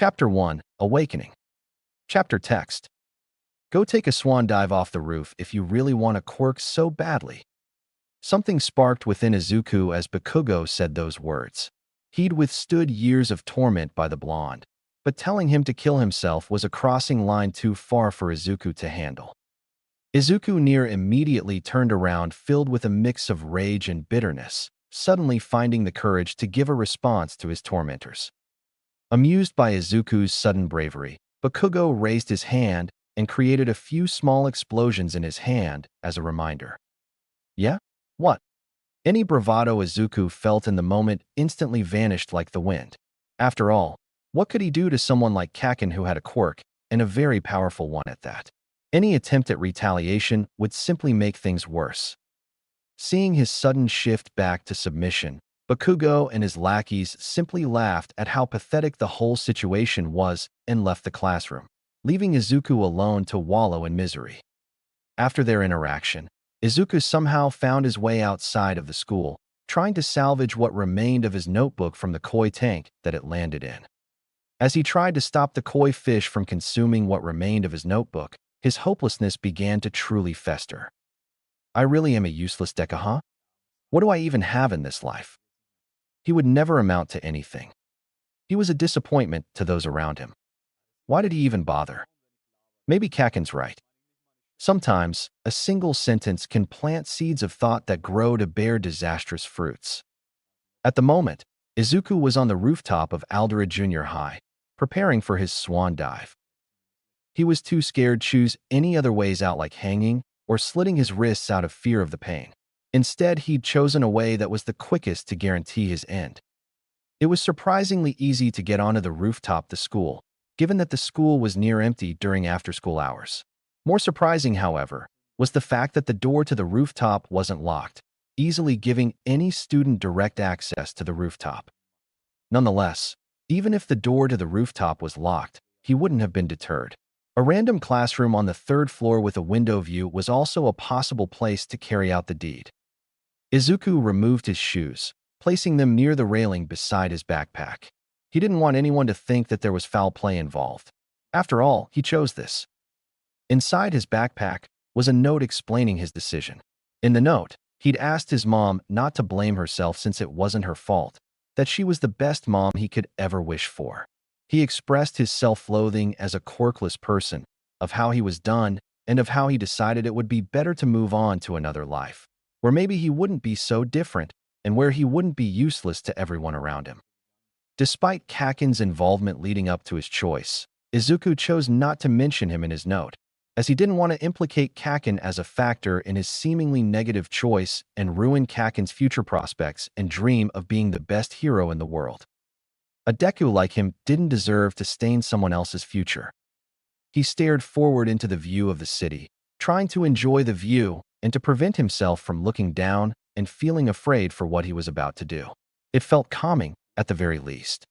Chapter 1, Awakening. Chapter text. Go take a swan dive off the roof if you really want a quirk so badly. Something sparked within Izuku as Bakugo said those words. He'd withstood years of torment by the blonde, but telling him to kill himself was a crossing line too far for Izuku to handle. Izuku near immediately turned around filled with a mix of rage and bitterness, suddenly finding the courage to give a response to his tormentors. Amused by Izuku's sudden bravery, Bakugo raised his hand and created a few small explosions in his hand as a reminder. Yeah? What? Any bravado Izuku felt in the moment instantly vanished like the wind. After all, what could he do to someone like Kaken who had a quirk, and a very powerful one at that? Any attempt at retaliation would simply make things worse. Seeing his sudden shift back to submission, Bakugo and his lackeys simply laughed at how pathetic the whole situation was and left the classroom, leaving Izuku alone to wallow in misery. After their interaction, Izuku somehow found his way outside of the school, trying to salvage what remained of his notebook from the koi tank that it landed in. As he tried to stop the koi fish from consuming what remained of his notebook, his hopelessness began to truly fester. I really am a useless Deku, huh? What do I even have in this life? He would never amount to anything. He was a disappointment to those around him. Why did he even bother? Maybe Kaken's right. Sometimes, a single sentence can plant seeds of thought that grow to bear disastrous fruits. At the moment, Izuku was on the rooftop of Aldera Junior High, preparing for his swan dive. He was too scared to choose any other ways out like hanging or slitting his wrists out of fear of the pain. Instead, he'd chosen a way that was the quickest to guarantee his end. It was surprisingly easy to get onto the rooftop of the school, given that the school was near empty during after-school hours. More surprising, however, was the fact that the door to the rooftop wasn't locked, easily giving any student direct access to the rooftop. Nonetheless, even if the door to the rooftop was locked, he wouldn't have been deterred. A random classroom on the third floor with a window view was also a possible place to carry out the deed. Izuku removed his shoes, placing them near the railing beside his backpack. He didn't want anyone to think that there was foul play involved. After all, he chose this. Inside his backpack was a note explaining his decision. In the note, he'd asked his mom not to blame herself since it wasn't her fault, that she was the best mom he could ever wish for. He expressed his self-loathing as a quirkless person, of how he was done, and of how he decided it would be better to move on to another life, where maybe he wouldn't be so different and where he wouldn't be useless to everyone around him. Despite Kaken's involvement leading up to his choice, Izuku chose not to mention him in his note, as he didn't want to implicate Kaken as a factor in his seemingly negative choice and ruin Kaken's future prospects and dream of being the best hero in the world. A Deku like him didn't deserve to stain someone else's future. He stared forward into the view of the city, trying to enjoy the view and to prevent himself from looking down and feeling afraid for what he was about to do. It felt calming, at the very least.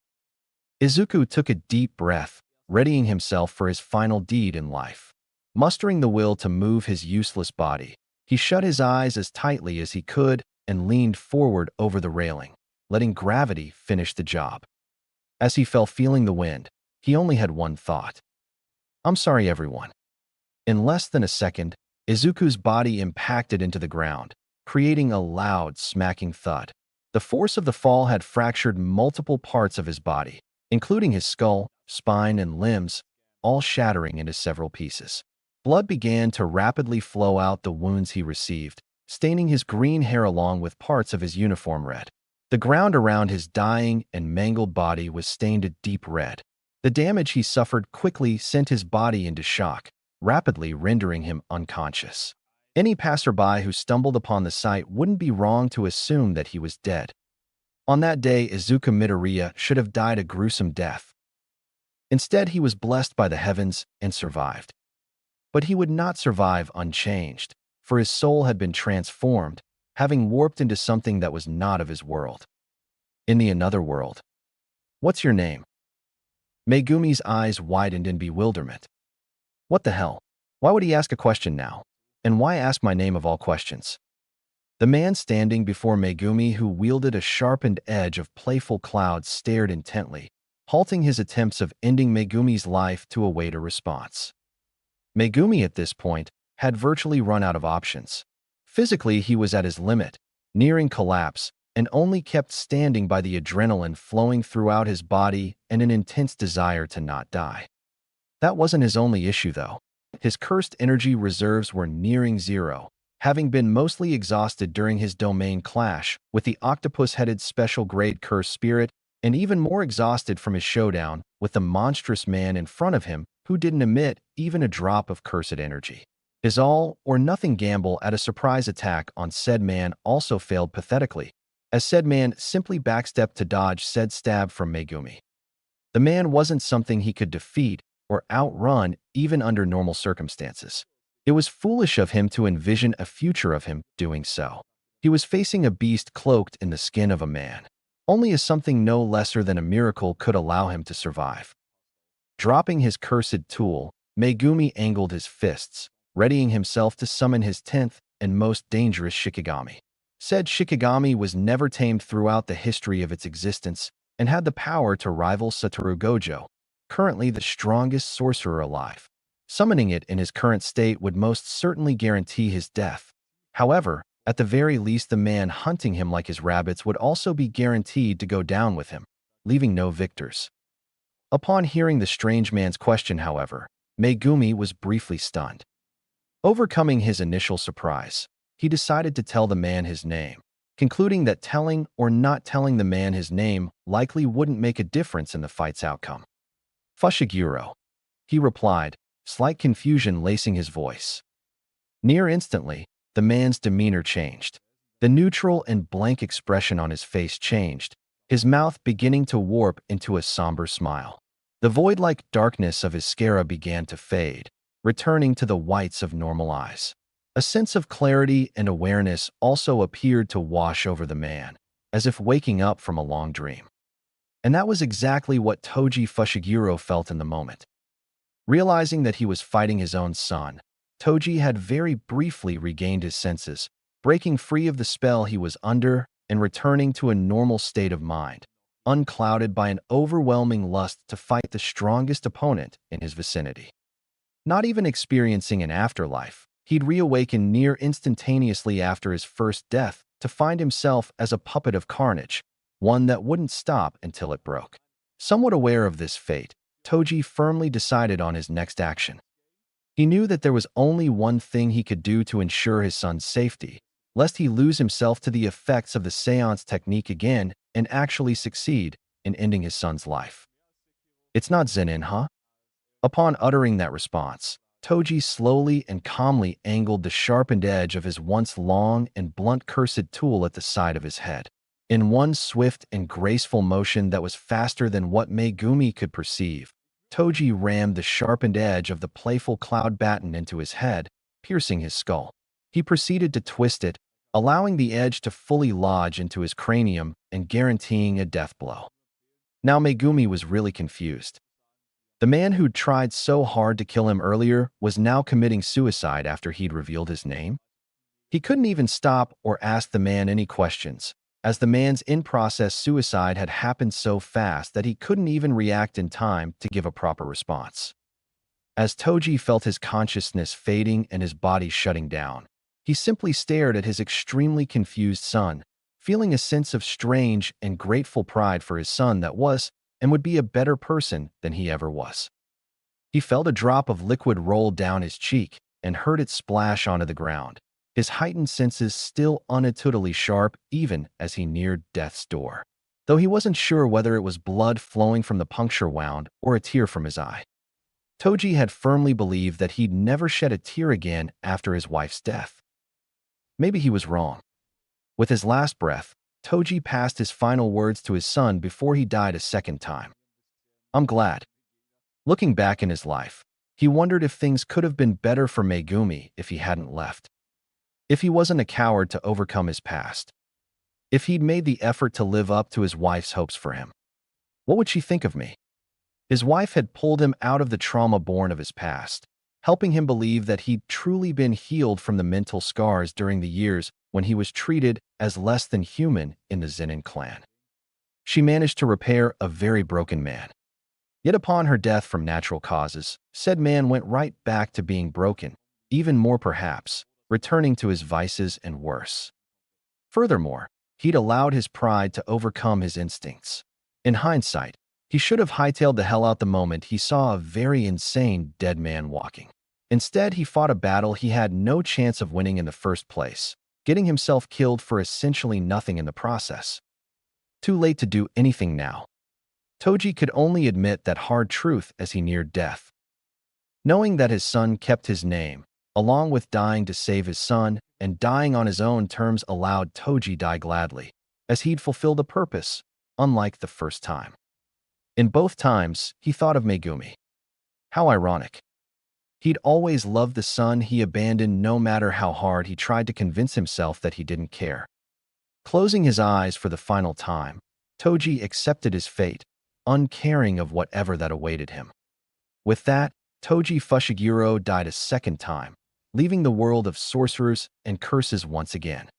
Izuku took a deep breath, readying himself for his final deed in life. Mustering the will to move his useless body, he shut his eyes as tightly as he could and leaned forward over the railing, letting gravity finish the job. As he fell feeling the wind, he only had one thought. I'm sorry, everyone. In less than a second, Izuku's body impacted into the ground, creating a loud, smacking thud. The force of the fall had fractured multiple parts of his body, including his skull, spine, and limbs, all shattering into several pieces. Blood began to rapidly flow out the wounds he received, staining his green hair along with parts of his uniform red. The ground around his dying and mangled body was stained a deep red. The damage he suffered quickly sent his body into shock, rapidly rendering him unconscious. Any passerby who stumbled upon the sight wouldn't be wrong to assume that he was dead. On that day, Izuku Midoriya should have died a gruesome death. Instead, he was blessed by the heavens and survived. But he would not survive unchanged, for his soul had been transformed, having warped into something that was not of his world. In the another world. What's your name? Megumi's eyes widened in bewilderment. What the hell? Why would he ask a question now? And why ask my name of all questions? The man standing before Megumi, who wielded a sharpened edge of playful cloud, stared intently, halting his attempts of ending Megumi's life to await a response. Megumi at this point had virtually run out of options. Physically, he was at his limit, nearing collapse, and only kept standing by the adrenaline flowing throughout his body and an intense desire to not die. That wasn't his only issue, though. His cursed energy reserves were nearing zero, having been mostly exhausted during his domain clash with the octopus-headed special-grade cursed spirit, and even more exhausted from his showdown with the monstrous man in front of him who didn't emit even a drop of cursed energy. His all-or-nothing gamble at a surprise attack on said man also failed pathetically, as said man simply backstepped to dodge said stab from Megumi. The man wasn't something he could defeat or outrun even under normal circumstances. It was foolish of him to envision a future of him doing so. He was facing a beast cloaked in the skin of a man. Only as something no lesser than a miracle could allow him to survive. Dropping his cursed tool, Megumi angled his fists, readying himself to summon his 10th and most dangerous Shikigami. Said Shikigami was never tamed throughout the history of its existence and had the power to rival Satoru Gojo, currently the strongest sorcerer alive. Summoning it in his current state would most certainly guarantee his death. However, at the very least, the man hunting him like his rabbits would also be guaranteed to go down with him, leaving no victors. Upon hearing the strange man's question, however, Megumi was briefly stunned. Overcoming his initial surprise, he decided to tell the man his name, concluding that telling or not telling the man his name likely wouldn't make a difference in the fight's outcome. Fushiguro, he replied, slight confusion lacing his voice. Near instantly, the man's demeanor changed. The neutral and blank expression on his face changed, his mouth beginning to warp into a somber smile. The void-like darkness of his scara began to fade, returning to the whites of normal eyes. A sense of clarity and awareness also appeared to wash over the man, as if waking up from a long dream. And that was exactly what Toji Fushiguro felt in the moment. Realizing that he was fighting his own son, Toji had very briefly regained his senses, breaking free of the spell he was under and returning to a normal state of mind, unclouded by an overwhelming lust to fight the strongest opponent in his vicinity. Not even experiencing an afterlife, he'd reawaken near instantaneously after his first death to find himself as a puppet of carnage, one that wouldn't stop until it broke. Somewhat aware of this fate, Toji firmly decided on his next action. He knew that there was only one thing he could do to ensure his son's safety, lest he lose himself to the effects of the seance technique again and actually succeed in ending his son's life. It's not Zenin, huh? Upon uttering that response, Toji slowly and calmly angled the sharpened edge of his once long and blunt cursed tool at the side of his head. In one swift and graceful motion that was faster than what Megumi could perceive, Toji rammed the sharpened edge of the playful cloud baton into his head, piercing his skull. He proceeded to twist it, allowing the edge to fully lodge into his cranium and guaranteeing a death blow. Now Megumi was really confused. The man who'd tried so hard to kill him earlier was now committing suicide after he'd revealed his name? He couldn't even stop or ask the man any questions, as the man's in-process suicide had happened so fast that he couldn't even react in time to give a proper response. As Toji felt his consciousness fading and his body shutting down, he simply stared at his extremely confused son, feeling a sense of strange and grateful pride for his son that was and would be a better person than he ever was. He felt a drop of liquid roll down his cheek and heard it splash onto the ground, his heightened senses still unintuitively sharp even as he neared death's door, though he wasn't sure whether it was blood flowing from the puncture wound or a tear from his eye. Toji had firmly believed that he'd never shed a tear again after his wife's death. Maybe he was wrong. With his last breath, Toji passed his final words to his son before he died a second time. I'm glad. Looking back in his life, he wondered if things could have been better for Megumi if he hadn't left. If he wasn't a coward to overcome his past. If he'd made the effort to live up to his wife's hopes for him. What would she think of me? His wife had pulled him out of the trauma born of his past, helping him believe that he'd truly been healed from the mental scars during the years when he was treated as less than human in the Zenin clan. She managed to repair a very broken man. Yet upon her death from natural causes, said man went right back to being broken, even more perhaps, returning to his vices and worse. Furthermore, he'd allowed his pride to overcome his instincts. In hindsight, he should have hightailed the hell out the moment he saw a very insane dead man walking. Instead, he fought a battle he had no chance of winning in the first place, getting himself killed for essentially nothing in the process. Too late to do anything now. Toji could only admit that hard truth as he neared death. Knowing that his son kept his name, along with dying to save his son and dying on his own terms, allowed Toji die gladly, as he'd fulfilled a purpose, unlike the first time. In both times, he thought of Megumi. How ironic. He'd always loved the son he abandoned, no matter how hard he tried to convince himself that he didn't care. Closing his eyes for the final time, Toji accepted his fate, uncaring of whatever that awaited him. With that, Toji Fushiguro died a second time, leaving the world of sorcerers and curses once again.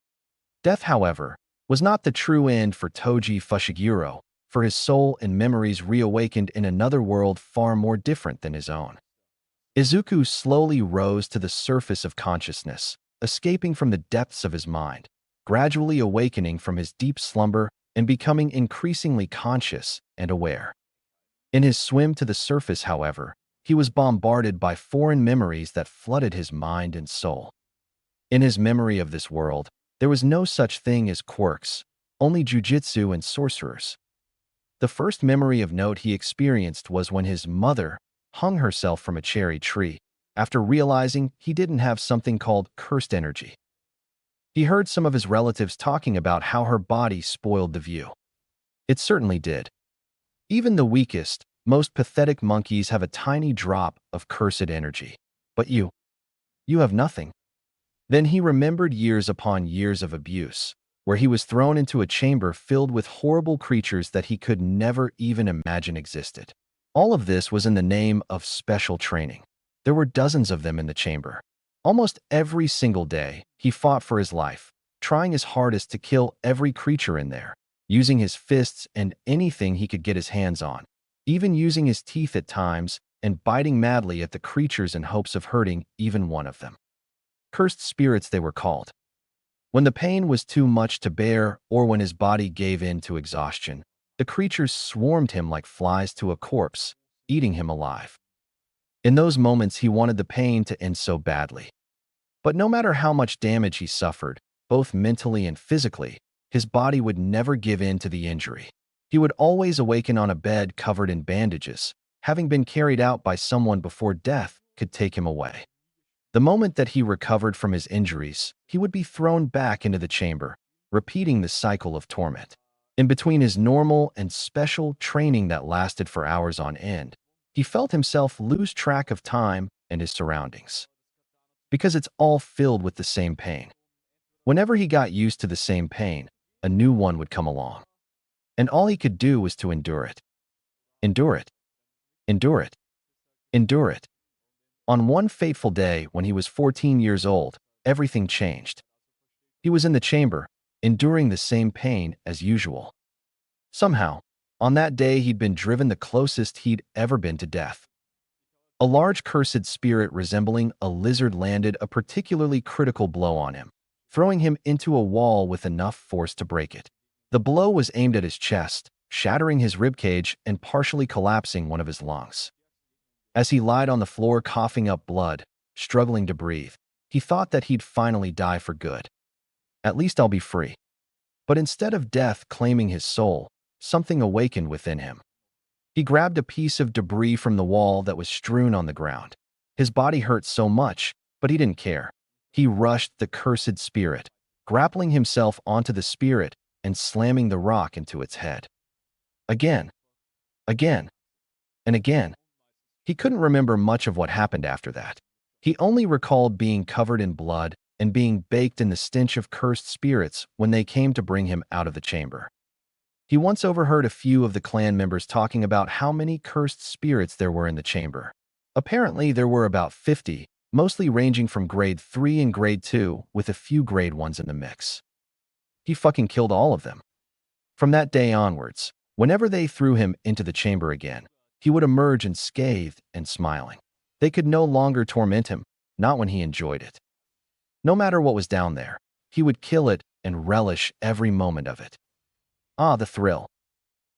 Death, however, was not the true end for Toji Fushiguro, for his soul and memories reawakened in another world far more different than his own. Izuku slowly rose to the surface of consciousness, escaping from the depths of his mind, gradually awakening from his deep slumber and becoming increasingly conscious and aware. In his swim to the surface, however, he was bombarded by foreign memories that flooded his mind and soul. In his memory of this world, there was no such thing as quirks, only jujitsu and sorcerers. The first memory of note he experienced was when his mother hung herself from a cherry tree, after realizing he didn't have something called cursed energy. He heard some of his relatives talking about how her body spoiled the view. It certainly did. Even the weakest, most pathetic monkeys have a tiny drop of cursed energy. But you have nothing. Then he remembered years upon years of abuse, where he was thrown into a chamber filled with horrible creatures that he could never even imagine existed. All of this was in the name of special training. There were dozens of them in the chamber. Almost every single day, he fought for his life, trying his hardest to kill every creature in there, using his fists and anything he could get his hands on, even using his teeth at times and biting madly at the creatures in hopes of hurting even one of them. Cursed spirits, they were called. When the pain was too much to bear or when his body gave in to exhaustion, the creatures swarmed him like flies to a corpse, eating him alive. In those moments, he wanted the pain to end so badly. But no matter how much damage he suffered, both mentally and physically, his body would never give in to the injury. He would always awaken on a bed covered in bandages, having been carried out by someone before death could take him away. The moment that he recovered from his injuries, he would be thrown back into the chamber, repeating the cycle of torment. In between his normal and special training that lasted for hours on end, he felt himself lose track of time and his surroundings. Because it's all filled with the same pain. Whenever he got used to the same pain, a new one would come along. And all he could do was to endure it. Endure it. Endure it. Endure it. On one fateful day when he was 14 years old, everything changed. He was in the chamber, enduring the same pain as usual. Somehow, on that day he'd been driven the closest he'd ever been to death. A large cursed spirit resembling a lizard landed a particularly critical blow on him, throwing him into a wall with enough force to break it. The blow was aimed at his chest, shattering his ribcage and partially collapsing one of his lungs. As he lied on the floor coughing up blood, struggling to breathe, he thought that he'd finally die for good. At least I'll be free. But instead of death claiming his soul, something awakened within him. He grabbed a piece of debris from the wall that was strewn on the ground. His body hurt so much, but he didn't care. He rushed the cursed spirit, grappling himself onto the spirit and slamming the rock into its head. Again, again, and again. He couldn't remember much of what happened after that. He only recalled being covered in blood and being baked in the stench of cursed spirits when they came to bring him out of the chamber. He once overheard a few of the clan members talking about how many cursed spirits there were in the chamber. Apparently, there were about 50, mostly ranging from grade 3 and grade 2, with a few grade 1s in the mix. He fucking killed all of them. From that day onwards, whenever they threw him into the chamber again, he would emerge unscathed and smiling. They could no longer torment him, not when he enjoyed it. No matter what was down there, he would kill it and relish every moment of it. Ah, the thrill.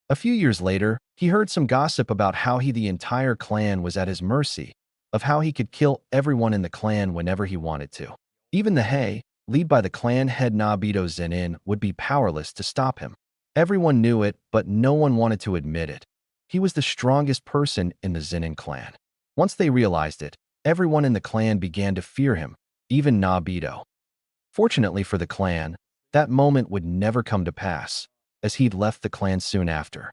A few years later, he heard some gossip about how the entire clan was at his mercy, of how he could kill everyone in the clan whenever he wanted to. Even the Hei, led by the clan head Nobito Zenin, would be powerless to stop him. Everyone knew it, but no one wanted to admit it. He was the strongest person in the Zenin clan. Once they realized it, everyone in the clan began to fear him, even Nobito. Fortunately for the clan, that moment would never come to pass, as he'd left the clan soon after.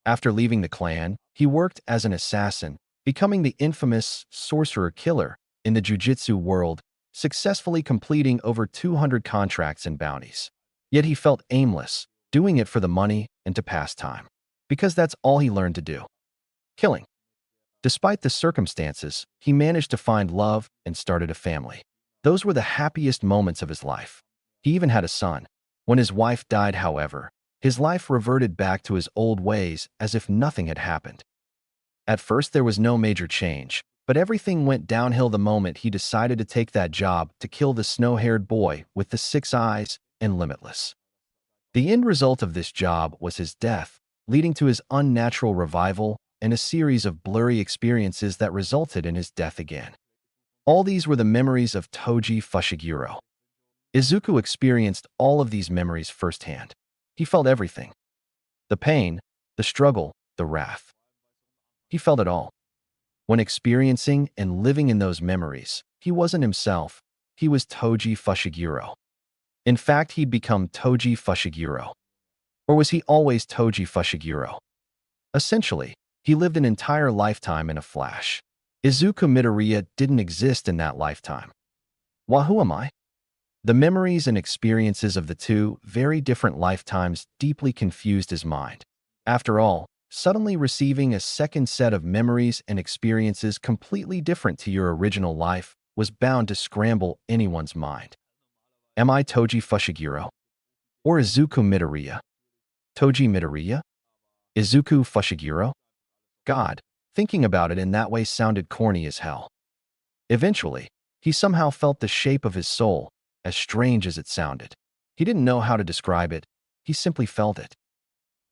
After leaving the clan, he worked as an assassin, becoming the infamous sorcerer killer in the jujitsu world, successfully completing over 200 contracts and bounties. Yet he felt aimless, doing it for the money and to pass time. Because that's all he learned to do. Killing. Despite the circumstances, he managed to find love and started a family. Those were the happiest moments of his life. He even had a son. When his wife died, however, his life reverted back to his old ways as if nothing had happened. At first, there was no major change, but everything went downhill the moment he decided to take that job to kill the snow-haired boy with the 6 eyes and limitless. The end result of this job was his death, leading to his unnatural revival and a series of blurry experiences that resulted in his death again. All these were the memories of Toji Fushiguro. Izuku experienced all of these memories firsthand. He felt everything. The pain, the struggle, the wrath. He felt it all. When experiencing and living in those memories, he wasn't himself. He was Toji Fushiguro. In fact, he'd become Toji Fushiguro. Or was he always Toji Fushiguro? Essentially, he lived an entire lifetime in a flash. Izuku Midoriya didn't exist in that lifetime. Well, who am I? The memories and experiences of the two very different lifetimes deeply confused his mind. After all, suddenly receiving a second set of memories and experiences completely different to your original life was bound to scramble anyone's mind. Am I Toji Fushiguro? Or Izuku Midoriya? Toji Midoriya? Izuku Fushiguro? God, thinking about it in that way sounded corny as hell. Eventually, he somehow felt the shape of his soul, as strange as it sounded. He didn't know how to describe it, he simply felt it.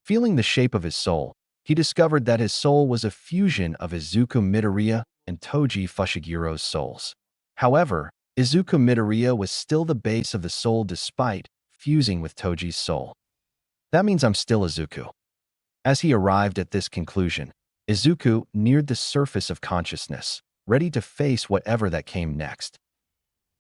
Feeling the shape of his soul, he discovered that his soul was a fusion of Izuku Midoriya and Toji Fushiguro's souls. However, Izuku Midoriya was still the base of the soul despite fusing with Toji's soul. That means I'm still Izuku. As he arrived at this conclusion, Izuku neared the surface of consciousness, ready to face whatever that came next.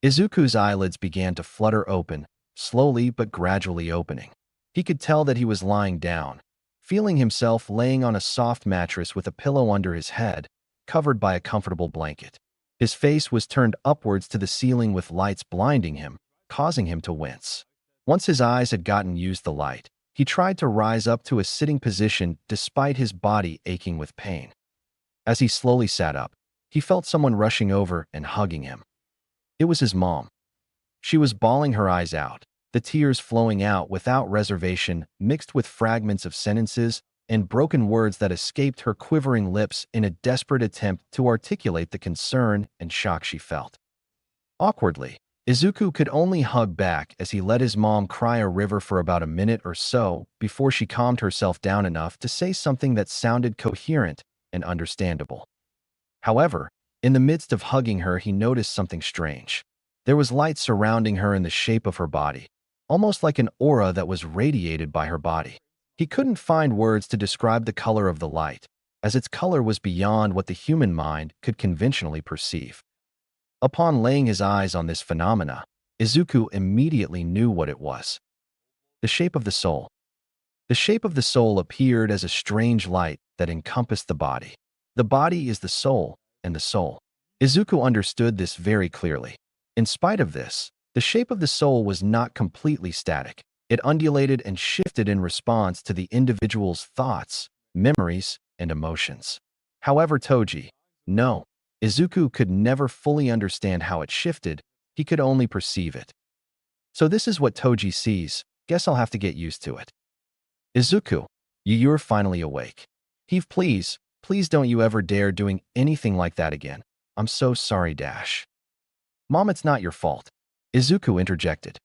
Izuku's eyelids began to flutter open, slowly but gradually opening. He could tell that he was lying down, feeling himself laying on a soft mattress with a pillow under his head, covered by a comfortable blanket. His face was turned upwards to the ceiling with lights blinding him, causing him to wince. Once his eyes had gotten used to the light, he tried to rise up to a sitting position despite his body aching with pain. As he slowly sat up, he felt someone rushing over and hugging him. It was his mom. She was bawling her eyes out, the tears flowing out without reservation, mixed with fragments of sentences and broken words that escaped her quivering lips in a desperate attempt to articulate the concern and shock she felt. Awkwardly, Izuku could only hug back as he let his mom cry a river for about a minute or so before she calmed herself down enough to say something that sounded coherent and understandable. However, in the midst of hugging her, he noticed something strange. There was light surrounding her in the shape of her body, almost like an aura that was radiated by her body. He couldn't find words to describe the color of the light, as its color was beyond what the human mind could conventionally perceive. Upon laying his eyes on this phenomena, Izuku immediately knew what it was. The shape of the soul. The shape of the soul appeared as a strange light that encompassed the body. The body is the soul, and the soul. Izuku understood this very clearly. In spite of this, the shape of the soul was not completely static. It undulated and shifted in response to the individual's thoughts, memories, and emotions. However, Izuku could never fully understand how it shifted, he could only perceive it. So this is what Toji sees, guess I'll have to get used to it. Izuku, you're finally awake. Heave please Please don't you ever dare doing anything like that again. I'm so sorry, Dash. Mom, it's not your fault. Izuku interjected.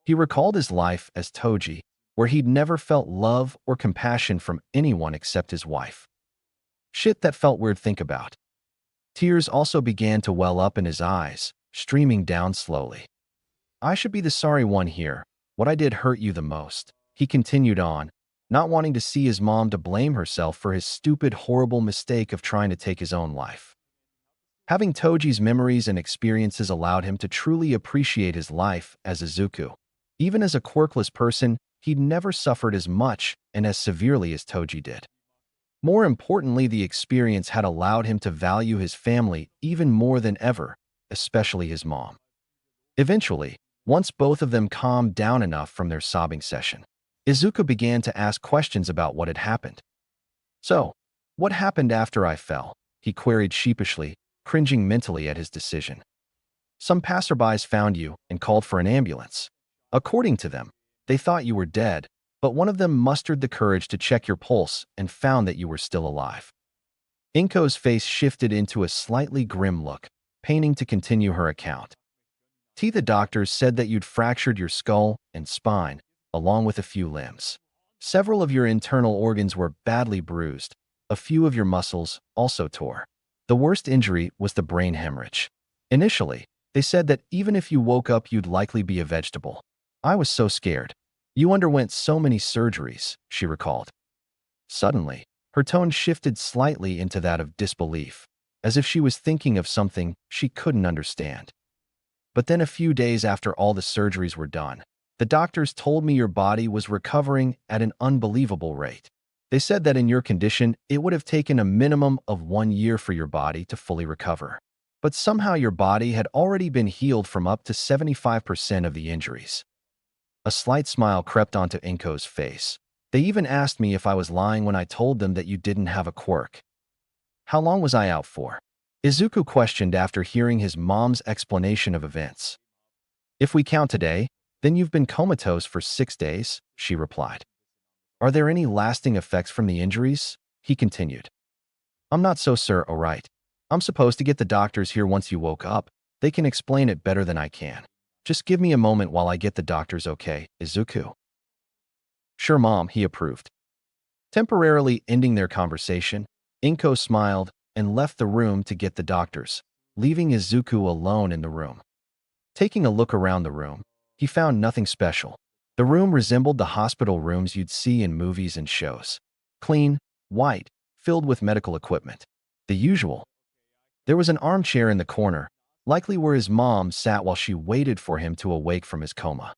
He recalled his life as Toji, where he'd never felt love or compassion from anyone except his wife. Shit, that felt weird, think about. Tears also began to well up in his eyes, streaming down slowly. I should be the sorry one here. What I did hurt you the most. He continued on, not wanting to see his mom to blame herself for his stupid, horrible mistake of trying to take his own life. Having Toji's memories and experiences allowed him to truly appreciate his life as Izuku. Even as a quirkless person, he'd never suffered as much and as severely as Toji did. More importantly, the experience had allowed him to value his family even more than ever, especially his mom. Eventually, once both of them calmed down enough from their sobbing session, Izuku began to ask questions about what had happened. So, what happened after I fell? He queried sheepishly, cringing mentally at his decision. Some passerbys found you and called for an ambulance. According to them, they thought you were dead, but one of them mustered the courage to check your pulse and found that you were still alive. Inko's face shifted into a slightly grim look, painting to continue her account. The doctors said that you'd fractured your skull and spine, along with a few limbs. Several of your internal organs were badly bruised. A few of your muscles also tore. The worst injury was the brain hemorrhage. Initially, they said that even if you woke up, you'd likely be a vegetable. I was so scared. You underwent so many surgeries, she recalled. Suddenly, her tone shifted slightly into that of disbelief, as if she was thinking of something she couldn't understand. But then a few days after all the surgeries were done, the doctors told me your body was recovering at an unbelievable rate. They said that in your condition, it would have taken a minimum of 1 year for your body to fully recover. But somehow your body had already been healed from up to 75% of the injuries. A slight smile crept onto Inko's face. They even asked me if I was lying when I told them that you didn't have a quirk. How long was I out for? Izuku questioned after hearing his mom's explanation of events. If we count today, then you've been comatose for 6 days, she replied. Are there any lasting effects from the injuries? He continued. I'm not so sure, alright. I'm supposed to get the doctors here once you woke up. They can explain it better than I can. Just give me a moment while I get the doctors, okay, Izuku? Sure, Mom, he approved. Temporarily ending their conversation, Inko smiled and left the room to get the doctors, leaving Izuku alone in the room. Taking a look around the room, he found nothing special. The room resembled the hospital rooms you'd see in movies and shows. Clean, white, filled with medical equipment. The usual. There was an armchair in the corner, likely where his mom sat while she waited for him to awake from his coma.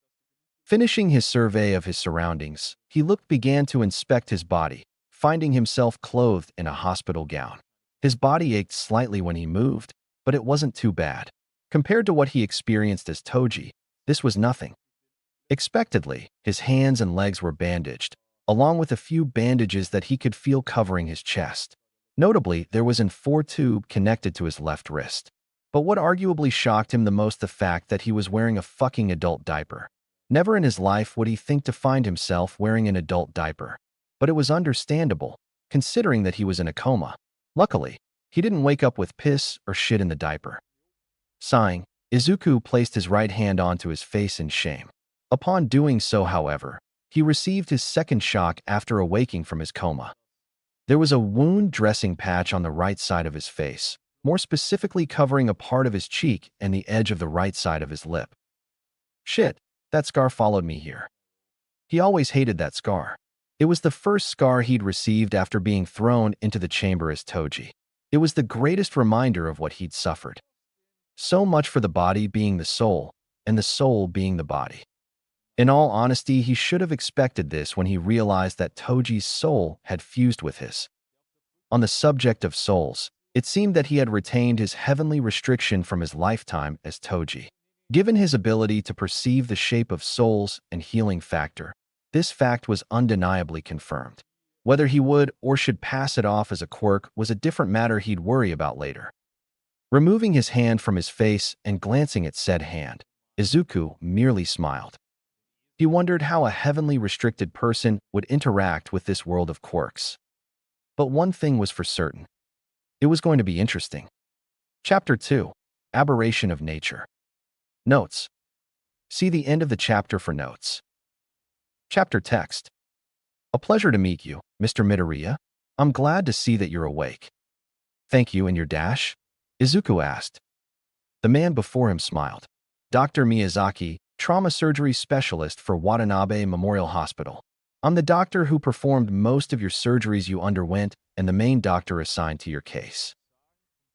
Finishing his survey of his surroundings, he began to inspect his body, finding himself clothed in a hospital gown. His body ached slightly when he moved, but it wasn't too bad. Compared to what he experienced as Toji, this was nothing. Expectedly, his hands and legs were bandaged, along with a few bandages that he could feel covering his chest. Notably, there was an 4 tube connected to his left wrist. But what arguably shocked him the most, the fact that he was wearing a fucking adult diaper. Never in his life would he think to find himself wearing an adult diaper. But it was understandable, considering that he was in a coma. Luckily, he didn't wake up with piss or shit in the diaper. Sighing, Izuku placed his right hand onto his face in shame. Upon doing so, however, he received his second shock after awaking from his coma. There was a wound dressing patch on the right side of his face, more specifically covering a part of his cheek and the edge of the right side of his lip. Shit, that scar followed me here. He always hated that scar. It was the first scar he'd received after being thrown into the chamber as Toji. It was the greatest reminder of what he'd suffered. So much for the body being the soul, and the soul being the body. In all honesty, he should have expected this when he realized that Toji's soul had fused with his. On the subject of souls, it seemed that he had retained his heavenly restriction from his lifetime as Toji. Given his ability to perceive the shape of souls and healing factor, this fact was undeniably confirmed. Whether he would or should pass it off as a quirk was a different matter he'd worry about later. Removing his hand from his face and glancing at said hand, Izuku merely smiled. He wondered how a heavenly restricted person would interact with this world of quirks. But one thing was for certain. It was going to be interesting. Chapter 2. Aberration of Nature. Notes. See the end of the chapter for notes. Chapter text. A pleasure to meet you, Mr. Midoriya. I'm glad to see that you're awake. Thank you, and your dash? Izuku asked. The man before him smiled. Dr. Miyazaki, trauma surgery specialist for Watanabe Memorial Hospital. I'm the doctor who performed most of your surgeries you underwent and the main doctor assigned to your case.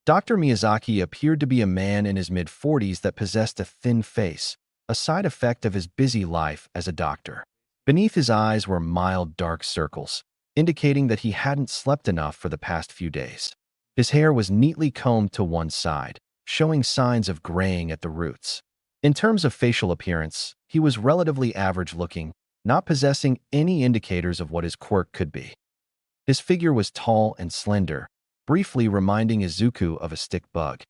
Dr. Miyazaki appeared to be a man in his mid-40s that possessed a thin face, a side effect of his busy life as a doctor. Beneath his eyes were mild dark circles, indicating that he hadn't slept enough for the past few days. His hair was neatly combed to one side, showing signs of graying at the roots. In terms of facial appearance, he was relatively average-looking, not possessing any indicators of what his quirk could be. His figure was tall and slender, briefly reminding Izuku of a stick bug.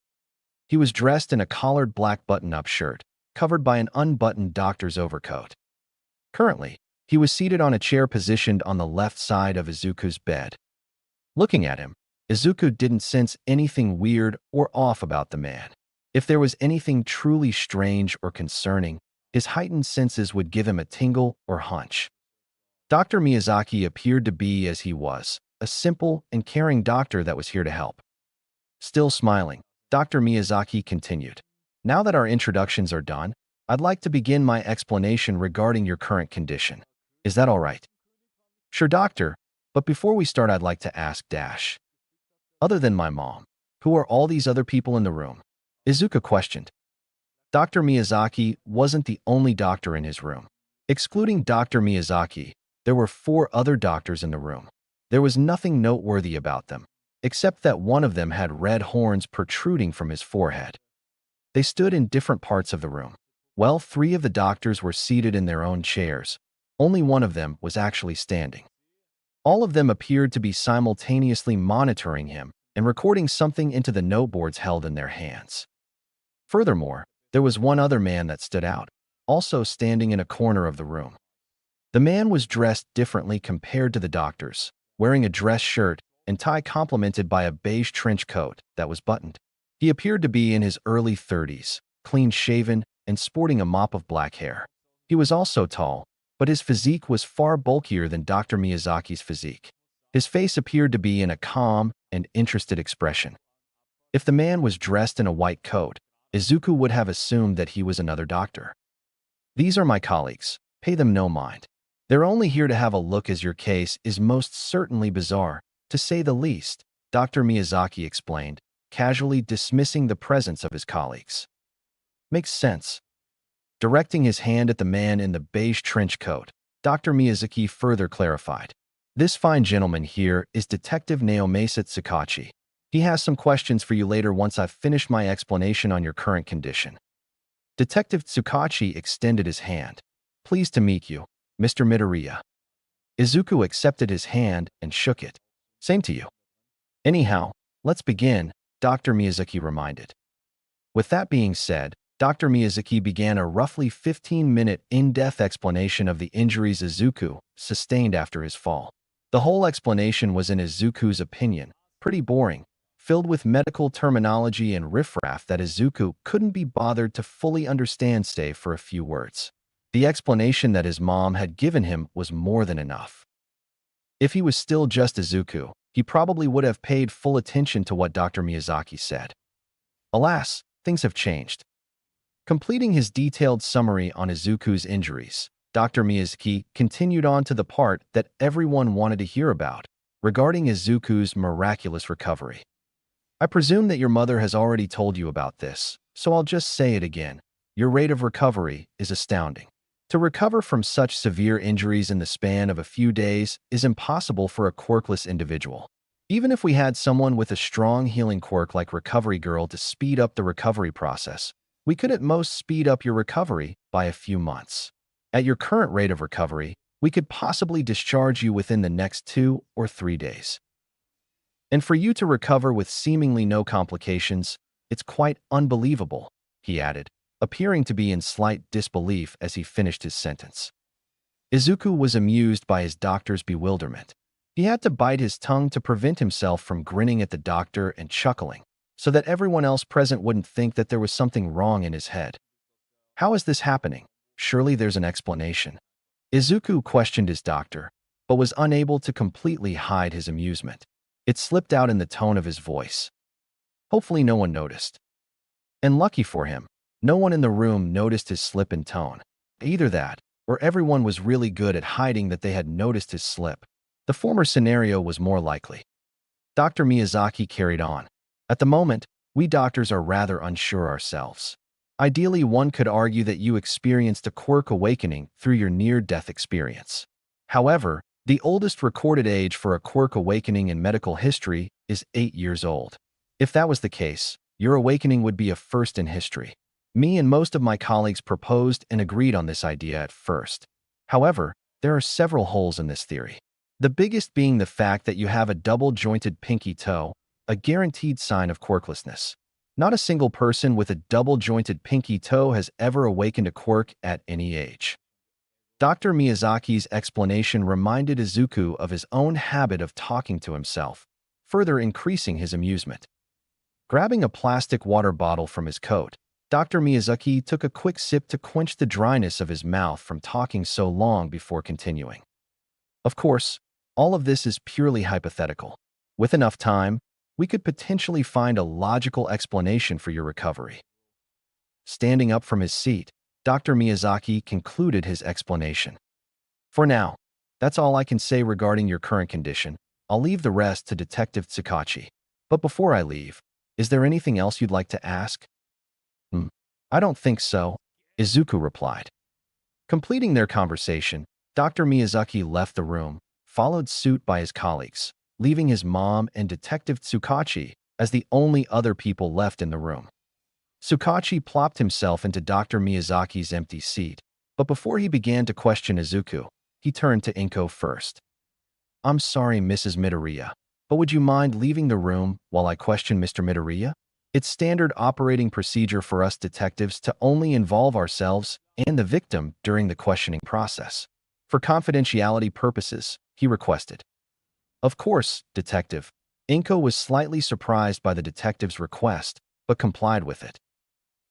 He was dressed in a collared black button-up shirt, covered by an unbuttoned doctor's overcoat. Currently, he was seated on a chair positioned on the left side of Izuku's bed. Looking at him, Izuku didn't sense anything weird or off about the man. If there was anything truly strange or concerning, his heightened senses would give him a tingle or hunch. Dr. Miyazaki appeared to be as he was, a simple and caring doctor that was here to help. Still smiling, Dr. Miyazaki continued. Now that our introductions are done, I'd like to begin my explanation regarding your current condition. Is that all right? Sure, doctor, but before we start, I'd like to ask Dash. Other than my mom, who are all these other people in the room? Izuku questioned. Dr. Miyazaki wasn't the only doctor in his room. Excluding Dr. Miyazaki, there were 4 other doctors in the room. There was nothing noteworthy about them, except that one of them had red horns protruding from his forehead. They stood in different parts of the room. Well, 3 of the doctors were seated in their own chairs. Only one of them was actually standing. All of them appeared to be simultaneously monitoring him and recording something into the noteboards held in their hands. Furthermore, there was one other man that stood out, also standing in a corner of the room. The man was dressed differently compared to the doctors, wearing a dress shirt and tie complemented by a beige trench coat that was buttoned. He appeared to be in his early 30s, clean-shaven and sporting a mop of black hair. He was also tall, but his physique was far bulkier than Dr. Miyazaki's physique. His face appeared to be in a calm and interested expression. If the man was dressed in a white coat, Izuku would have assumed that he was another doctor. These are my colleagues. Pay them no mind. They're only here to have a look as your case is most certainly bizarre, to say the least, Dr. Miyazaki explained, casually dismissing the presence of his colleagues. Makes sense. Directing his hand at the man in the beige trench coat, Dr. Miyazaki further clarified. This fine gentleman here is Detective Naomasa Tsukachi. He has some questions for you later once I've finished my explanation on your current condition. Detective Tsukachi extended his hand. Pleased to meet you, Mr. Midoriya. Izuku accepted his hand and shook it. Same to you. Anyhow, let's begin, Dr. Miyazaki reminded. With that being said, Dr. Miyazaki began a roughly 15-minute in-depth explanation of the injuries Izuku sustained after his fall. The whole explanation was, in Izuku's opinion, pretty boring, filled with medical terminology and riffraff that Izuku couldn't be bothered to fully understand save for a few words. The explanation that his mom had given him was more than enough. If he was still just Izuku, he probably would have paid full attention to what Dr. Miyazaki said. Alas, things have changed. Completing his detailed summary on Izuku's injuries, Dr. Miyazaki continued on to the part that everyone wanted to hear about, regarding Izuku's miraculous recovery. I presume that your mother has already told you about this, so I'll just say it again. Your rate of recovery is astounding. To recover from such severe injuries in the span of a few days is impossible for a quirkless individual. Even if we had someone with a strong healing quirk like Recovery Girl to speed up the recovery process, we could at most speed up your recovery by a few months. At your current rate of recovery, we could possibly discharge you within the next 2 or 3 days. And for you to recover with seemingly no complications, it's quite unbelievable, he added, appearing to be in slight disbelief as he finished his sentence. Izuku was amused by his doctor's bewilderment. He had to bite his tongue to prevent himself from grinning at the doctor and chuckling, so that everyone else present wouldn't think that there was something wrong in his head. How is this happening? Surely there's an explanation. Izuku questioned his doctor, but was unable to completely hide his amusement. It slipped out in the tone of his voice. Hopefully no one noticed. And lucky for him, no one in the room noticed his slip in tone. Either that, or everyone was really good at hiding that they had noticed his slip. The former scenario was more likely. Dr. Miyazaki carried on. At the moment, we doctors are rather unsure ourselves. Ideally, one could argue that you experienced a quirk awakening through your near-death experience. However, the oldest recorded age for a quirk awakening in medical history is 8 years old. If that was the case, your awakening would be a first in history. Me and most of my colleagues proposed and agreed on this idea at first. However, there are several holes in this theory. The biggest being the fact that you have a double-jointed pinky toe, a guaranteed sign of quirklessness. Not a single person with a double-jointed pinky toe has ever awakened a quirk at any age. Dr. Miyazaki's explanation reminded Izuku of his own habit of talking to himself, further increasing his amusement. Grabbing a plastic water bottle from his coat, Dr. Miyazaki took a quick sip to quench the dryness of his mouth from talking so long before continuing. Of course, all of this is purely hypothetical. With enough time, we could potentially find a logical explanation for your recovery. Standing up from his seat, Dr. Miyazaki concluded his explanation. For now, that's all I can say regarding your current condition. I'll leave the rest to Detective Tsukachi. But before I leave, is there anything else you'd like to ask? I don't think so, Izuku replied. Completing their conversation, Dr. Miyazaki left the room, followed suit by his colleagues, leaving his mom and Detective Tsukachi as the only other people left in the room. Tsukachi plopped himself into Dr. Miyazaki's empty seat, but before he began to question Izuku, he turned to Inko first. I'm sorry, Mrs. Midoriya, but would you mind leaving the room while I question Mr. Midoriya? It's standard operating procedure for us detectives to only involve ourselves and the victim during the questioning process. For confidentiality purposes, he requested. Of course, Detective. Inko was slightly surprised by the detective's request, but complied with it.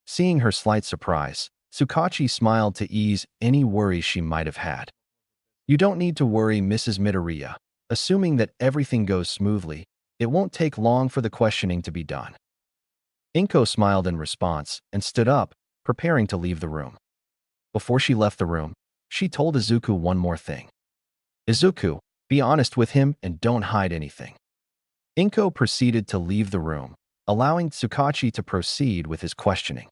Seeing her slight surprise, Tsukachi smiled to ease any worries she might have had. You don't need to worry, Mrs. Midoriya. Assuming that everything goes smoothly, it won't take long for the questioning to be done. Inko smiled in response and stood up, preparing to leave the room. Before she left the room, she told Izuku one more thing. Izuku, be honest with him and don't hide anything. Inko proceeded to leave the room, allowing Tsukachi to proceed with his questioning.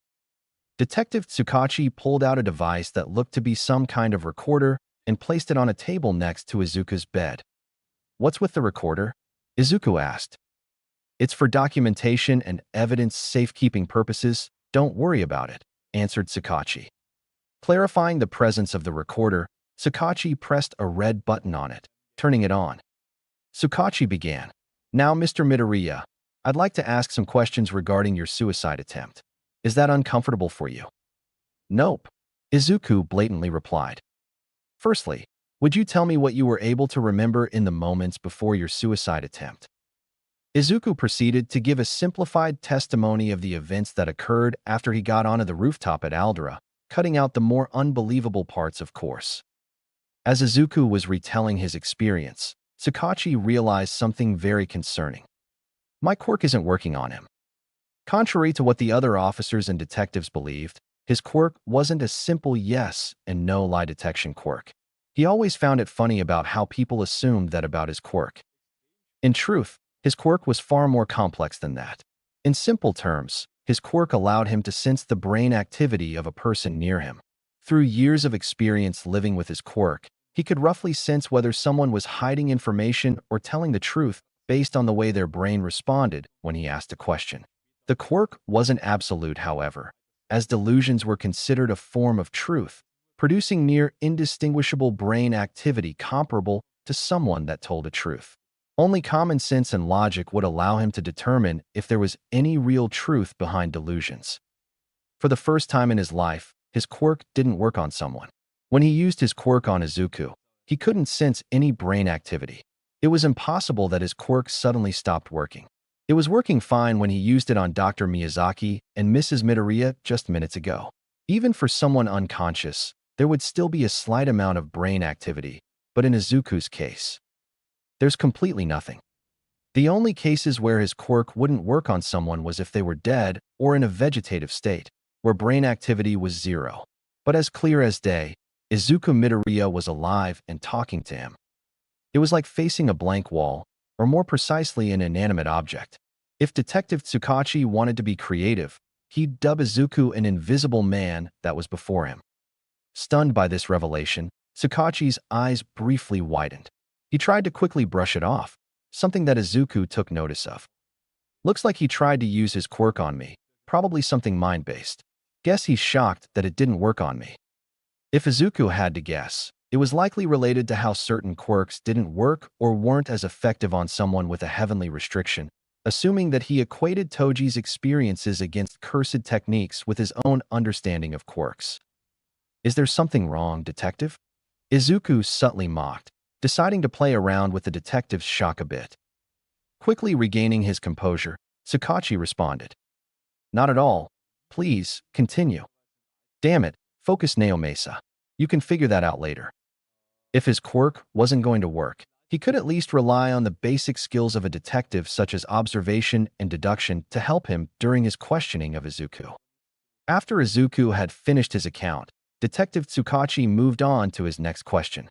Detective Tsukachi pulled out a device that looked to be some kind of recorder and placed it on a table next to Izuku's bed. What's with the recorder? Izuku asked. It's for documentation and evidence safekeeping purposes. Don't worry about it, answered Tsukachi. Clarifying the presence of the recorder, Tsukachi pressed a red button on it, turning it on. Tsukachi began. Now, Mr. Midoriya, I'd like to ask some questions regarding your suicide attempt. Is that uncomfortable for you? Nope, Izuku blatantly replied. Firstly, would you tell me what you were able to remember in the moments before your suicide attempt? Izuku proceeded to give a simplified testimony of the events that occurred after he got onto the rooftop at Aldera, cutting out the more unbelievable parts, of course. As Izuku was retelling his experience, Tsukachi realized something very concerning. My quirk isn't working on him. Contrary to what the other officers and detectives believed, his quirk wasn't a simple yes and no lie detection quirk. He always found it funny about how people assumed that about his quirk. In truth, his quirk was far more complex than that. In simple terms, his quirk allowed him to sense the brain activity of a person near him. Through years of experience living with his quirk, he could roughly sense whether someone was hiding information or telling the truth based on the way their brain responded when he asked a question. The quirk wasn't absolute, however, as delusions were considered a form of truth, producing near indistinguishable brain activity comparable to someone that told a truth. Only common sense and logic would allow him to determine if there was any real truth behind delusions. For the first time in his life, his quirk didn't work on someone. When he used his quirk on Izuku, he couldn't sense any brain activity. It was impossible that his quirk suddenly stopped working. It was working fine when he used it on Dr. Miyazaki and Mrs. Midoriya just minutes ago. Even for someone unconscious, there would still be a slight amount of brain activity, but in Izuku's case, there's completely nothing. The only cases where his quirk wouldn't work on someone was if they were dead or in a vegetative state, where brain activity was zero. But as clear as day, Izuku Midoriya was alive and talking to him. It was like facing a blank wall, or more precisely an inanimate object. If Detective Tsukachi wanted to be creative, he'd dub Izuku an invisible man that was before him. Stunned by this revelation, Tsukachi's eyes briefly widened. He tried to quickly brush it off, something that Izuku took notice of. Looks like he tried to use his quirk on me, probably something mind-based. Guess he's shocked that it didn't work on me. If Izuku had to guess, it was likely related to how certain quirks didn't work or weren't as effective on someone with a heavenly restriction, assuming that he equated Toji's experiences against cursed techniques with his own understanding of quirks. Is there something wrong, detective? Izuku subtly mocked, deciding to play around with the detective's shock a bit. Quickly regaining his composure, Tsukachi responded. Not at all. Please, continue. Damn it, focus Naomesa. You can figure that out later. If his quirk wasn't going to work, he could at least rely on the basic skills of a detective such as observation and deduction to help him during his questioning of Izuku. After Izuku had finished his account, Detective Tsukachi moved on to his next question.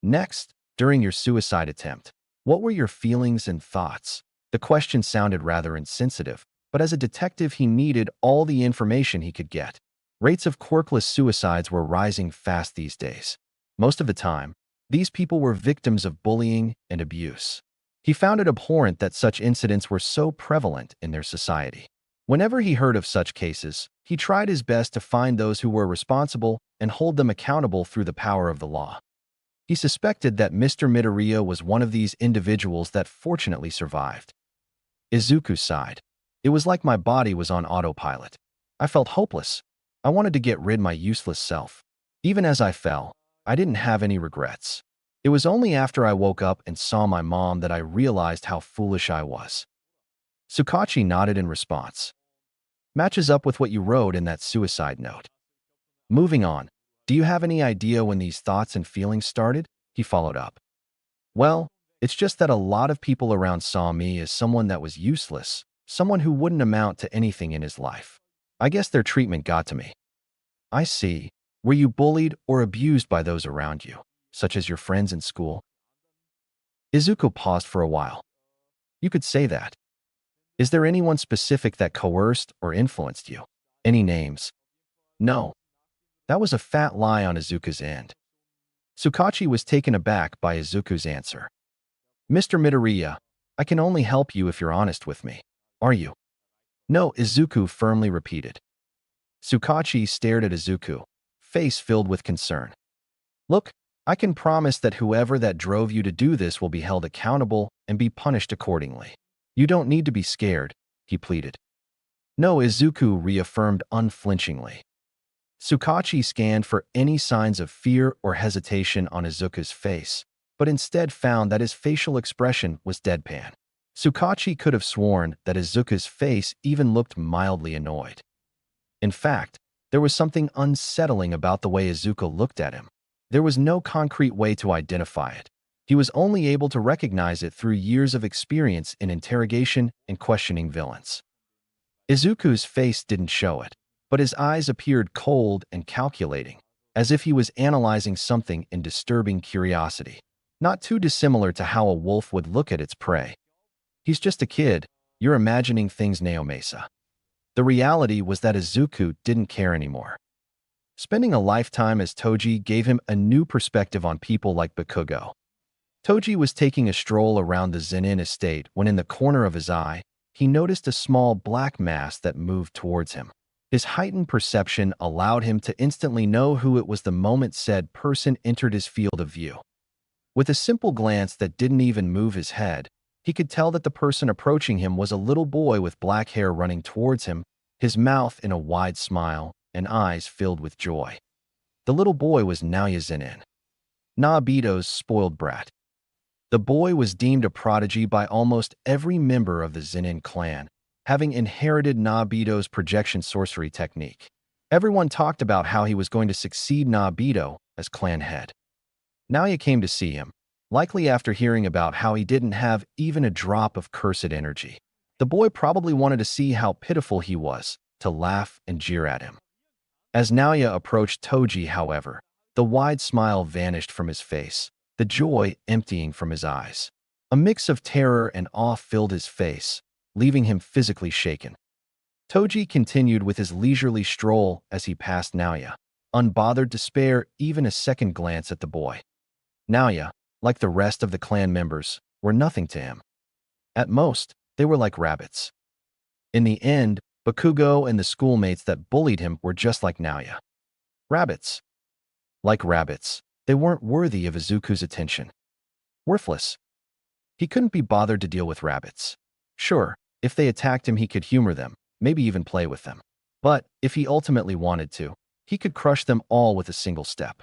Next, during your suicide attempt, what were your feelings and thoughts? The question sounded rather insensitive, but as a detective he needed all the information he could get. Rates of quirkless suicides were rising fast these days. Most of the time, these people were victims of bullying and abuse. He found it abhorrent that such incidents were so prevalent in their society. Whenever he heard of such cases, he tried his best to find those who were responsible and hold them accountable through the power of the law. He suspected that Mr. Midoriya was one of these individuals that fortunately survived. Izuku sighed. It was like my body was on autopilot. I felt hopeless. I wanted to get rid of my useless self. Even as I fell, I didn't have any regrets. It was only after I woke up and saw my mom that I realized how foolish I was. Tsukachi nodded in response. Matches up with what you wrote in that suicide note. Moving on, do you have any idea when these thoughts and feelings started? He followed up. Well, it's just that a lot of people around saw me as someone that was useless, someone who wouldn't amount to anything in his life. I guess their treatment got to me. I see. Were you bullied or abused by those around you, such as your friends in school? Izuku paused for a while. You could say that. Is there anyone specific that coerced or influenced you? Any names? No. That was a fat lie on Izuku's end. Tsukachi was taken aback by Izuku's answer. Mr. Midoriya, I can only help you if you're honest with me. Are you? No, Izuku firmly repeated. Tsukachi stared at Izuku, face filled with concern. Look, I can promise that whoever that drove you to do this will be held accountable and be punished accordingly. You don't need to be scared, he pleaded. No, Izuku reaffirmed unflinchingly. Tsukachi scanned for any signs of fear or hesitation on Izuku's face, but instead found that his facial expression was deadpan. Tsukachi could have sworn that Izuku's face even looked mildly annoyed. In fact, there was something unsettling about the way Izuku looked at him. There was no concrete way to identify it. He was only able to recognize it through years of experience in interrogation and questioning villains. Izuku's face didn't show it, but his eyes appeared cold and calculating, as if he was analyzing something in disturbing curiosity, not too dissimilar to how a wolf would look at its prey. He's just a kid. You're imagining things, Naomesa. The reality was that Izuku didn't care anymore. Spending a lifetime as Toji gave him a new perspective on people like Bakugo. Toji was taking a stroll around the Zenin estate when in the corner of his eye, he noticed a small black mass that moved towards him. His heightened perception allowed him to instantly know who it was the moment said person entered his field of view. With a simple glance that didn't even move his head, he could tell that the person approaching him was a little boy with black hair running towards him, his mouth in a wide smile and eyes filled with joy. The little boy was Naoya Zenin, Naobito's spoiled brat. The boy was deemed a prodigy by almost every member of the Zenin clan, having inherited Nobito's projection sorcery technique. Everyone talked about how he was going to succeed Nobito as clan head. Naoya came to see him, likely after hearing about how he didn't have even a drop of cursed energy. The boy probably wanted to see how pitiful he was, to laugh and jeer at him. As Naoya approached Toji, however, the wide smile vanished from his face, the joy emptying from his eyes. A mix of terror and awe filled his face, leaving him physically shaken. Toji continued with his leisurely stroll as he passed Naoya, unbothered to spare even a second glance at the boy. Naoya, like the rest of the clan members, were nothing to him. At most, they were like rabbits. In the end, Bakugo and the schoolmates that bullied him were just like Naoya. Rabbits. Like rabbits, they weren't worthy of Izuku's attention. Worthless. He couldn't be bothered to deal with rabbits. Sure, if they attacked him he could humor them, maybe even play with them. But if he ultimately wanted to, he could crush them all with a single step.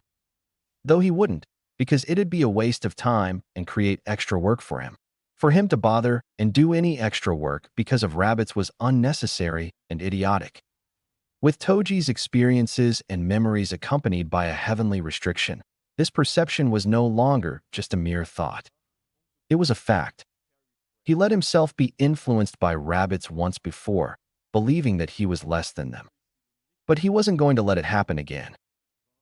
Though he wouldn't, because it'd be a waste of time and create extra work for him. For him to bother and do any extra work because of rabbits was unnecessary and idiotic. With Toji's experiences and memories accompanied by a heavenly restriction, this perception was no longer just a mere thought. It was a fact. He let himself be influenced by rabbits once before, believing that he was less than them. But he wasn't going to let it happen again.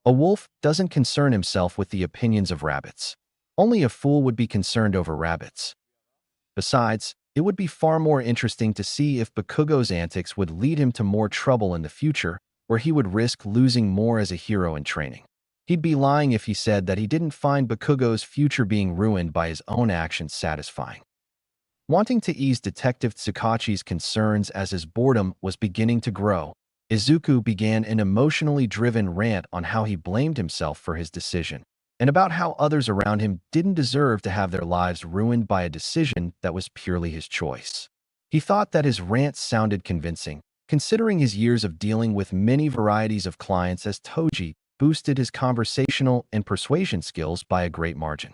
A wolf doesn't concern himself with the opinions of rabbits. Only a fool would be concerned over rabbits. Besides, it would be far more interesting to see if Bakugo's antics would lead him to more trouble in the future, where he would risk losing more as a hero in training. He'd be lying if he said that he didn't find Bakugo's future being ruined by his own actions satisfying. Wanting to ease Detective Tsukachi's concerns as his boredom was beginning to grow, Izuku began an emotionally driven rant on how he blamed himself for his decision, and about how others around him didn't deserve to have their lives ruined by a decision that was purely his choice. He thought that his rant sounded convincing, considering his years of dealing with many varieties of clients, as Toji boosted his conversational and persuasion skills by a great margin.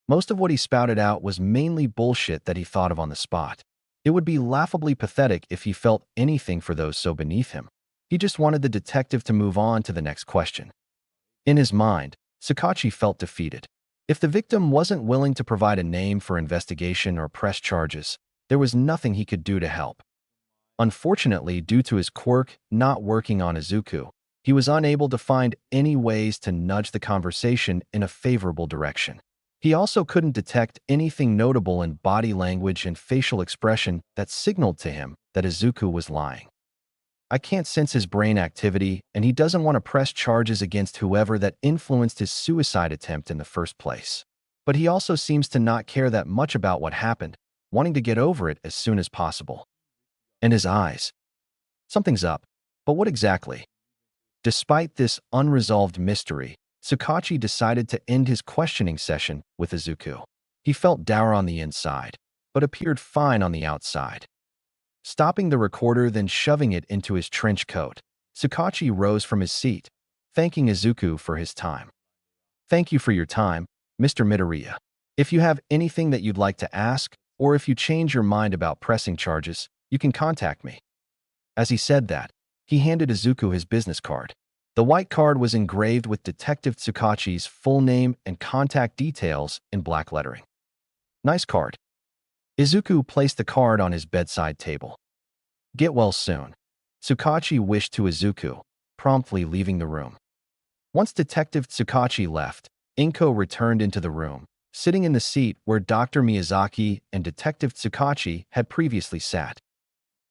Most of what he spouted out was mainly bullshit that he thought of on the spot. It would be laughably pathetic if he felt anything for those so beneath him. He just wanted the detective to move on to the next question. In his mind, Tsukachi felt defeated. If the victim wasn't willing to provide a name for investigation or press charges, there was nothing he could do to help. Unfortunately, due to his quirk not working on Izuku, he was unable to find any ways to nudge the conversation in a favorable direction. He also couldn't detect anything notable in body language and facial expression that signaled to him that Izuku was lying. I can't sense his brain activity, and he doesn't want to press charges against whoever that influenced his suicide attempt in the first place. But he also seems to not care that much about what happened, wanting to get over it as soon as possible. And his eyes. Something's up, but what exactly? Despite this unresolved mystery, Tsukachi decided to end his questioning session with Izuku. He felt dour on the inside, but appeared fine on the outside. Stopping the recorder, then shoving it into his trench coat, Tsukachi rose from his seat, thanking Izuku for his time. "Thank you for your time, Mr. Midoriya. If you have anything that you'd like to ask, or if you change your mind about pressing charges, you can contact me." As he said that, he handed Izuku his business card. The white card was engraved with Detective Tsukachi's full name and contact details in black lettering. "Nice card." Izuku placed the card on his bedside table. "Get well soon," Tsukachi wished to Izuku, promptly leaving the room. Once Detective Tsukachi left, Inko returned into the room, sitting in the seat where Dr. Miyazaki and Detective Tsukachi had previously sat.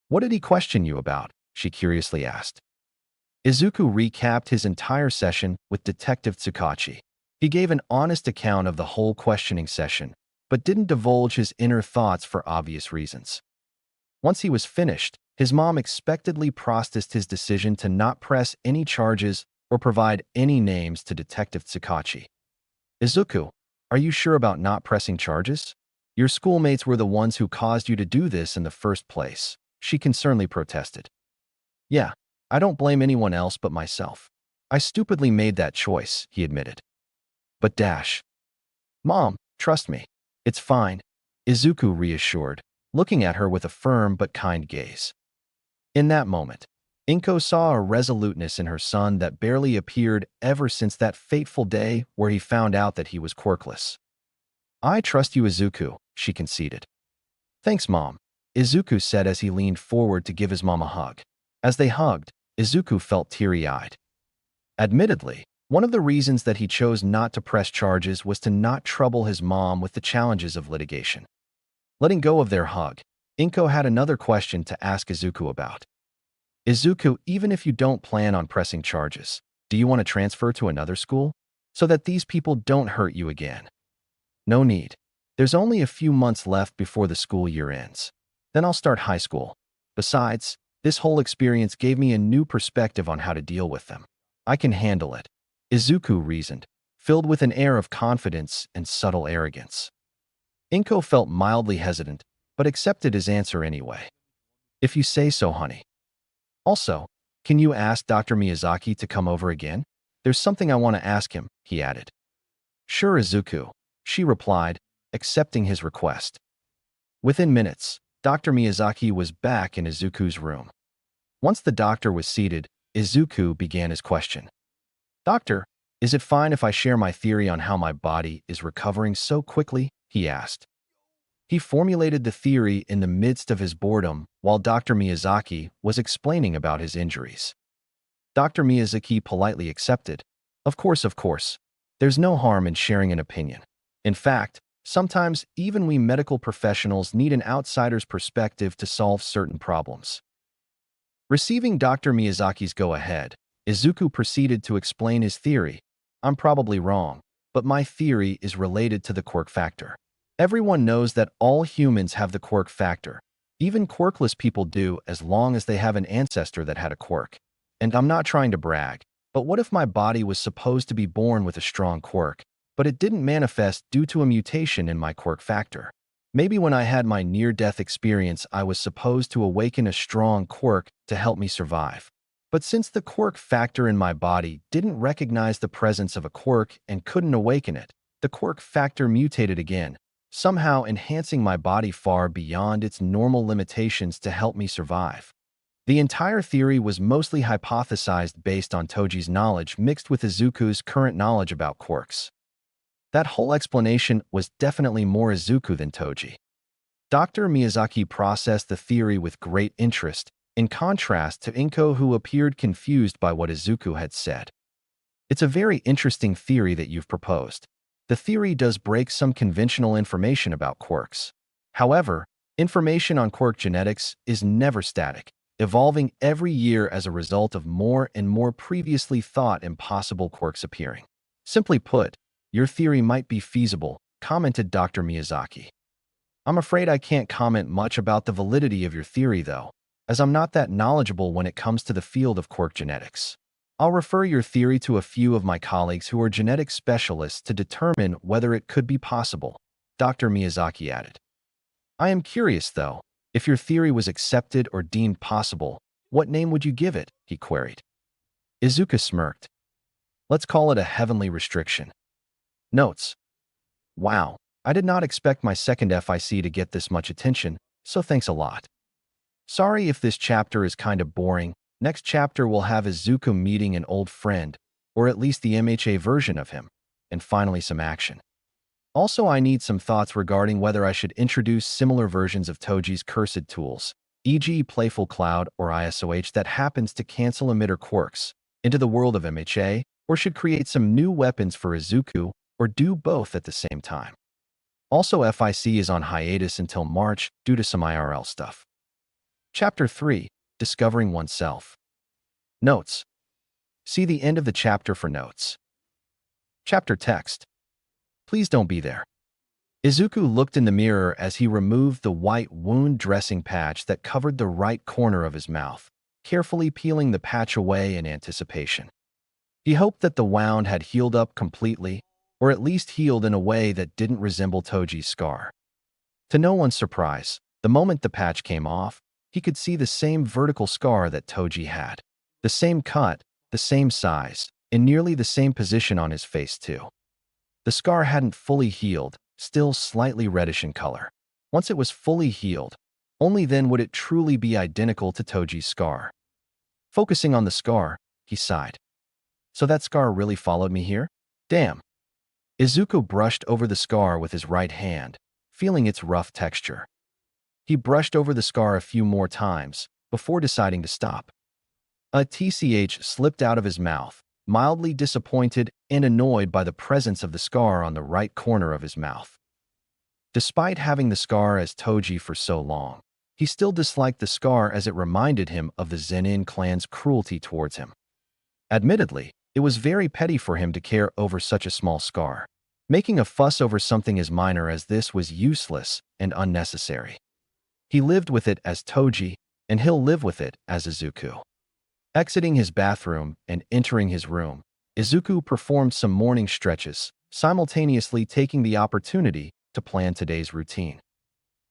"What did he question you about?" she curiously asked. Izuku recapped his entire session with Detective Tsukachi. He gave an honest account of the whole questioning session, but didn't divulge his inner thoughts for obvious reasons. Once he was finished, his mom expectedly processed his decision to not press any charges or provide any names to Detective Tsukachi. "Izuku, are you sure about not pressing charges? Your schoolmates were the ones who caused you to do this in the first place," she concernedly protested. "Yeah, I don't blame anyone else but myself. I stupidly made that choice," he admitted. "But Mom, trust me. It's fine, Izuku reassured, looking at her with a firm but kind gaze. In that moment, Inko saw a resoluteness in her son that barely appeared ever since that fateful day where he found out that he was quirkless. I trust you, Izuku, she conceded. Thanks, Mom, Izuku said as he leaned forward to give his mom a hug. As they hugged, Izuku felt teary-eyed. Admittedly, one of the reasons that he chose not to press charges was to not trouble his mom with the challenges of litigation. Letting go of their hug, Inko had another question to ask Izuku about. Izuku, even if you don't plan on pressing charges, do you want to transfer to another school? So that these people don't hurt you again. No need. There's only a few months left before the school year ends. Then I'll start high school. Besides, this whole experience gave me a new perspective on how to deal with them. I can handle it, Izuku reasoned, filled with an air of confidence and subtle arrogance. Inko felt mildly hesitant, but accepted his answer anyway. If you say so, honey. Also, can you ask Dr. Miyazaki to come over again? There's something I want to ask him, he added. Sure, Izuku, she replied, accepting his request. Within minutes, Dr. Miyazaki was back in Izuku's room. Once the doctor was seated, Izuku began his question. Doctor, is it fine if I share my theory on how my body is recovering so quickly? He asked. He formulated the theory in the midst of his boredom while Dr. Miyazaki was explaining about his injuries. Dr. Miyazaki politely accepted. Of course. There's no harm in sharing an opinion. In fact, sometimes even we medical professionals need an outsider's perspective to solve certain problems. Receiving Dr. Miyazaki's go-ahead, Izuku proceeded to explain his theory. I'm probably wrong, but my theory is related to the quirk factor. Everyone knows that all humans have the quirk factor. Even quirkless people do as long as they have an ancestor that had a quirk. And I'm not trying to brag, but what if my body was supposed to be born with a strong quirk, but it didn't manifest due to a mutation in my quirk factor? Maybe when I had my near-death experience, I was supposed to awaken a strong quirk to help me survive. But since the quirk factor in my body didn't recognize the presence of a quirk and couldn't awaken it, the quirk factor mutated again, somehow enhancing my body far beyond its normal limitations to help me survive. The entire theory was mostly hypothesized based on Toji's knowledge mixed with Izuku's current knowledge about quirks. That whole explanation was definitely more Izuku than Toji. Dr. Miyazaki processed the theory with great interest, in contrast to Inko, who appeared confused by what Izuku had said. It's a very interesting theory that you've proposed. The theory does break some conventional information about quirks. However, information on quirk genetics is never static, evolving every year as a result of more and more previously thought impossible quirks appearing. Simply put, your theory might be feasible, commented Dr. Miyazaki. I'm afraid I can't comment much about the validity of your theory, though, as I'm not that knowledgeable when it comes to the field of quirk genetics. I'll refer your theory to a few of my colleagues who are genetic specialists to determine whether it could be possible, Dr. Miyazaki added. I am curious, though, if your theory was accepted or deemed possible, what name would you give it? He queried. Izuku smirked. Let's call it a heavenly restriction. Notes. Wow, I did not expect my second FIC to get this much attention, so thanks a lot. Sorry if this chapter is kind of boring. Next chapter will have Izuku meeting an old friend, or at least the MHA version of him, and finally some action. Also, I need some thoughts regarding whether I should introduce similar versions of Toji's cursed tools, e.g. Playful Cloud or ISOH that happens to cancel emitter quirks, into the world of MHA, or should create some new weapons for Izuku, or do both at the same time. Also, FIC is on hiatus until March due to some IRL stuff. Chapter 3. Discovering Oneself. Notes. See the end of the chapter for notes. Chapter text. Please don't be there. Izuku looked in the mirror as he removed the white wound dressing patch that covered the right corner of his mouth, carefully peeling the patch away in anticipation. He hoped that the wound had healed up completely, or at least healed in a way that didn't resemble Toji's scar. To no one's surprise, the moment the patch came off, he could see the same vertical scar that Toji had. The same cut, the same size, in nearly the same position on his face too. The scar hadn't fully healed, still slightly reddish in color. Once it was fully healed, only then would it truly be identical to Toji's scar. Focusing on the scar, he sighed. So that scar really followed me here? Damn. Izuku brushed over the scar with his right hand, feeling its rough texture. He brushed over the scar a few more times, before deciding to stop. A tch slipped out of his mouth, mildly disappointed and annoyed by the presence of the scar on the right corner of his mouth. Despite having the scar as Toji for so long, he still disliked the scar as it reminded him of the Zenin clan's cruelty towards him. Admittedly, it was very petty for him to care over such a small scar. Making a fuss over something as minor as this was useless and unnecessary. He lived with it as Toji, and he'll live with it as Izuku. Exiting his bathroom and entering his room, Izuku performed some morning stretches, simultaneously taking the opportunity to plan today's routine.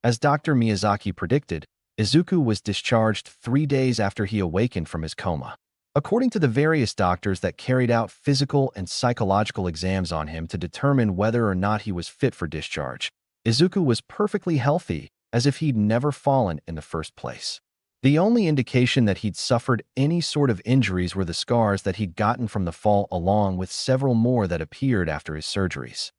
As Dr. Miyazaki predicted, Izuku was discharged 3 days after he awakened from his coma. According to the various doctors that carried out physical and psychological exams on him to determine whether or not he was fit for discharge, Izuku was perfectly healthy, as if he'd never fallen in the first place. The only indication that he'd suffered any sort of injuries were the scars that he'd gotten from the fall, along with several more that appeared after his surgeries.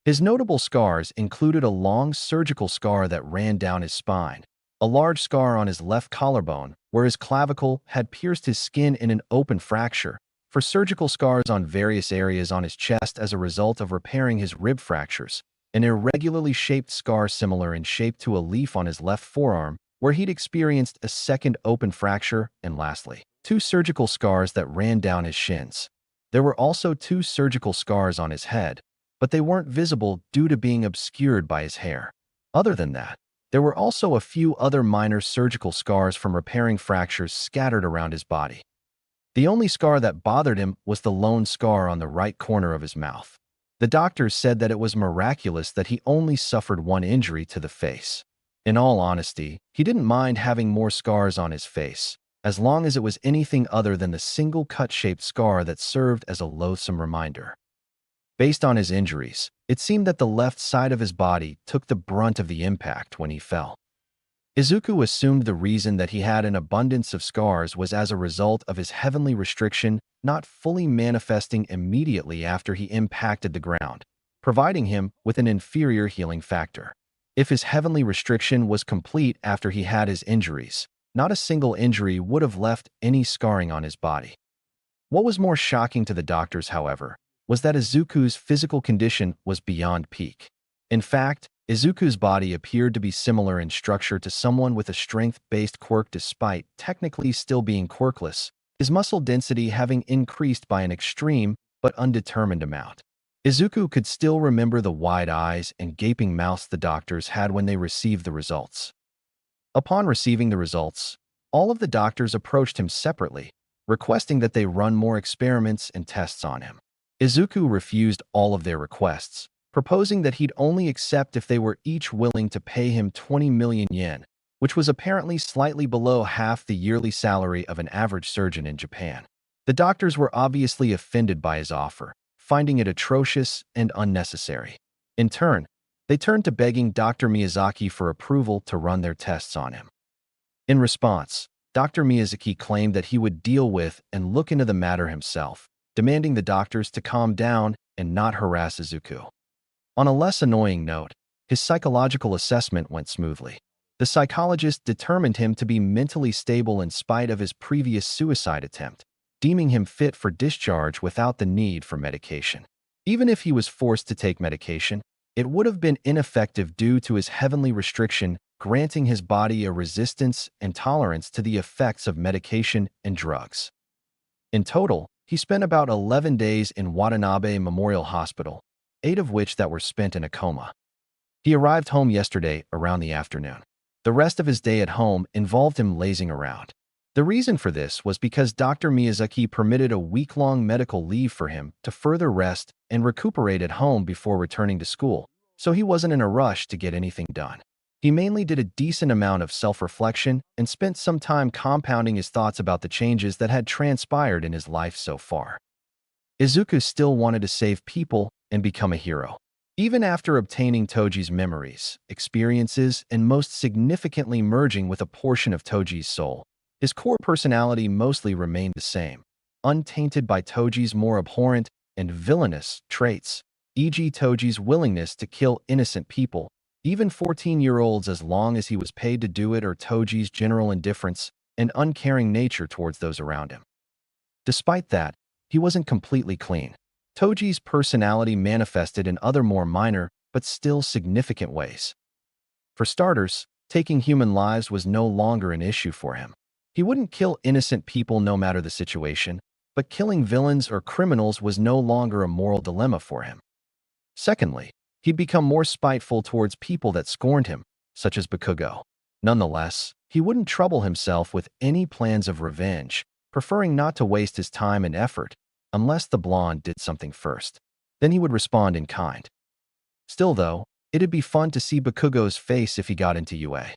His notable scars included a long surgical scar that ran down his spine, a large scar on his left collarbone, where his clavicle had pierced his skin in an open fracture, for surgical scars on various areas on his chest as a result of repairing his rib fractures, an irregularly shaped scar similar in shape to a leaf on his left forearm, where he'd experienced a second open fracture, and lastly, 2 surgical scars that ran down his shins. There were also 2 surgical scars on his head, but they weren't visible due to being obscured by his hair. Other than that, there were also a few other minor surgical scars from repairing fractures scattered around his body. The only scar that bothered him was the lone scar on the right corner of his mouth. The doctors said that it was miraculous that he only suffered 1 injury to the face. In all honesty, he didn't mind having more scars on his face, as long as it was anything other than the single cut-shaped scar that served as a loathsome reminder. Based on his injuries, it seemed that the left side of his body took the brunt of the impact when he fell. Izuku assumed the reason that he had an abundance of scars was as a result of his heavenly restriction not fully manifesting immediately after he impacted the ground, providing him with an inferior healing factor. If his heavenly restriction was complete after he had his injuries, not a single injury would have left any scarring on his body. What was more shocking to the doctors, however, was that Izuku's physical condition was beyond peak. In fact, Izuku's body appeared to be similar in structure to someone with a strength-based quirk despite technically still being quirkless, his muscle density having increased by an extreme but undetermined amount. Izuku could still remember the wide eyes and gaping mouths the doctors had when they received the results. Upon receiving the results, all of the doctors approached him separately, requesting that they run more experiments and tests on him. Izuku refused all of their requests, proposing that he'd only accept if they were each willing to pay him 20 million yen, which was apparently slightly below half the yearly salary of an average surgeon in Japan. The doctors were obviously offended by his offer, finding it atrocious and unnecessary. In turn, they turned to begging Dr. Miyazaki for approval to run their tests on him. In response, Dr. Miyazaki claimed that he would deal with and look into the matter himself, demanding the doctors to calm down and not harass Izuku. On a less annoying note, his psychological assessment went smoothly. The psychologist determined him to be mentally stable in spite of his previous suicide attempt, deeming him fit for discharge without the need for medication. Even if he was forced to take medication, it would have been ineffective due to his heavenly restriction, granting his body a resistance and tolerance to the effects of medication and drugs. In total, he spent about 11 days in Watanabe Memorial Hospital, 8 of which that were spent in a coma. He arrived home yesterday around the afternoon. The rest of his day at home involved him lazing around. The reason for this was because Dr. Miyazaki permitted a week-long medical leave for him to further rest and recuperate at home before returning to school, so he wasn't in a rush to get anything done. He mainly did a decent amount of self-reflection and spent some time compounding his thoughts about the changes that had transpired in his life so far. Izuku still wanted to save people and become a hero. Even after obtaining Toji's memories, experiences, and most significantly merging with a portion of Toji's soul, his core personality mostly remained the same, untainted by Toji's more abhorrent and villainous traits, e.g. Toji's willingness to kill innocent people, even 14-year-olds as long as he was paid to do it, or Toji's general indifference and uncaring nature towards those around him. Despite that, he wasn't completely clean. Toji's personality manifested in other more minor but still significant ways. For starters, taking human lives was no longer an issue for him. He wouldn't kill innocent people no matter the situation, but killing villains or criminals was no longer a moral dilemma for him. Secondly, he'd become more spiteful towards people that scorned him, such as Bakugo. Nonetheless, he wouldn't trouble himself with any plans of revenge, preferring not to waste his time and effort unless the blonde did something first. Then he would respond in kind. Still though, it'd be fun to see Bakugo's face if he got into UA.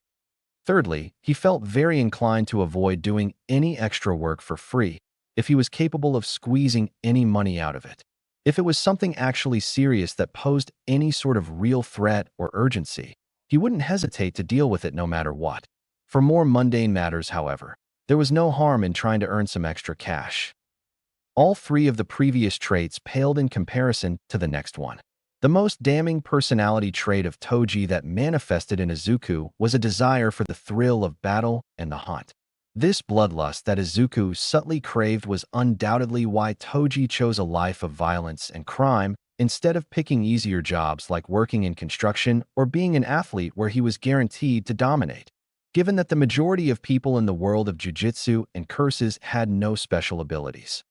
Thirdly, he felt very inclined to avoid doing any extra work for free if he was capable of squeezing any money out of it. If it was something actually serious that posed any sort of real threat or urgency, he wouldn't hesitate to deal with it no matter what. For more mundane matters, however, there was no harm in trying to earn some extra cash. All three of the previous traits paled in comparison to the next one. The most damning personality trait of Toji that manifested in Izuku was a desire for the thrill of battle and the hunt. This bloodlust that Izuku subtly craved was undoubtedly why Toji chose a life of violence and crime instead of picking easier jobs like working in construction or being an athlete where he was guaranteed to dominate. Given that the majority of people in the world of jujitsu and curses had no special abilities.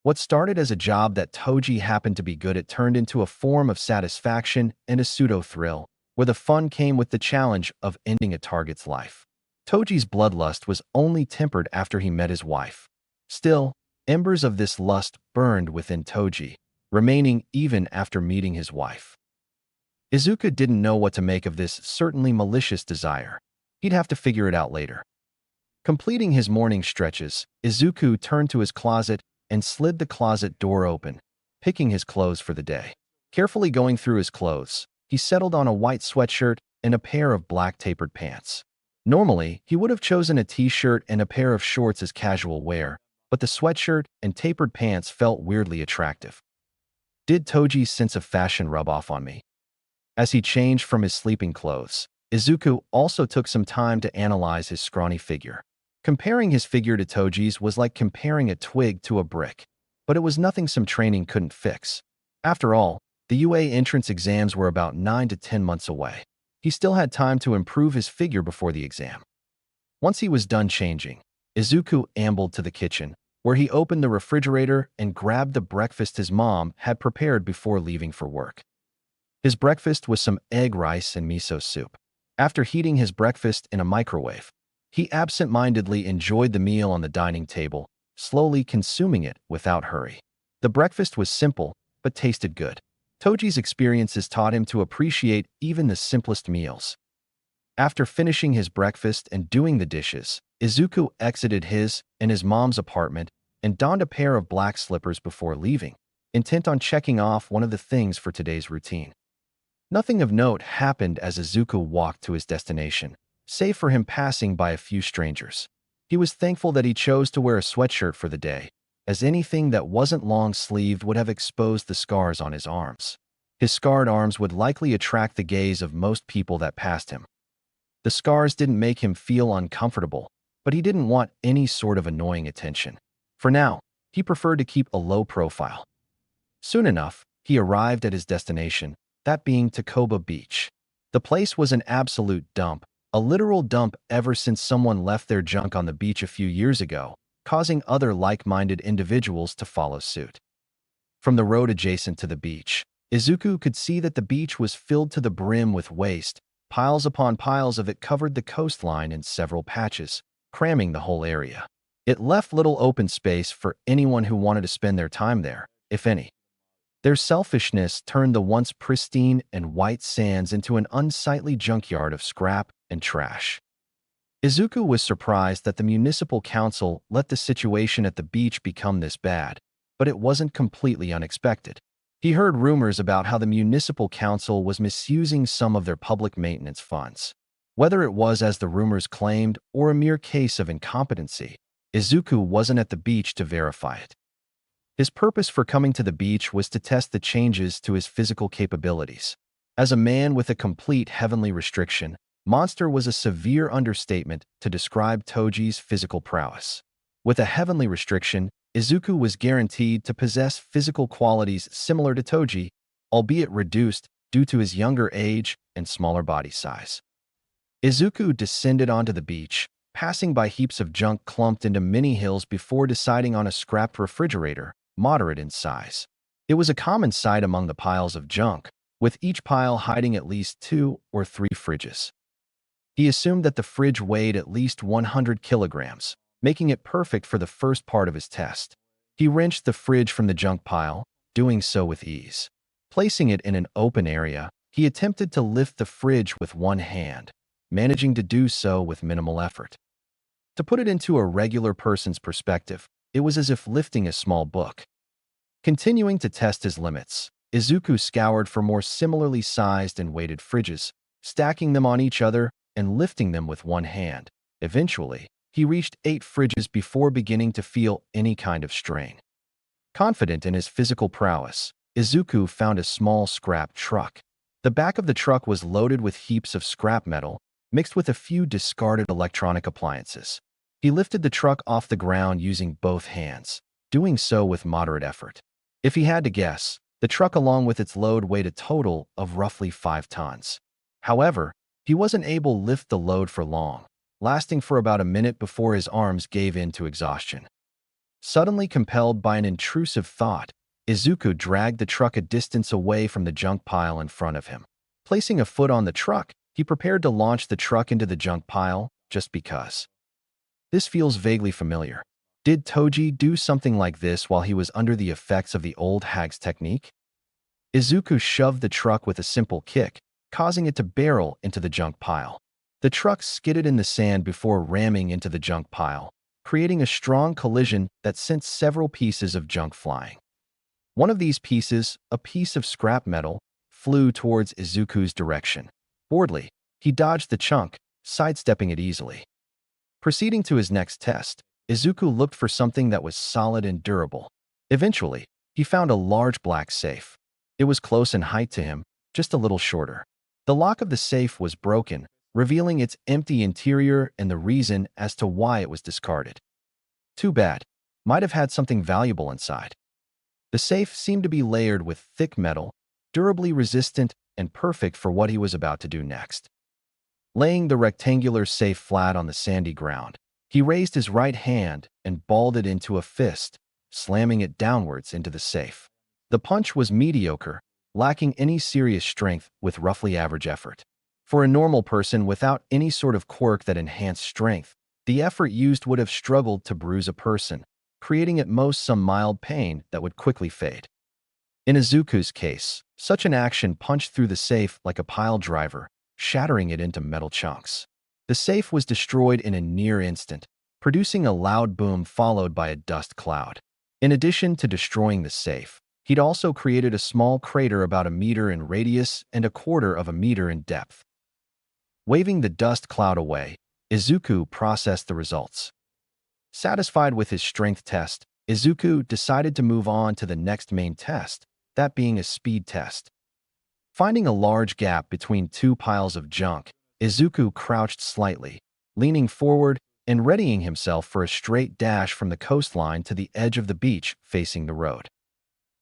What started as a job that Toji happened to be good at turned into a form of satisfaction and a pseudo-thrill, where the fun came with the challenge of ending a target's life. Toji's bloodlust was only tempered after he met his wife. Still, embers of this lust burned within Toji, remaining even after meeting his wife. Izuku didn't know what to make of this certainly malicious desire. He'd have to figure it out later. Completing his morning stretches, Izuku turned to his closet and slid the closet door open, picking his clothes for the day. Carefully going through his clothes, he settled on a white sweatshirt and a pair of black tapered pants. Normally, he would have chosen a t-shirt and a pair of shorts as casual wear, but the sweatshirt and tapered pants felt weirdly attractive. Did Toji's sense of fashion rub off on me? As he changed from his sleeping clothes, Izuku also took some time to analyze his scrawny figure. Comparing his figure to Toji's was like comparing a twig to a brick, but it was nothing some training couldn't fix. After all, the UA entrance exams were about 9 to 10 months away. He still had time to improve his figure before the exam. Once he was done changing, Izuku ambled to the kitchen, where he opened the refrigerator and grabbed the breakfast his mom had prepared before leaving for work. His breakfast was some egg rice and miso soup. After heating his breakfast in a microwave, he absent-mindedly enjoyed the meal on the dining table, slowly consuming it without hurry. The breakfast was simple, but tasted good. Toji's experiences taught him to appreciate even the simplest meals. After finishing his breakfast and doing the dishes, Izuku exited his and his mom's apartment and donned a pair of black slippers before leaving, intent on checking off one of the things for today's routine. Nothing of note happened as Izuku walked to his destination, save for him passing by a few strangers. He was thankful that he chose to wear a sweatshirt for the day, as anything that wasn't long-sleeved would have exposed the scars on his arms. His scarred arms would likely attract the gaze of most people that passed him. The scars didn't make him feel uncomfortable, but he didn't want any sort of annoying attention. For now, he preferred to keep a low profile. Soon enough, he arrived at his destination, that being Takoba Beach. The place was an absolute dump, a literal dump ever since someone left their junk on the beach a few years ago, causing other like-minded individuals to follow suit. From the road adjacent to the beach, Izuku could see that the beach was filled to the brim with waste. Piles upon piles of it covered the coastline in several patches, cramming the whole area. It left little open space for anyone who wanted to spend their time there, if any. Their selfishness turned the once pristine and white sands into an unsightly junkyard of scrap and trash. Izuku was surprised that the municipal council let the situation at the beach become this bad, but it wasn't completely unexpected. He heard rumors about how the municipal council was misusing some of their public maintenance funds. Whether it was as the rumors claimed or a mere case of incompetency, Izuku wasn't at the beach to verify it. His purpose for coming to the beach was to test the changes to his physical capabilities. As a man with a complete heavenly restriction, monster was a severe understatement to describe Toji's physical prowess. With a heavenly restriction, Izuku was guaranteed to possess physical qualities similar to Toji, albeit reduced due to his younger age and smaller body size. Izuku descended onto the beach, passing by heaps of junk clumped into mini hills before deciding on a scrapped refrigerator, moderate in size. It was a common sight among the piles of junk, with each pile hiding at least 2 or 3 fridges. He assumed that the fridge weighed at least 100 kilograms, making it perfect for the first part of his test. He wrenched the fridge from the junk pile, doing so with ease. Placing it in an open area, he attempted to lift the fridge with one hand, managing to do so with minimal effort. To put it into a regular person's perspective, it was as if lifting a small book. Continuing to test his limits, Izuku scoured for more similarly sized and weighted fridges, stacking them on each other and lifting them with one hand. Eventually, he reached 8 fridges before beginning to feel any kind of strain. Confident in his physical prowess, Izuku found a small scrap truck. The back of the truck was loaded with heaps of scrap metal, mixed with a few discarded electronic appliances. He lifted the truck off the ground using both hands, doing so with moderate effort. If he had to guess, the truck along with its load weighed a total of roughly 5 tons. However, he wasn't able to lift the load for long, lasting for about a minute before his arms gave in to exhaustion. Suddenly compelled by an intrusive thought, Izuku dragged the truck a distance away from the junk pile in front of him. Placing a foot on the truck, he prepared to launch the truck into the junk pile, just because. This feels vaguely familiar. Did Toji do something like this while he was under the effects of the old hag's technique? Izuku shoved the truck with a simple kick, causing it to barrel into the junk pile. The truck skidded in the sand before ramming into the junk pile, creating a strong collision that sent several pieces of junk flying. One of these pieces, a piece of scrap metal, flew towards Izuku's direction. Boredly, he dodged the chunk, sidestepping it easily. Proceeding to his next test, Izuku looked for something that was solid and durable. Eventually, he found a large black safe. It was close in height to him, just a little shorter. The lock of the safe was broken, revealing its empty interior and the reason as to why it was discarded. Too bad. Might have had something valuable inside. The safe seemed to be layered with thick metal, durably resistant and perfect for what he was about to do next. Laying the rectangular safe flat on the sandy ground, he raised his right hand and balled it into a fist, slamming it downwards into the safe. The punch was mediocre, lacking any serious strength with roughly average effort. For a normal person without any sort of quirk that enhanced strength, the effort used would have struggled to bruise a person, creating at most some mild pain that would quickly fade. In Izuku's case, such an action punched through the safe like a pile driver, shattering it into metal chunks. The safe was destroyed in a near instant, producing a loud boom followed by a dust cloud. In addition to destroying the safe, he'd also created a small crater about 1 meter in radius and 1/4 of a meter in depth. Waving the dust cloud away, Izuku processed the results. Satisfied with his strength test, Izuku decided to move on to the next main test, that being a speed test. Finding a large gap between 2 piles of junk, Izuku crouched slightly, leaning forward and readying himself for a straight dash from the coastline to the edge of the beach facing the road.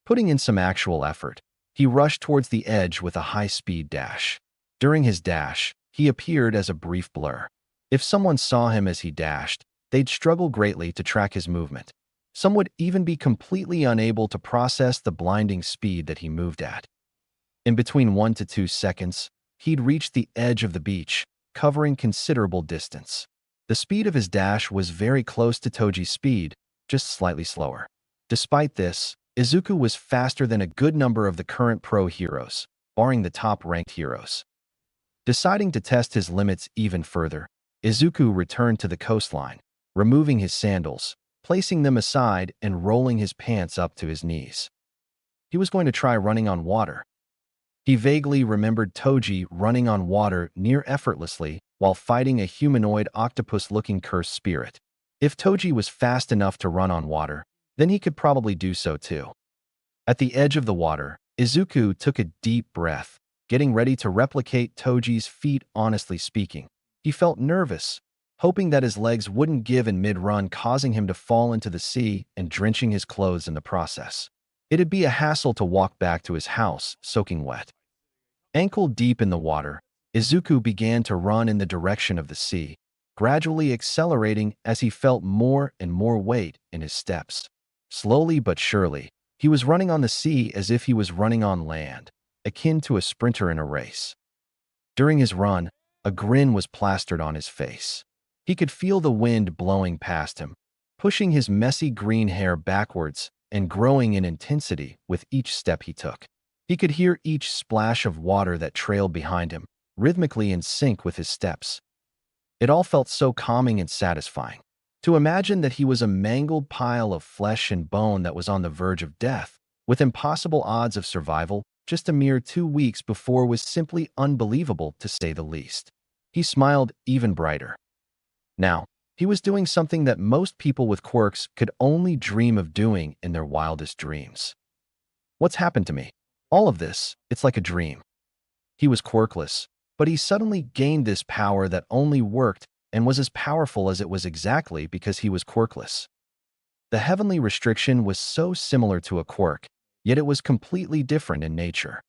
Putting in some actual effort, he rushed towards the edge with a high-speed dash. During his dash, he appeared as a brief blur. If someone saw him as he dashed, they'd struggle greatly to track his movement. Some would even be completely unable to process the blinding speed that he moved at. In between 1 to 2 seconds, he'd reached the edge of the beach, covering considerable distance. The speed of his dash was very close to Toji's speed, just slightly slower. Despite this, Izuku was faster than a good number of the current pro heroes, barring the top-ranked heroes. Deciding to test his limits even further, Izuku returned to the coastline, removing his sandals, placing them aside and rolling his pants up to his knees. he was going to try running on water. He vaguely remembered Toji running on water near effortlessly while fighting a humanoid octopus-looking cursed spirit. If Toji was fast enough to run on water, then he could probably do so too. At the edge of the water, Izuku took a deep breath, getting ready to replicate Toji's feat. Honestly speaking, he felt nervous, hoping that his legs wouldn't give in mid-run, causing him to fall into the sea and drenching his clothes in the process. It'd be a hassle to walk back to his house, soaking wet. Ankle deep in the water, Izuku began to run in the direction of the sea, gradually accelerating as he felt more and more weight in his steps. Slowly but surely, he was running on the sea as if he was running on land, akin to a sprinter in a race. During his run, a grin was plastered on his face. He could feel the wind blowing past him, pushing his messy green hair backwards and growing in intensity with each step he took. He could hear each splash of water that trailed behind him, rhythmically in sync with his steps. It all felt so calming and satisfying. To imagine that he was a mangled pile of flesh and bone that was on the verge of death, with impossible odds of survival, just a mere 2 weeks before was simply unbelievable, to say the least. He smiled even brighter. Now, he was doing something that most people with quirks could only dream of doing in their wildest dreams. What's happened to me? All of this, it's like a dream. He was quirkless, but he suddenly gained this power that only worked and was as powerful as it was exactly because he was quirkless. The heavenly restriction was so similar to a quirk, yet it was completely different in nature.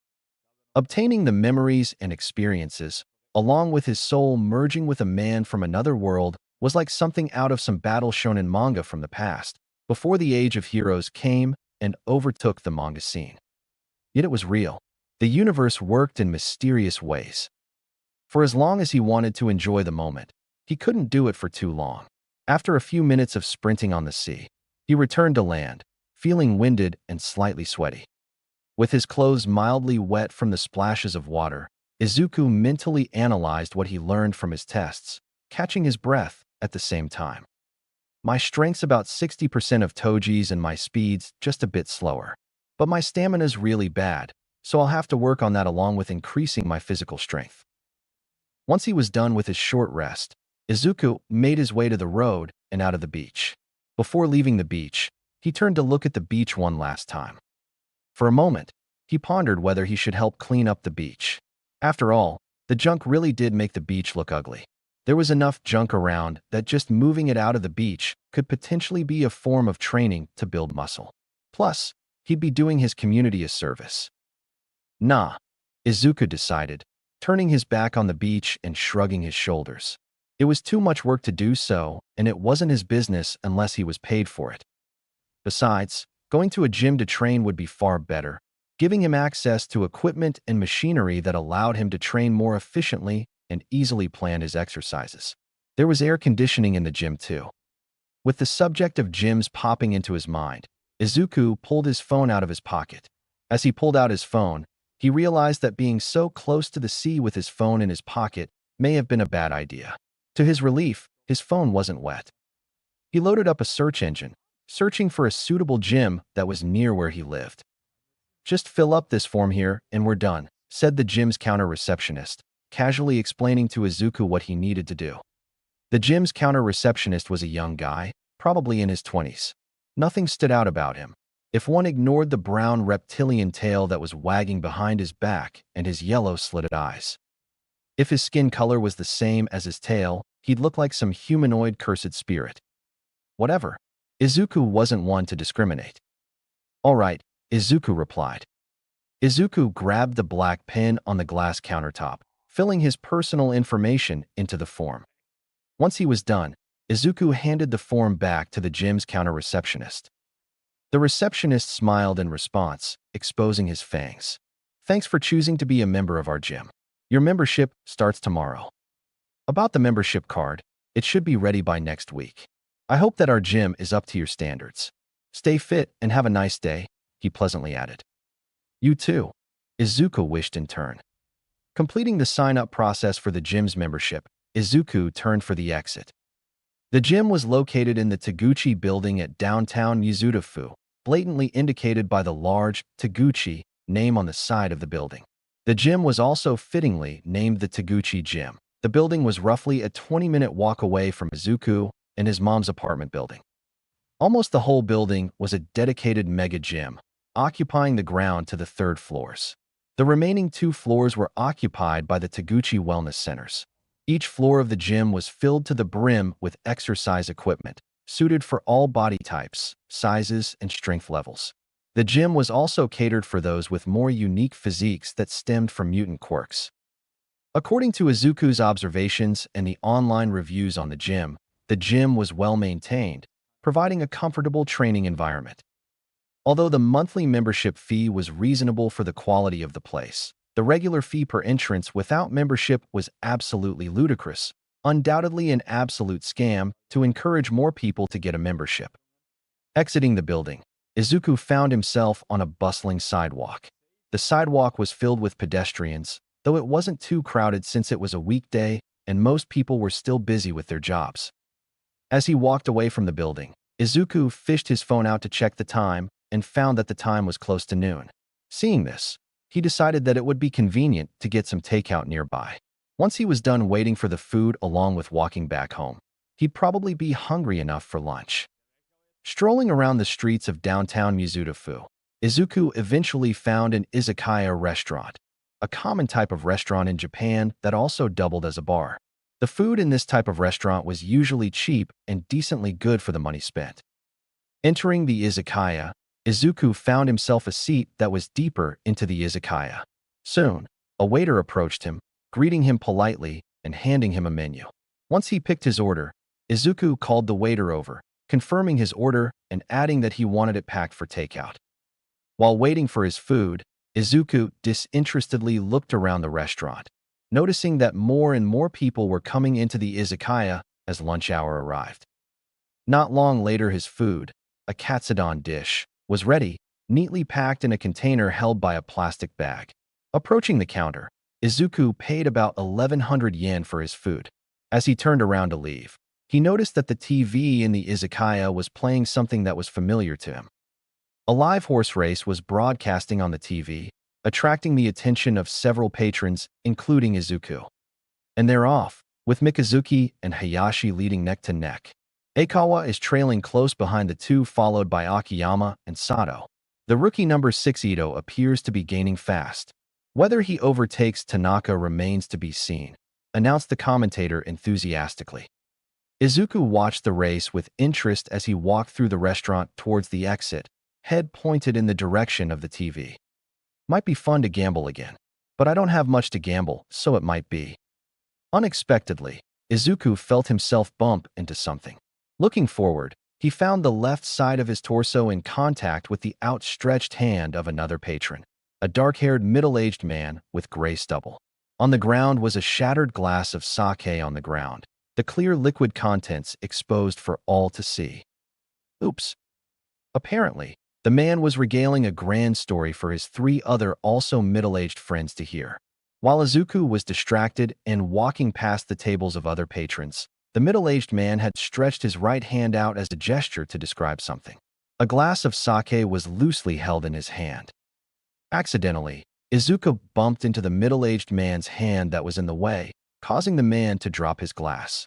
Obtaining the memories and experiences, along with his soul merging with a man from another world, was like something out of some battle shonen manga from the past, before the age of heroes came and overtook the manga scene. Yet it was real. The universe worked in mysterious ways. For as long as he wanted to enjoy the moment, he couldn't do it for too long. After a few minutes of sprinting on the sea, he returned to land, feeling winded and slightly sweaty. With his clothes mildly wet from the splashes of water, Izuku mentally analyzed what he learned from his tests, catching his breath at the same time. My strength's about 60% of Toji's and my speed's just a bit slower. But my stamina's really bad, so I'll have to work on that along with increasing my physical strength. Once he was done with his short rest, Izuku made his way to the road and out of the beach. Before leaving the beach, he turned to look at the beach one last time. For a moment, he pondered whether he should help clean up the beach. After all, the junk really did make the beach look ugly. There was enough junk around that just moving it out of the beach could potentially be a form of training to build muscle. Plus, he'd be doing his community a service. Nah, Izuku decided, turning his back on the beach and shrugging his shoulders. It was too much work to do so, and it wasn't his business unless he was paid for it. Besides, going to a gym to train would be far better, giving him access to equipment and machinery that allowed him to train more efficiently and easily plan his exercises. There was air conditioning in the gym too. With the subject of gyms popping into his mind, Izuku pulled his phone out of his pocket. As he pulled out his phone, he realized that being so close to the sea with his phone in his pocket may have been a bad idea. To his relief, his phone wasn't wet. He loaded up a search engine, searching for a suitable gym that was near where he lived. "Just fill up this form here and we're done," said the gym's counter receptionist, casually explaining to Izuku what he needed to do. The gym's counter receptionist was a young guy, probably in his 20s. Nothing stood out about him, if one ignored the brown reptilian tail that was wagging behind his back and his yellow slitted eyes. If his skin color was the same as his tail, he'd look like some humanoid cursed spirit. Whatever. Izuku wasn't one to discriminate. "All right," Izuku replied. Izuku grabbed the black pen on the glass countertop, filling his personal information into the form. Once he was done, Izuku handed the form back to the gym's counter receptionist. The receptionist smiled in response, exposing his fangs. "Thanks for choosing to be a member of our gym. Your membership starts tomorrow. About the membership card, it should be ready by next week. I hope that our gym is up to your standards. Stay fit and have a nice day," he pleasantly added. "You too," Izuku wished in turn. Completing the sign-up process for the gym's membership, Izuku turned for the exit. The gym was located in the Taguchi building at downtown Yuzutafu, blatantly indicated by the large Taguchi name on the side of the building. The gym was also fittingly named the Taguchi Gym. The building was roughly a 20-minute walk away from Izuku and his mom's apartment building. Almost the whole building was a dedicated mega gym, occupying the ground to the third floors. The remaining 2 floors were occupied by the Taguchi Wellness Centers. Each floor of the gym was filled to the brim with exercise equipment, suited for all body types, sizes, and strength levels. The gym was also catered for those with more unique physiques that stemmed from mutant quirks. According to Izuku's observations and the online reviews on the gym was well maintained, providing a comfortable training environment. Although the monthly membership fee was reasonable for the quality of the place, the regular fee per entrance without membership was absolutely ludicrous, undoubtedly an absolute scam to encourage more people to get a membership. Exiting the building, Izuku found himself on a bustling sidewalk. The sidewalk was filled with pedestrians, though it wasn't too crowded since it was a weekday and most people were still busy with their jobs. As he walked away from the building, Izuku fished his phone out to check the time and found that the time was close to noon. Seeing this, he decided that it would be convenient to get some takeout nearby. Once he was done waiting for the food along with walking back home, he'd probably be hungry enough for lunch. Strolling around the streets of downtown Mizutofu, Izuku eventually found an izakaya restaurant, a common type of restaurant in Japan that also doubled as a bar. The food in this type of restaurant was usually cheap and decently good for the money spent. Entering the izakaya, Izuku found himself a seat that was deeper into the izakaya. Soon, a waiter approached him, greeting him politely and handing him a menu. Once he picked his order, Izuku called the waiter over, confirming his order and adding that he wanted it packed for takeout. While waiting for his food, Izuku disinterestedly looked around the restaurant, noticing that more and more people were coming into the izakaya as lunch hour arrived. Not long later, his food, a katsudon dish, was ready, neatly packed in a container held by a plastic bag. Approaching the counter, Izuku paid about 1,100 yen for his food. As he turned around to leave, he noticed that the TV in the izakaya was playing something that was familiar to him. A live horse race was broadcasting on the TV, attracting the attention of several patrons, including Izuku. And they're off, with Mikazuki and Hayashi leading neck to neck. Aikawa is trailing close behind the two, followed by Akiyama and Sato. The rookie number 6 Ito appears to be gaining fast. Whether he overtakes Tanaka remains to be seen, announced the commentator enthusiastically. Izuku watched the race with interest as he walked through the restaurant towards the exit, head pointed in the direction of the TV. Might be fun to gamble again, but I don't have much to gamble, so it might be. Unexpectedly, Izuku felt himself bump into something. Looking forward, he found the left side of his torso in contact with the outstretched hand of another patron, a dark-haired middle-aged man with gray stubble. On the ground was a shattered glass of sake on the ground, the clear liquid contents exposed for all to see. Oops. Apparently, the man was regaling a grand story for his 3 other also middle-aged friends to hear. While Izuku was distracted and walking past the tables of other patrons, the middle-aged man had stretched his right hand out as a gesture to describe something. A glass of sake was loosely held in his hand. Accidentally, Izuku bumped into the middle-aged man's hand that was in the way, causing the man to drop his glass.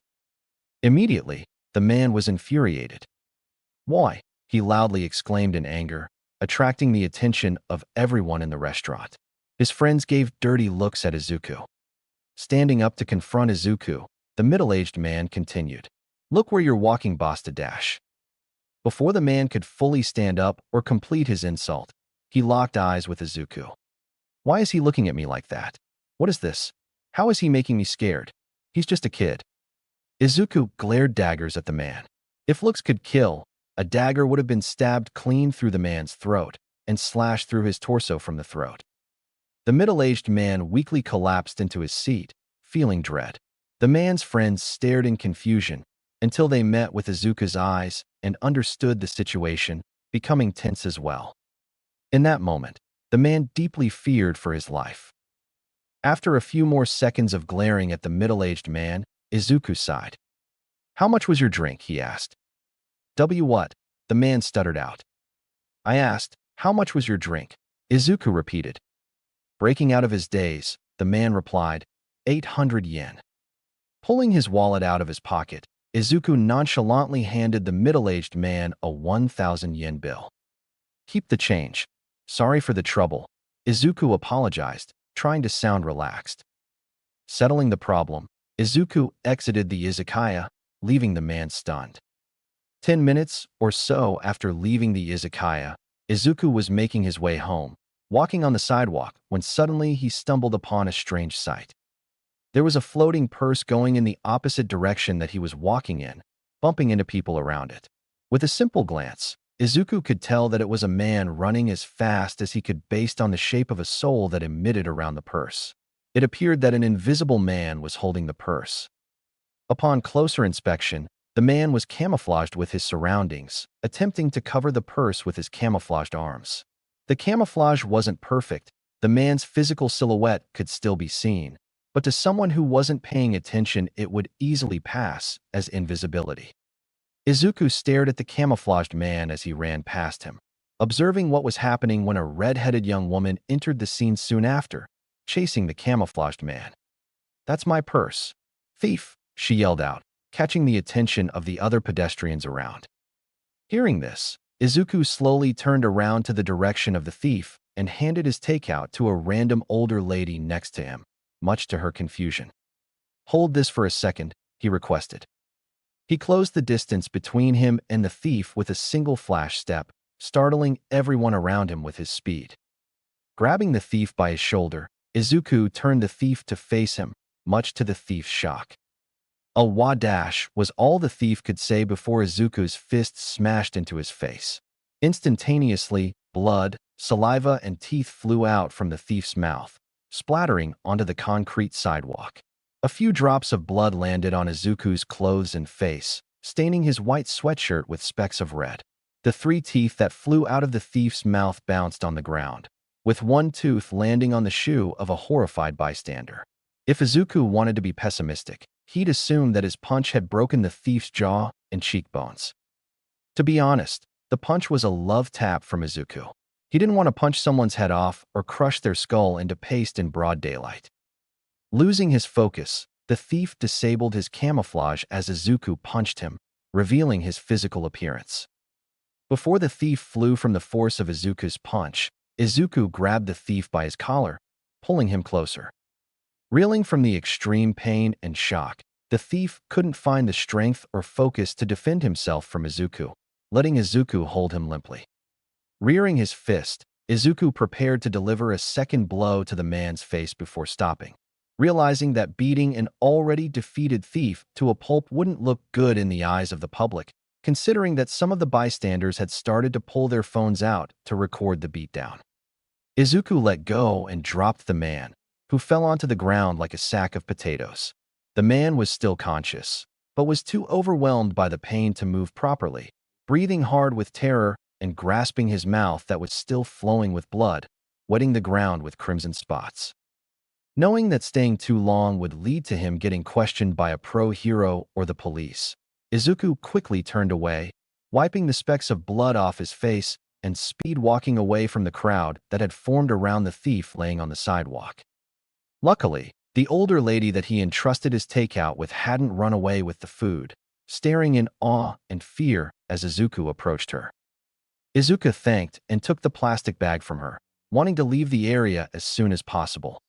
Immediately, the man was infuriated. "Why?" he loudly exclaimed in anger, attracting the attention of everyone in the restaurant. His friends gave dirty looks at Izuku. Standing up to confront Izuku, the middle-aged man continued, "Look where you're walking, Basta Dash." Before the man could fully stand up or complete his insult, he locked eyes with Izuku. Why is he looking at me like that? What is this? How is he making me scared? He's just a kid. Izuku glared daggers at the man. If looks could kill, a dagger would have been stabbed clean through the man's throat and slashed through his torso from the throat. The middle-aged man weakly collapsed into his seat, feeling dread. The man's friends stared in confusion until they met with Izuku's eyes and understood the situation, becoming tense as well. In that moment, the man deeply feared for his life. After a few more seconds of glaring at the middle-aged man, Izuku sighed. "How much was your drink?" he asked. "What?" the man stuttered out. I asked, "How much was your drink?" Izuku repeated. Breaking out of his daze, the man replied, 800 yen. Pulling his wallet out of his pocket, Izuku nonchalantly handed the middle-aged man a 1,000 yen bill. "Keep the change. Sorry for the trouble," Izuku apologized, trying to sound relaxed. Settling the problem, Izuku exited the izakaya, leaving the man stunned. 10 minutes or so after leaving the izakaya, Izuku was making his way home, walking on the sidewalk, when suddenly he stumbled upon a strange sight. There was a floating purse going in the opposite direction that he was walking in, bumping into people around it. With a simple glance, Izuku could tell that it was a man running as fast as he could based on the shape of a soul that emitted around the purse. It appeared that an invisible man was holding the purse. Upon closer inspection, the man was camouflaged with his surroundings, attempting to cover the purse with his camouflaged arms. The camouflage wasn't perfect. The man's physical silhouette could still be seen, but to someone who wasn't paying attention, it would easily pass as invisibility. Izuku stared at the camouflaged man as he ran past him, observing what was happening when a red-headed young woman entered the scene soon after, chasing the camouflaged man. "That's my purse. Thief!" she yelled out, catching the attention of the other pedestrians around. Hearing this, Izuku slowly turned around to the direction of the thief and handed his takeout to a random older lady next to him, much to her confusion. "Hold this for a second," he requested. He closed the distance between him and the thief with a single flash step, startling everyone around him with his speed. Grabbing the thief by his shoulder, Izuku turned the thief to face him, much to the thief's shock. A wadash was all the thief could say before Izuku's fist smashed into his face. Instantaneously, blood, saliva, and teeth flew out from the thief's mouth, splattering onto the concrete sidewalk. A few drops of blood landed on Izuku's clothes and face, staining his white sweatshirt with specks of red. The 3 teeth that flew out of the thief's mouth bounced on the ground, with one tooth landing on the shoe of a horrified bystander. If Izuku wanted to be pessimistic, he'd assumed that his punch had broken the thief's jaw and cheekbones. To be honest, the punch was a love tap from Izuku. He didn't want to punch someone's head off or crush their skull into paste in broad daylight. Losing his focus, the thief disabled his camouflage as Izuku punched him, revealing his physical appearance. Before the thief flew from the force of Izuku's punch, Izuku grabbed the thief by his collar, pulling him closer. Reeling from the extreme pain and shock, the thief couldn't find the strength or focus to defend himself from Izuku, letting Izuku hold him limply. Rearing his fist, Izuku prepared to deliver a second blow to the man's face before stopping, realizing that beating an already defeated thief to a pulp wouldn't look good in the eyes of the public, considering that some of the bystanders had started to pull their phones out to record the beatdown. Izuku let go and dropped the man, who fell onto the ground like a sack of potatoes. The man was still conscious, but was too overwhelmed by the pain to move properly, breathing hard with terror and grasping his mouth that was still flowing with blood, wetting the ground with crimson spots. Knowing that staying too long would lead to him getting questioned by a pro-hero or the police, Izuku quickly turned away, wiping the specks of blood off his face and speed walking away from the crowd that had formed around the thief laying on the sidewalk. Luckily, the older lady that he entrusted his takeout with hadn't run away with the food, staring in awe and fear as Izuku approached her. Izuku thanked and took the plastic bag from her, wanting to leave the area as soon as possible.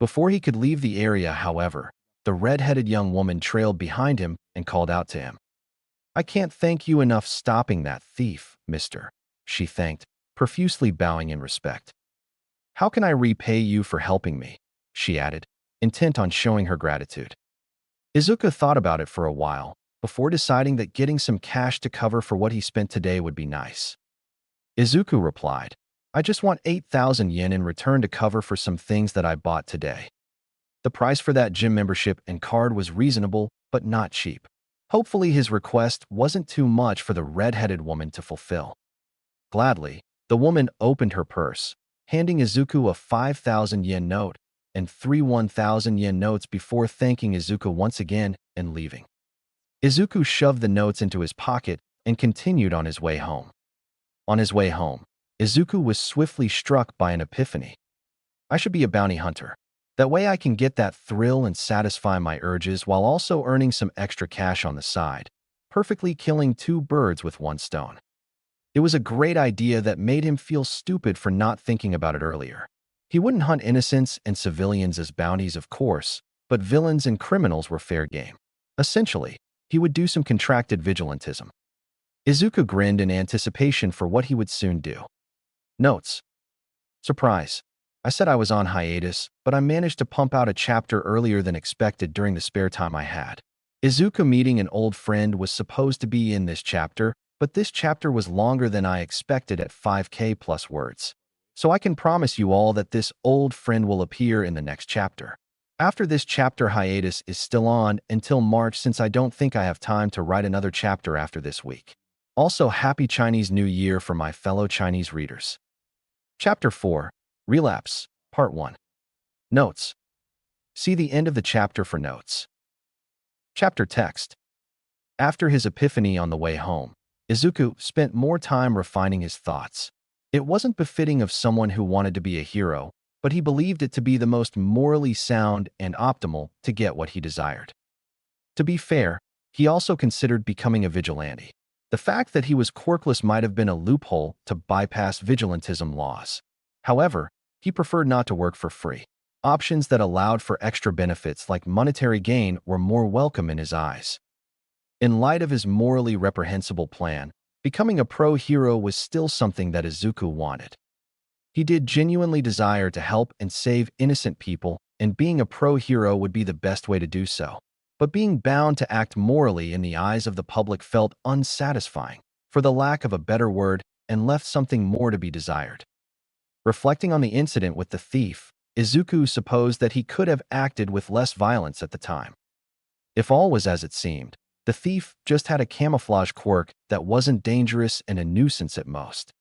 Before he could leave the area, however, the red-headed young woman trailed behind him and called out to him. "I can't thank you enough stopping that thief, mister," she thanked, profusely bowing in respect. "How can I repay you for helping me?" she added, intent on showing her gratitude. Izuku thought about it for a while, before deciding that getting some cash to cover for what he spent today would be nice. Izuku replied, "I just want 8,000 yen in return to cover for some things that I bought today." The price for that gym membership and card was reasonable, but not cheap. Hopefully his request wasn't too much for the red-headed woman to fulfill. Gladly, the woman opened her purse, handing Izuku a 5,000 yen note and 3 1,000 yen notes before thanking Izuku once again and leaving. Izuku shoved the notes into his pocket and continued on his way home. On his way home, Izuku was swiftly struck by an epiphany. I should be a bounty hunter. That way I can get that thrill and satisfy my urges while also earning some extra cash on the side, perfectly killing two birds with one stone. It was a great idea that made him feel stupid for not thinking about it earlier. He wouldn't hunt innocents and civilians as bounties, of course, but villains and criminals were fair game. Essentially, he would do some contracted vigilantism. Izuku grinned in anticipation for what he would soon do. Notes. Surprise. I said I was on hiatus, but I managed to pump out a chapter earlier than expected during the spare time I had. Izuku meeting an old friend was supposed to be in this chapter, but this chapter was longer than I expected at 5K plus words. So I can promise you all that this old friend will appear in the next chapter. After this chapter, hiatus is still on until March, since I don't think I have time to write another chapter after this week. Also, Happy Chinese New Year for my fellow Chinese readers. Chapter 4, Relapse, Part 1. Notes. See the end of the chapter for notes. Chapter text. After his epiphany on the way home, Izuku spent more time refining his thoughts. It wasn't befitting of someone who wanted to be a hero, but he believed it to be the most morally sound and optimal to get what he desired. To be fair, he also considered becoming a vigilante. The fact that he was quirkless might have been a loophole to bypass vigilantism laws. However, he preferred not to work for free. Options that allowed for extra benefits like monetary gain were more welcome in his eyes. In light of his morally reprehensible plan, becoming a pro-hero was still something that Izuku wanted. He did genuinely desire to help and save innocent people, and being a pro-hero would be the best way to do so. But being bound to act morally in the eyes of the public felt unsatisfying, for the lack of a better word, and left something more to be desired. Reflecting on the incident with the thief, Izuku supposed that he could have acted with less violence at the time. If all was as it seemed, the thief just had a camouflage quirk that wasn't dangerous and a nuisance at most.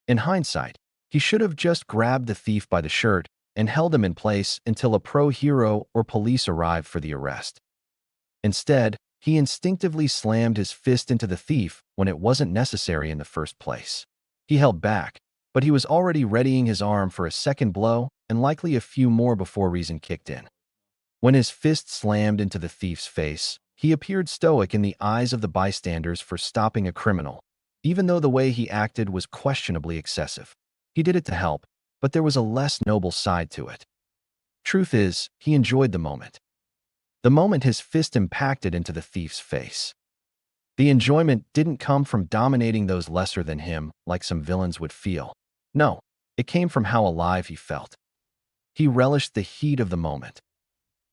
In hindsight, he should have just grabbed the thief by the shirt and held him in place until a pro-hero or police arrived for the arrest. Instead, he instinctively slammed his fist into the thief when it wasn't necessary in the first place. He held back, but he was already readying his arm for a second blow and likely a few more before reason kicked in. When his fist slammed into the thief's face, he appeared stoic in the eyes of the bystanders for stopping a criminal, even though the way he acted was questionably excessive. He did it to help, but there was a less noble side to it. Truth is, he enjoyed the moment. The moment his fist impacted into the thief's face. The enjoyment didn't come from dominating those lesser than him like some villains would feel. No, it came from how alive he felt. He relished the heat of the moment.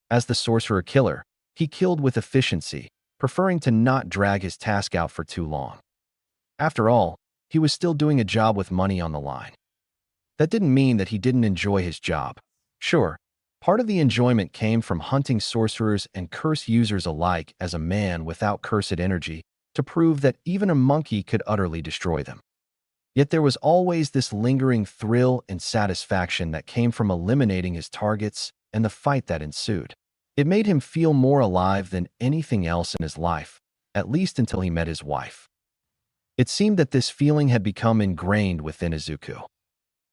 As the sorcerer killer, he killed with efficiency, preferring to not drag his task out for too long. After all, he was still doing a job with money on the line. That didn't mean that he didn't enjoy his job. Sure, part of the enjoyment came from hunting sorcerers and curse users alike as a man without cursed energy to prove that even a monkey could utterly destroy them. Yet there was always this lingering thrill and satisfaction that came from eliminating his targets and the fight that ensued. It made him feel more alive than anything else in his life, at least until he met his wife. It seemed that this feeling had become ingrained within Izuku.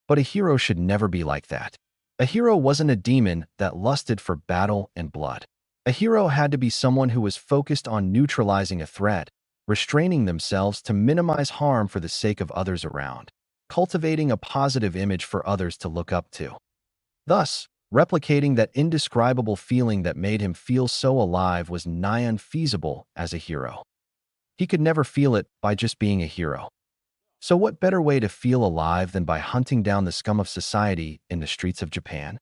But a hero should never be like that. A hero wasn't a demon that lusted for battle and blood. A hero had to be someone who was focused on neutralizing a threat, restraining themselves to minimize harm for the sake of others around, cultivating a positive image for others to look up to. Thus, replicating that indescribable feeling that made him feel so alive was nigh unfeasible as a hero. He could never feel it by just being a hero. So what better way to feel alive than by hunting down the scum of society in the streets of Japan?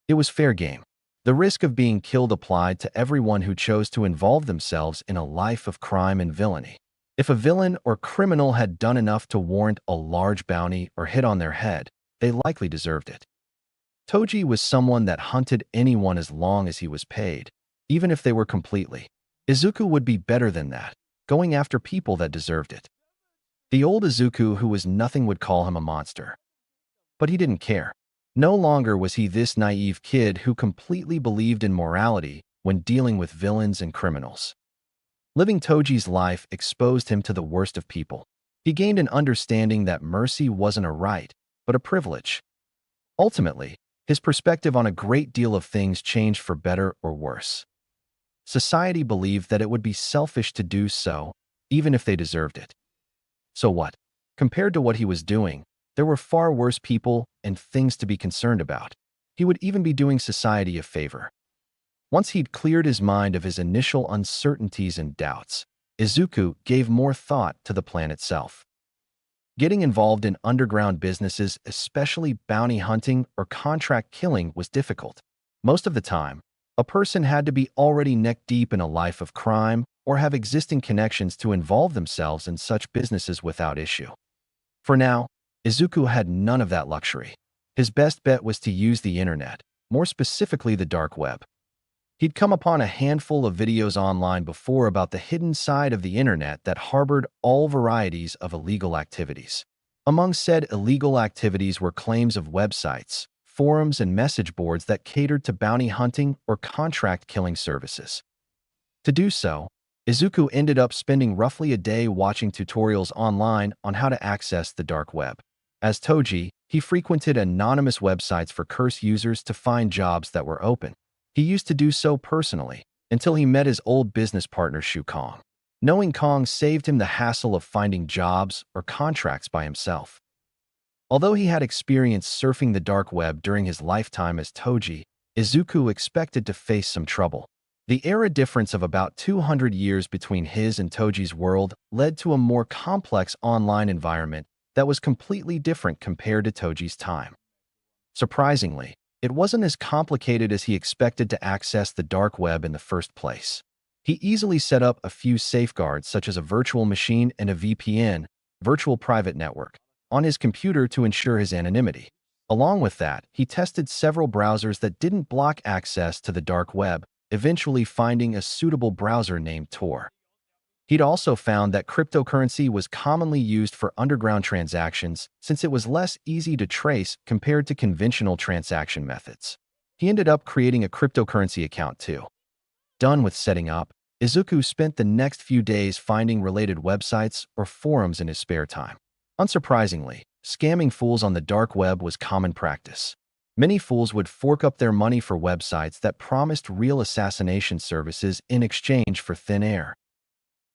It was fair game. The risk of being killed applied to everyone who chose to involve themselves in a life of crime and villainy. If a villain or criminal had done enough to warrant a large bounty or hit on their head, they likely deserved it. Toji was someone that hunted anyone as long as he was paid, even if they were completely. Izuku would be better than that, going after people that deserved it. The old Izuku who was nothing would call him a monster. But he didn't care. No longer was he this naive kid who completely believed in morality when dealing with villains and criminals. Living Toji's life exposed him to the worst of people. He gained an understanding that mercy wasn't a right, but a privilege. Ultimately, his perspective on a great deal of things changed for better or worse. Society believed that it would be selfish to do so, even if they deserved it. So what? Compared to what he was doing, there were far worse people and things to be concerned about. He would even be doing society a favor. Once he'd cleared his mind of his initial uncertainties and doubts, Izuku gave more thought to the plan itself. Getting involved in underground businesses, especially bounty hunting or contract killing, was difficult. Most of the time, a person had to be already neck-deep in a life of crime or have existing connections to involve themselves in such businesses without issue. For now, Izuku had none of that luxury. His best bet was to use the internet, more specifically the dark web. He'd come upon a handful of videos online before about the hidden side of the internet that harbored all varieties of illegal activities. Among said illegal activities were claims of websites, forums, and message boards that catered to bounty hunting or contract killing services. To do so, Izuku ended up spending roughly a day watching tutorials online on how to access the dark web. As Toji, he frequented anonymous websites for curse users to find jobs that were open. He used to do so personally, until he met his old business partner Shu Kong. Knowing Kong saved him the hassle of finding jobs or contracts by himself. Although he had experience surfing the dark web during his lifetime as Toji, Izuku expected to face some trouble. The era difference of about 200 years between his and Toji's world led to a more complex online environment that was completely different compared to Toji's time. Surprisingly, it wasn't as complicated as he expected to access the dark web in the first place. He easily set up a few safeguards such as a virtual machine and a VPN, virtual private network, on his computer to ensure his anonymity. Along with that, he tested several browsers that didn't block access to the dark web, eventually finding a suitable browser named Tor. He'd also found that cryptocurrency was commonly used for underground transactions since it was less easy to trace compared to conventional transaction methods. He ended up creating a cryptocurrency account too. Done with setting up, Izuku spent the next few days finding related websites or forums in his spare time. Unsurprisingly, scamming fools on the dark web was common practice. Many fools would fork up their money for websites that promised real assassination services in exchange for thin air.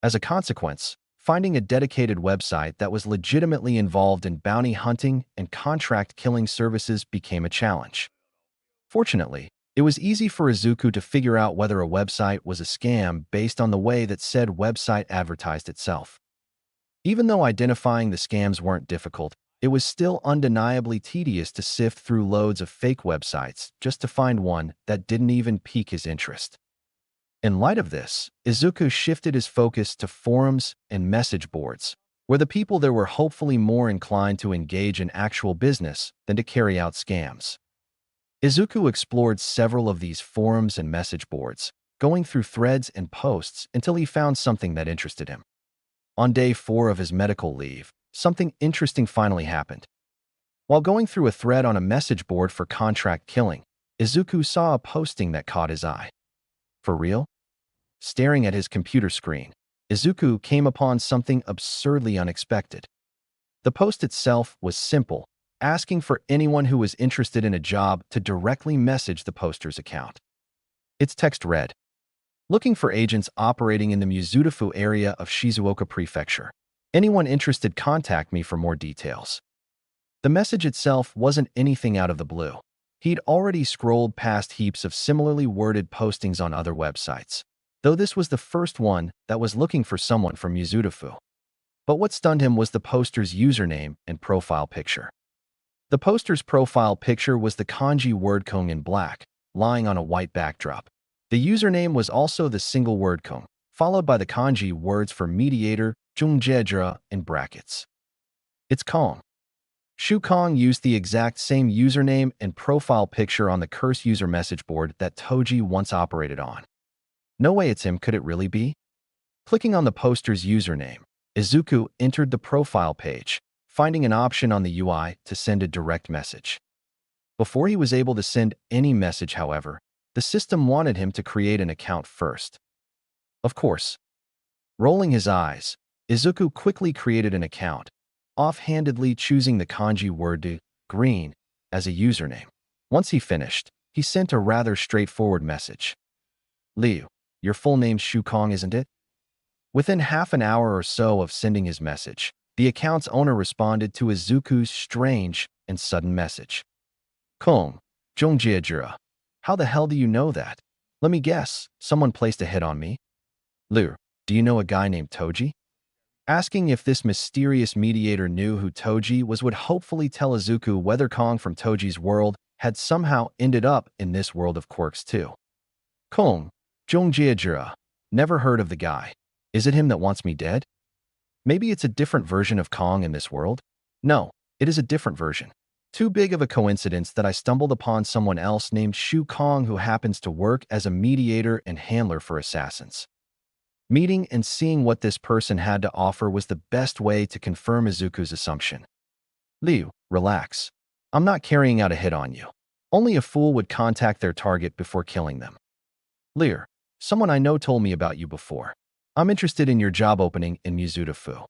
As a consequence, finding a dedicated website that was legitimately involved in bounty hunting and contract killing services became a challenge. Fortunately, it was easy for Izuku to figure out whether a website was a scam based on the way that said website advertised itself. Even though identifying the scams weren't difficult, it was still undeniably tedious to sift through loads of fake websites just to find one that didn't even pique his interest. In light of this, Izuku shifted his focus to forums and message boards, where the people there were hopefully more inclined to engage in actual business than to carry out scams. Izuku explored several of these forums and message boards, going through threads and posts until he found something that interested him. On day 4 of his medical leave, something interesting finally happened. While going through a thread on a message board for contract killing, Izuku saw a posting that caught his eye. For real? Staring at his computer screen, Izuku came upon something absurdly unexpected. The post itself was simple, asking for anyone who was interested in a job to directly message the poster's account. Its text read, "Looking for agents operating in the Mizudafu area of Shizuoka Prefecture. Anyone interested, contact me for more details." The message itself wasn't anything out of the blue. He'd already scrolled past heaps of similarly worded postings on other websites, though this was the first one that was looking for someone from Mizudafu. But what stunned him was the poster's username and profile picture. The poster's profile picture was the kanji word kong in black, lying on a white backdrop. The username was also the single word kong, followed by the kanji words for mediator, jungjedra, in brackets. It's Kong. Shu Kong used the exact same username and profile picture on the curse user message board that Toji once operated on. No way it's him, could it really be? Clicking on the poster's username, Izuku entered the profile page, finding an option on the UI to send a direct message. Before he was able to send any message, however, the system wanted him to create an account first. Of course. Rolling his eyes, Izuku quickly created an account, offhandedly choosing the kanji word de, green, as a username. Once he finished, he sent a rather straightforward message. Liu, your full name's Shukong, isn't it? Within half an hour or so of sending his message, the account's owner responded to Izuku's strange and sudden message. Kong, Zhongjiajura. How the hell do you know that? Let me guess, someone placed a hit on me? Liu, do you know a guy named Toji? Asking if this mysterious mediator knew who Toji was would hopefully tell Izuku whether Kong from Toji's world had somehow ended up in this world of quirks too. Kong, Zhongjiajura. Never heard of the guy. Is it him that wants me dead? Maybe it's a different version of Kong in this world? No, it is a different version. Too big of a coincidence that I stumbled upon someone else named Shu Kong who happens to work as a mediator and handler for assassins. Meeting and seeing what this person had to offer was the best way to confirm Izuku's assumption. Liu, relax. I'm not carrying out a hit on you. Only a fool would contact their target before killing them. Liu, someone I know told me about you before. I'm interested in your job opening in Mizuta-fu.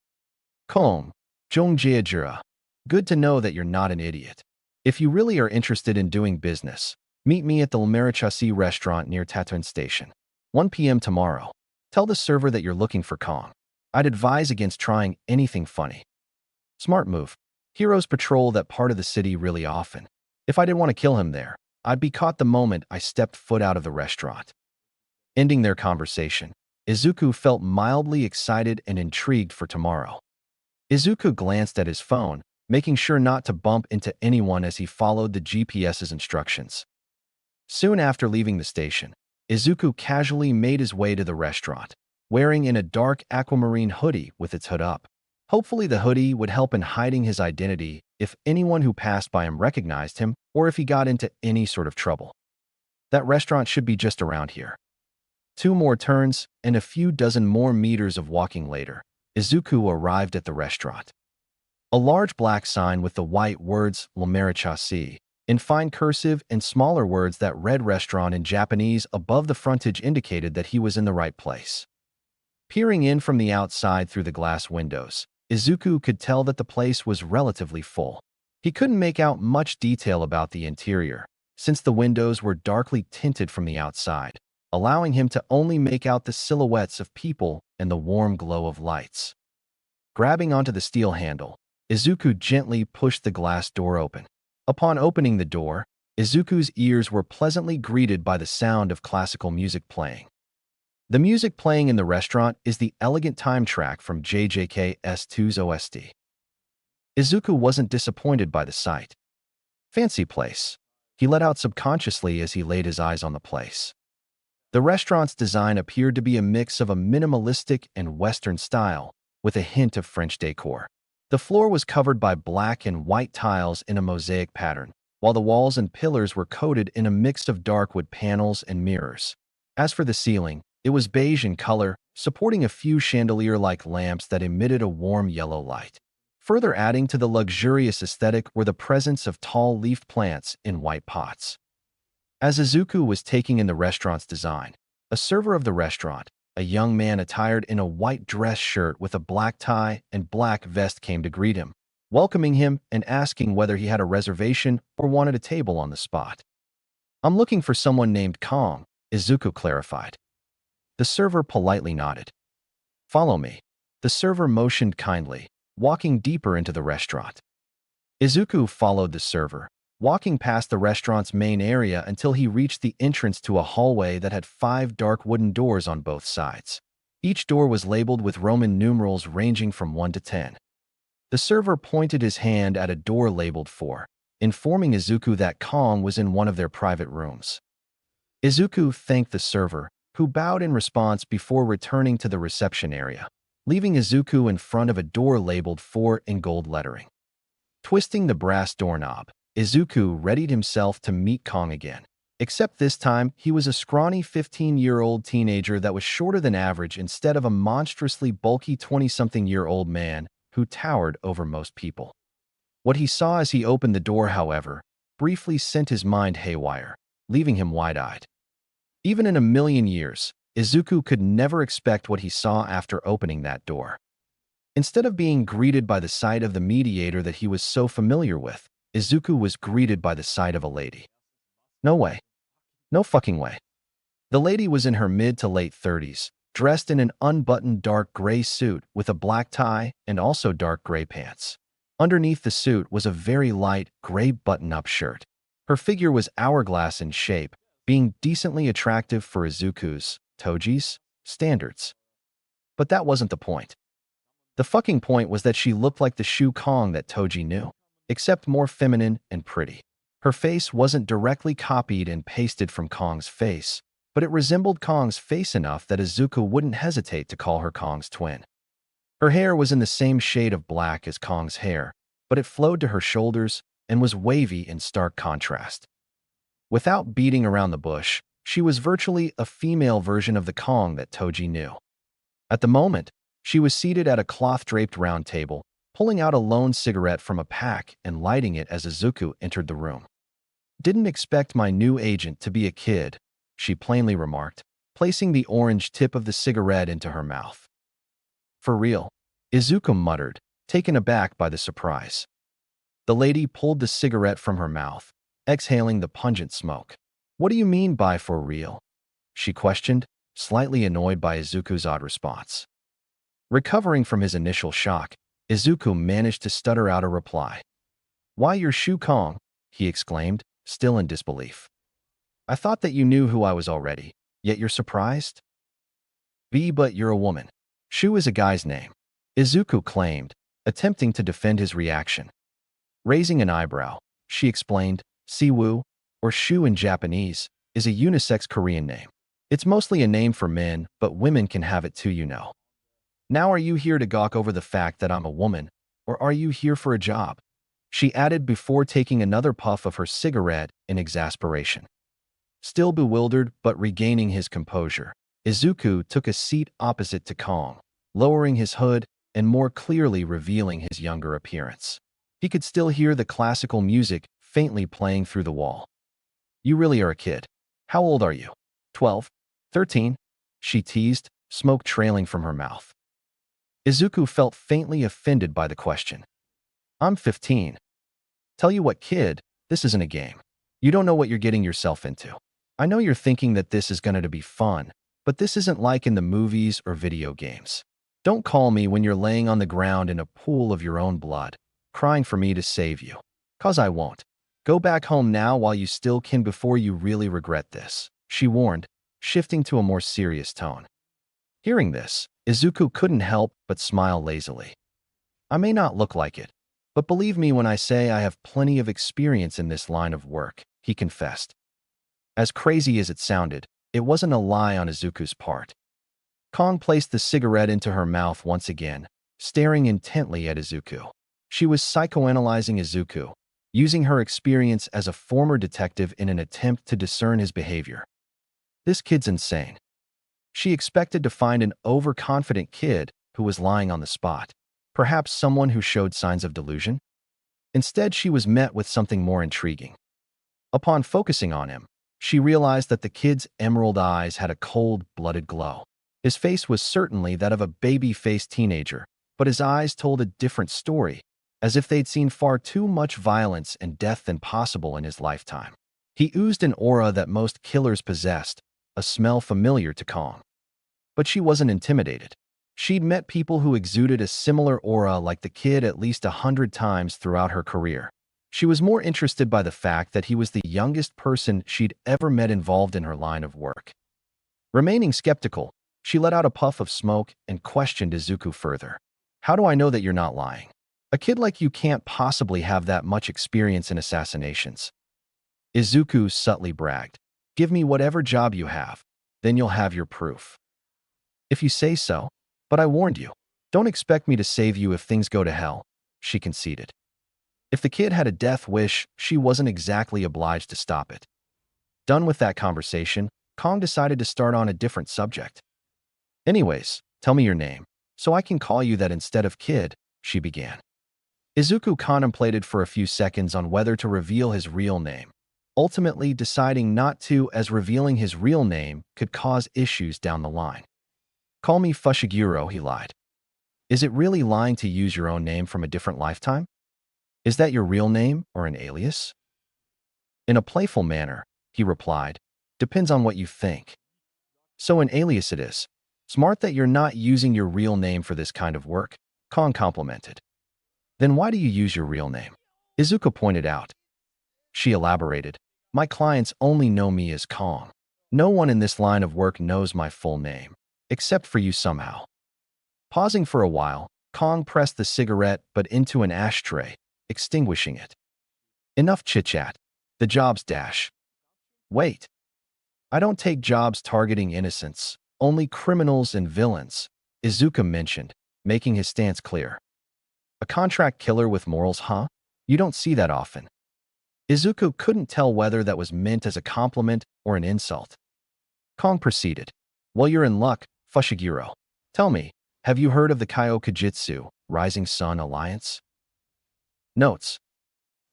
Kong, Zhongjiajura. Good to know that you're not an idiot. If you really are interested in doing business, meet me at the myheroacademia restaurant near Tatooine Station. 1 p.m. tomorrow. Tell the server that you're looking for Kong. I'd advise against trying anything funny. Smart move. Heroes patrol that part of the city really often. If I didn't want to kill him there, I'd be caught the moment I stepped foot out of the restaurant. Ending their conversation, Izuku felt mildly excited and intrigued for tomorrow. Izuku glanced at his phone, making sure not to bump into anyone as he followed the GPS's instructions. Soon after leaving the station, Izuku casually made his way to the restaurant, wearing in a dark aquamarine hoodie with its hood up. Hopefully the hoodie would help in hiding his identity if anyone who passed by him recognized him or if he got into any sort of trouble. That restaurant should be just around here. 2 more turns and a few dozen more meters of walking later, Izuku arrived at the restaurant. A large black sign with the white words myheroacademia in fine cursive and smaller words that read restaurant in Japanese above the frontage indicated that he was in the right place. Peering in from the outside through the glass windows, Izuku could tell that the place was relatively full. He couldn't make out much detail about the interior, since the windows were darkly tinted from the outside, allowing him to only make out the silhouettes of people and the warm glow of lights. Grabbing onto the steel handle, Izuku gently pushed the glass door open. Upon opening the door, Izuku's ears were pleasantly greeted by the sound of classical music playing. The music playing in the restaurant is the elegant time track from JJK's OST. Izuku wasn't disappointed by the sight. Fancy place, he let out subconsciously as he laid his eyes on the place. The restaurant's design appeared to be a mix of a minimalistic and Western style, with a hint of French decor. The floor was covered by black and white tiles in a mosaic pattern, while the walls and pillars were coated in a mix of dark wood panels and mirrors. As for the ceiling, it was beige in color, supporting a few chandelier-like lamps that emitted a warm yellow light. Further adding to the luxurious aesthetic were the presence of tall leafed plants in white pots. As Izuku was taking in the restaurant's design, a server of the restaurant, a young man attired in a white dress shirt with a black tie and black vest came to greet him, welcoming him and asking whether he had a reservation or wanted a table on the spot. I'm looking for someone named Kong, Izuku clarified. The server politely nodded. Follow me. The server motioned kindly, walking deeper into the restaurant. Izuku followed the server, walking past the restaurant's main area until he reached the entrance to a hallway that had 5 dark wooden doors on both sides. Each door was labeled with Roman numerals ranging from 1 to 10. The server pointed his hand at a door labeled 4, informing Izuku that Kong was in one of their private rooms. Izuku thanked the server, who bowed in response before returning to the reception area, leaving Izuku in front of a door labeled 4 in gold lettering. Twisting the brass doorknob, Izuku readied himself to meet Kong again, except this time he was a scrawny 15-year-old teenager that was shorter than average instead of a monstrously bulky 20-something-year-old man who towered over most people. What he saw as he opened the door, however, briefly sent his mind haywire, leaving him wide-eyed. Even in a million years, Izuku could never expect what he saw after opening that door. Instead of being greeted by the sight of the mediator that he was so familiar with, Izuku was greeted by the sight of a lady. No way. No fucking way. The lady was in her mid to late 30s, dressed in an unbuttoned dark gray suit with a black tie and also dark gray pants. Underneath the suit was a very light gray button-up shirt. Her figure was hourglass in shape, being decently attractive for Izuku's, Toji's, standards. But that wasn't the point. The fucking point was that she looked like the Shu Kong that Toji knew, except more feminine and pretty. Her face wasn't directly copied and pasted from Kong's face, but it resembled Kong's face enough that Izuku wouldn't hesitate to call her Kong's twin. Her hair was in the same shade of black as Kong's hair, but it flowed to her shoulders and was wavy in stark contrast. Without beating around the bush, she was virtually a female version of the Kong that Toji knew. At the moment, she was seated at a cloth-draped round table, pulling out a lone cigarette from a pack and lighting it as Izuku entered the room. "Didn't expect my new agent to be a kid," she plainly remarked, placing the orange tip of the cigarette into her mouth. "For real?" Izuku muttered, taken aback by the surprise. The lady pulled the cigarette from her mouth, exhaling the pungent smoke. "What do you mean by for real?" she questioned, slightly annoyed by Izuku's odd response. Recovering from his initial shock, Izuku managed to stutter out a reply. "Why, you're Shu Kong," he exclaimed, still in disbelief. "I thought that you knew who I was already, yet you're surprised?" But you're a woman. Shu is a guy's name," Izuku claimed, attempting to defend his reaction. Raising an eyebrow, she explained, Siwoo, or Shu in Japanese, is a unisex Korean name. It's mostly a name for men, but women can have it too, you know. Now are you here to gawk over the fact that I'm a woman, or are you here for a job?" she added before taking another puff of her cigarette in exasperation. Still bewildered but regaining his composure, Izuku took a seat opposite to Kong, lowering his hood and more clearly revealing his younger appearance. He could still hear the classical music faintly playing through the wall. "You really are a kid. How old are you? 12? 13? She teased, smoke trailing from her mouth. Izuku felt faintly offended by the question. "I'm 15. Tell you what, kid, this isn't a game. You don't know what you're getting yourself into. I know you're thinking that this is going to be fun, but this isn't like in the movies or video games. Don't call me when you're laying on the ground in a pool of your own blood, crying for me to save you. 'Cause I won't. Go back home now while you still can before you really regret this," she warned, shifting to a more serious tone. Hearing this, Izuku couldn't help but smile lazily. "I may not look like it, but believe me when I say I have plenty of experience in this line of work," he confessed. As crazy as it sounded, it wasn't a lie on Izuku's part. Kong placed the cigarette into her mouth once again, staring intently at Izuku. She was psychoanalyzing Izuku, using her experience as a former detective in an attempt to discern his behavior. This kid's insane. She expected to find an overconfident kid who was lying on the spot, perhaps someone who showed signs of delusion. Instead, she was met with something more intriguing. Upon focusing on him, she realized that the kid's emerald eyes had a cold-blooded glow. His face was certainly that of a baby-faced teenager, but his eyes told a different story, as if they'd seen far too much violence and death than possible in his lifetime. He oozed an aura that most killers possessed, a smell familiar to Kong. But she wasn't intimidated. She'd met people who exuded a similar aura like the kid at least 100 times throughout her career. She was more interested by the fact that he was the youngest person she'd ever met involved in her line of work. Remaining skeptical, she let out a puff of smoke and questioned Izuku further. "How do I know that you're not lying? A kid like you can't possibly have that much experience in assassinations." Izuku subtly bragged. "Give me whatever job you have, then you'll have your proof." "If you say so, but I warned you. Don't expect me to save you if things go to hell," she conceded. If the kid had a death wish, she wasn't exactly obliged to stop it. Done with that conversation, Kong decided to start on a different subject. "Anyways, tell me your name, so I can call you that instead of kid," she began. Izuku contemplated for a few seconds on whether to reveal his real name, ultimately deciding not to, as revealing his real name could cause issues down the line. "Call me Fushiguro," he lied. Is it really lying to use your own name from a different lifetime? Is that your real name or an alias? In a playful manner, he replied, depends on what you think. So an alias it is. Smart that you're not using your real name for this kind of work, Kong complimented. Then why do you use your real name? Izuku pointed out. She elaborated. My clients only know me as Kong. No one in this line of work knows my full name, except for you somehow. Pausing for a while, Kong pressed the cigarette but into an ashtray, extinguishing it. Enough chit-chat. The job's dash. Wait. I don't take jobs targeting innocents, only criminals and villains, Izuku mentioned, making his stance clear. A contract killer with morals, huh? You don't see that often. Izuku couldn't tell whether that was meant as a compliment or an insult. Kong proceeded. Well, you're in luck, Fushiguro. Tell me, have you heard of the Kaiokujitsu, Rising Sun Alliance? Notes.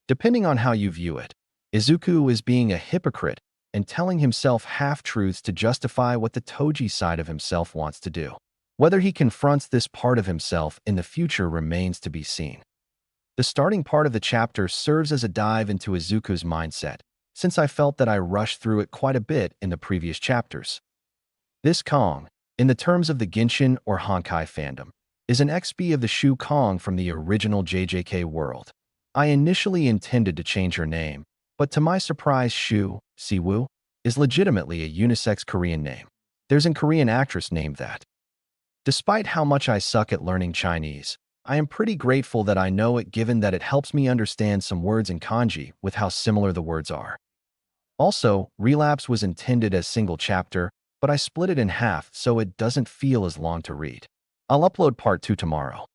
Depending on how you view it, Izuku is being a hypocrite and telling himself half-truths to justify what the Toji side of himself wants to do. Whether he confronts this part of himself in the future remains to be seen. The starting part of the chapter serves as a dive into Izuku's mindset, since I felt that I rushed through it quite a bit in the previous chapters. This Kong, in the terms of the Genshin or Honkai fandom, is an XP of the Shu Kong from the original JJK world. I initially intended to change her name, but to my surprise Shu, Siwoo, is legitimately a unisex Korean name. There's a Korean actress named that. Despite how much I suck at learning Chinese, I am pretty grateful that I know it given that it helps me understand some words in kanji with how similar the words are. Also, Relapse was intended as single chapter, but I split it in half so it doesn't feel as long to read. I'll upload part 2 tomorrow.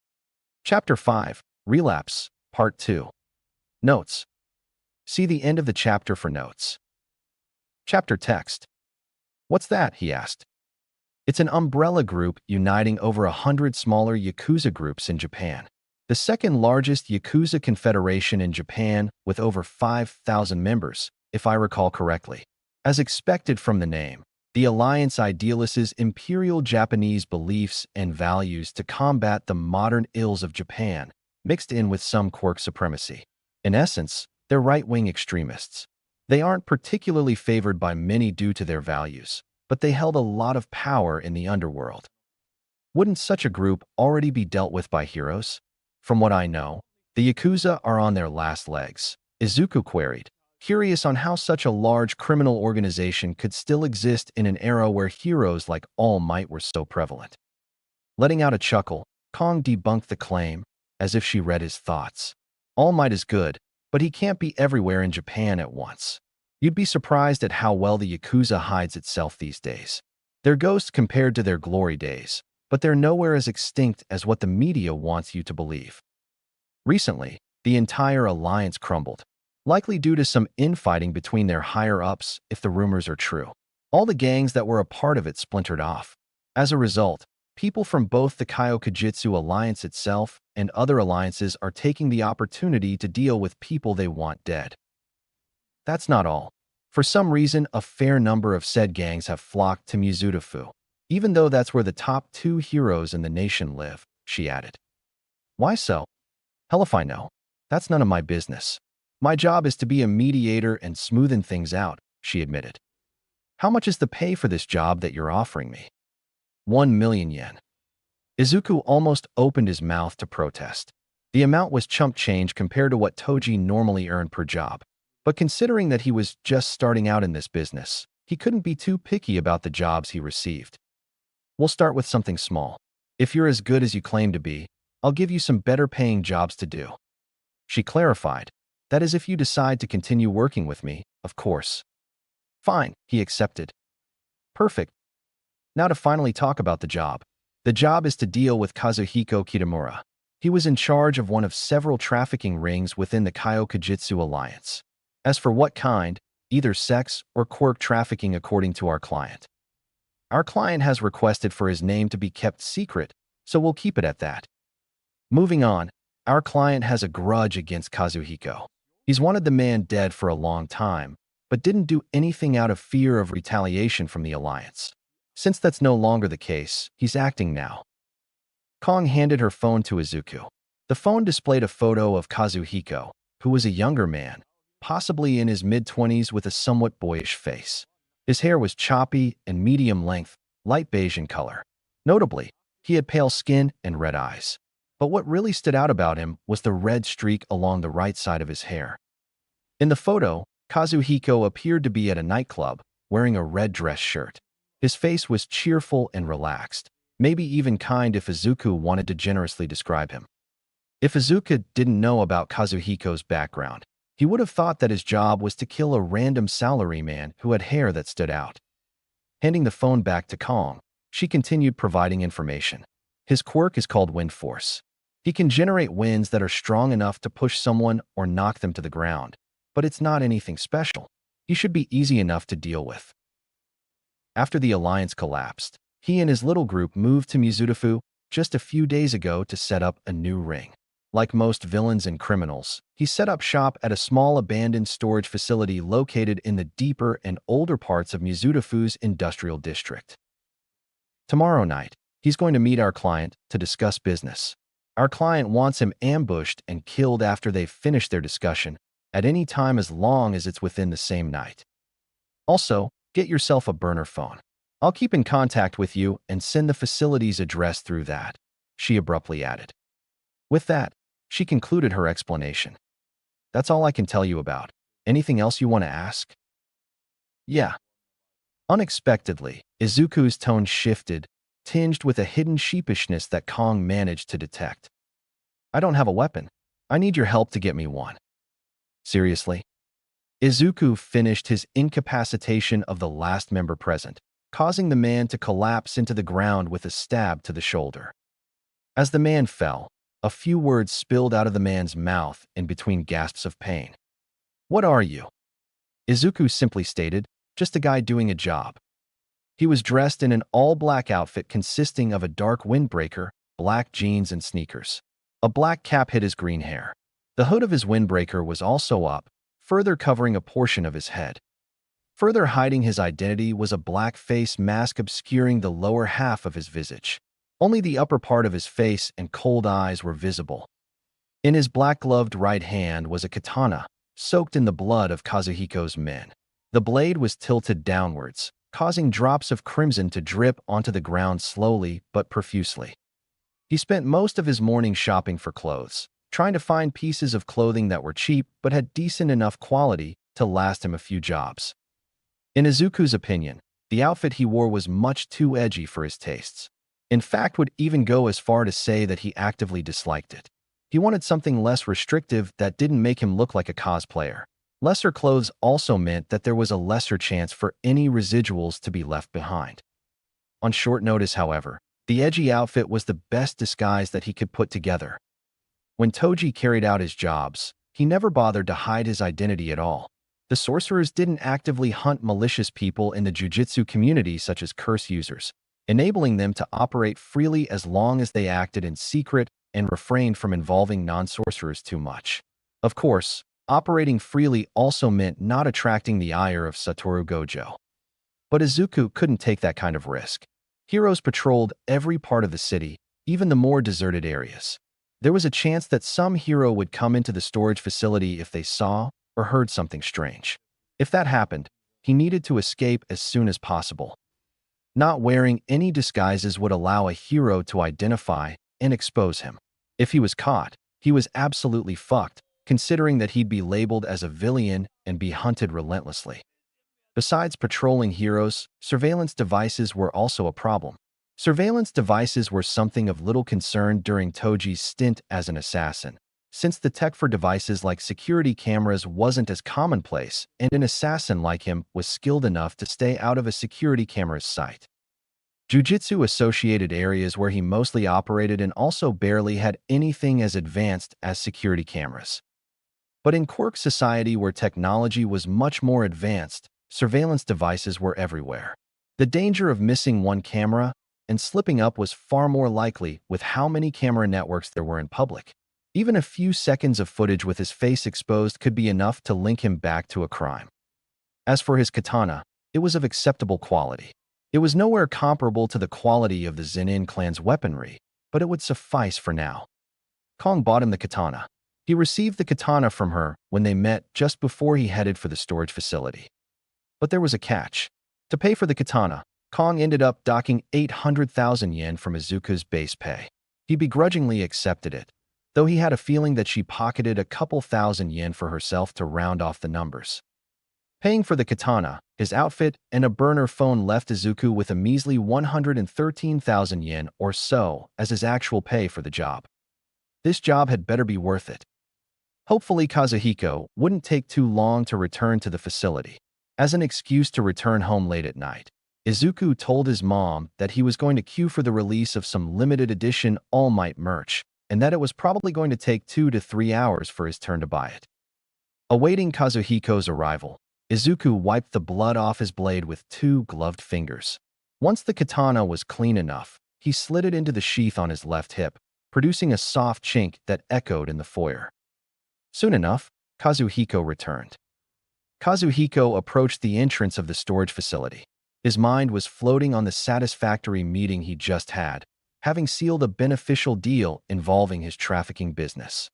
Chapter 5, Relapse, Part 2. Notes. See the end of the chapter for notes. Chapter text. What's that? He asked. It's an umbrella group uniting over 100 smaller Yakuza groups in Japan. The second largest Yakuza confederation in Japan with over 5,000 members, if I recall correctly. As expected from the name, the alliance idealizes imperial Japanese beliefs and values to combat the modern ills of Japan, mixed in with some quirk supremacy. In essence, they're right-wing extremists. They aren't particularly favored by many due to their values, but they held a lot of power in the underworld. Wouldn't such a group already be dealt with by heroes? From what I know, the Yakuza are on their last legs, Izuku queried, curious on how such a large criminal organization could still exist in an era where heroes like All Might were so prevalent. Letting out a chuckle, Kong debunked the claim, as if she read his thoughts. All Might is good, but he can't be everywhere in Japan at once. You'd be surprised at how well the Yakuza hides itself these days. They're ghosts compared to their glory days, but they're nowhere as extinct as what the media wants you to believe. Recently, the entire alliance crumbled, likely due to some infighting between their higher-ups if the rumors are true. All the gangs that were a part of it splintered off. As a result, people from both the Kaiokujitsu alliance itself and other alliances are taking the opportunity to deal with people they want dead. That's not all. For some reason, a fair number of said gangs have flocked to Mizudafu, even though that's where the top 2 heroes in the nation live, she added. Why so? Hell if I know. That's none of my business. My job is to be a mediator and smoothen things out, she admitted. How much is the pay for this job that you're offering me? 1 million yen. Izuku almost opened his mouth to protest. The amount was chump change compared to what Toji normally earned per job. But considering that he was just starting out in this business, he couldn't be too picky about the jobs he received. We'll start with something small. If you're as good as you claim to be, I'll give you some better paying jobs to do. She clarified. That is if you decide to continue working with me, of course. Fine, he accepted. Perfect. Now to finally talk about the job. The job is to deal with Kazuhiko Kitamura. He was in charge of one of several trafficking rings within the Kaiokujitsu alliance. As for what kind, either sex or quirk trafficking according to our client. Our client has requested for his name to be kept secret, so we'll keep it at that. Moving on, our client has a grudge against Kazuhiko. He's wanted the man dead for a long time, but didn't do anything out of fear of retaliation from the alliance. Since that's no longer the case, he's acting now. Kong handed her phone to Izuku. The phone displayed a photo of Kazuhiko, who was a younger man, possibly in his mid-20s with a somewhat boyish face. His hair was choppy and medium length, light beige in color. Notably, he had pale skin and red eyes. But what really stood out about him was the red streak along the right side of his hair. In the photo, Kazuhiko appeared to be at a nightclub, wearing a red dress shirt. His face was cheerful and relaxed, maybe even kind if Izuku wanted to generously describe him. If Izuku didn't know about Kazuhiko's background, he would have thought that his job was to kill a random salaryman who had hair that stood out. Handing the phone back to Kong, she continued providing information. His quirk is called Wind Force. He can generate winds that are strong enough to push someone or knock them to the ground, but it's not anything special. He should be easy enough to deal with. After the alliance collapsed, he and his little group moved to Mizudafu just a few days ago to set up a new ring. Like most villains and criminals, he set up shop at a small abandoned storage facility located in the deeper and older parts of Mizudafu's industrial district. Tomorrow night, he's going to meet our client to discuss business. Our client wants him ambushed and killed after they've finished their discussion, at any time as long as it's within the same night. Also, get yourself a burner phone. I'll keep in contact with you and send the facility's address through that, she abruptly added. With that, she concluded her explanation. That's all I can tell you about. Anything else you want to ask? Yeah. Unexpectedly, Izuku's tone shifted, tinged with a hidden sheepishness that Kong managed to detect. I don't have a weapon. I need your help to get me one. Seriously? Izuku finished his incapacitation of the last member present, causing the man to collapse into the ground with a stab to the shoulder. As the man fell, a few words spilled out of the man's mouth in between gasps of pain. What are you? Izuku simply stated, just a guy doing a job. He was dressed in an all-black outfit consisting of a dark windbreaker, black jeans, and sneakers. A black cap hid his green hair. The hood of his windbreaker was also up, further covering a portion of his head. Further hiding his identity was a black face mask obscuring the lower half of his visage. Only the upper part of his face and cold eyes were visible. In his black-gloved right hand was a katana, soaked in the blood of Kazuhiko's men. The blade was tilted downwards, causing drops of crimson to drip onto the ground slowly but profusely. He spent most of his morning shopping for clothes, trying to find pieces of clothing that were cheap but had decent enough quality to last him a few jobs. In Izuku's opinion, the outfit he wore was much too edgy for his tastes. In fact, would even go as far to say that he actively disliked it. He wanted something less restrictive that didn't make him look like a cosplayer. Lesser clothes also meant that there was a lesser chance for any residuals to be left behind. On short notice, however, the edgy outfit was the best disguise that he could put together. When Toji carried out his jobs, he never bothered to hide his identity at all. The sorcerers didn't actively hunt malicious people in the jujitsu community such as curse users, enabling them to operate freely as long as they acted in secret and refrained from involving non-sorcerers too much. Of course, operating freely also meant not attracting the ire of Satoru Gojo. But Izuku couldn't take that kind of risk. Heroes patrolled every part of the city, even the more deserted areas. There was a chance that some hero would come into the storage facility if they saw or heard something strange. If that happened, he needed to escape as soon as possible. Not wearing any disguises would allow a hero to identify and expose him. If he was caught, he was absolutely fucked, considering that he'd be labeled as a villain and be hunted relentlessly. Besides patrolling heroes, surveillance devices were also a problem. Surveillance devices were something of little concern during Toji's stint as an assassin, since the tech for devices like security cameras wasn't as commonplace, and an assassin like him was skilled enough to stay out of a security camera's sight. Jujitsu-associated areas where he mostly operated and also barely had anything as advanced as security cameras. But in Quirk society where technology was much more advanced, surveillance devices were everywhere. The danger of missing one camera and slipping up was far more likely with how many camera networks there were in public. Even a few seconds of footage with his face exposed could be enough to link him back to a crime. As for his katana, it was of acceptable quality. It was nowhere comparable to the quality of the Zenin clan's weaponry, but it would suffice for now. Kong bought him the katana. He received the katana from her when they met just before he headed for the storage facility. But there was a catch. To pay for the katana, Kong ended up docking 800,000 yen from Izuku's base pay. He begrudgingly accepted it, though he had a feeling that she pocketed a couple thousand yen for herself to round off the numbers. Paying for the katana, his outfit, and a burner phone left Izuku with a measly 113,000 yen or so as his actual pay for the job. This job had better be worth it. Hopefully Kazuhiko wouldn't take too long to return to the facility. As an excuse to return home late at night, Izuku told his mom that he was going to queue for the release of some limited edition All Might merch, and that it was probably going to take 2 to 3 hours for his turn to buy it. Awaiting Kazuhiko's arrival, Izuku wiped the blood off his blade with 2 gloved fingers. Once the katana was clean enough, he slid it into the sheath on his left hip, producing a soft chink that echoed in the foyer. Soon enough, Kazuhiko returned. Kazuhiko approached the entrance of the storage facility. His mind was floating on the satisfactory meeting he just had, having sealed a beneficial deal involving his trafficking business.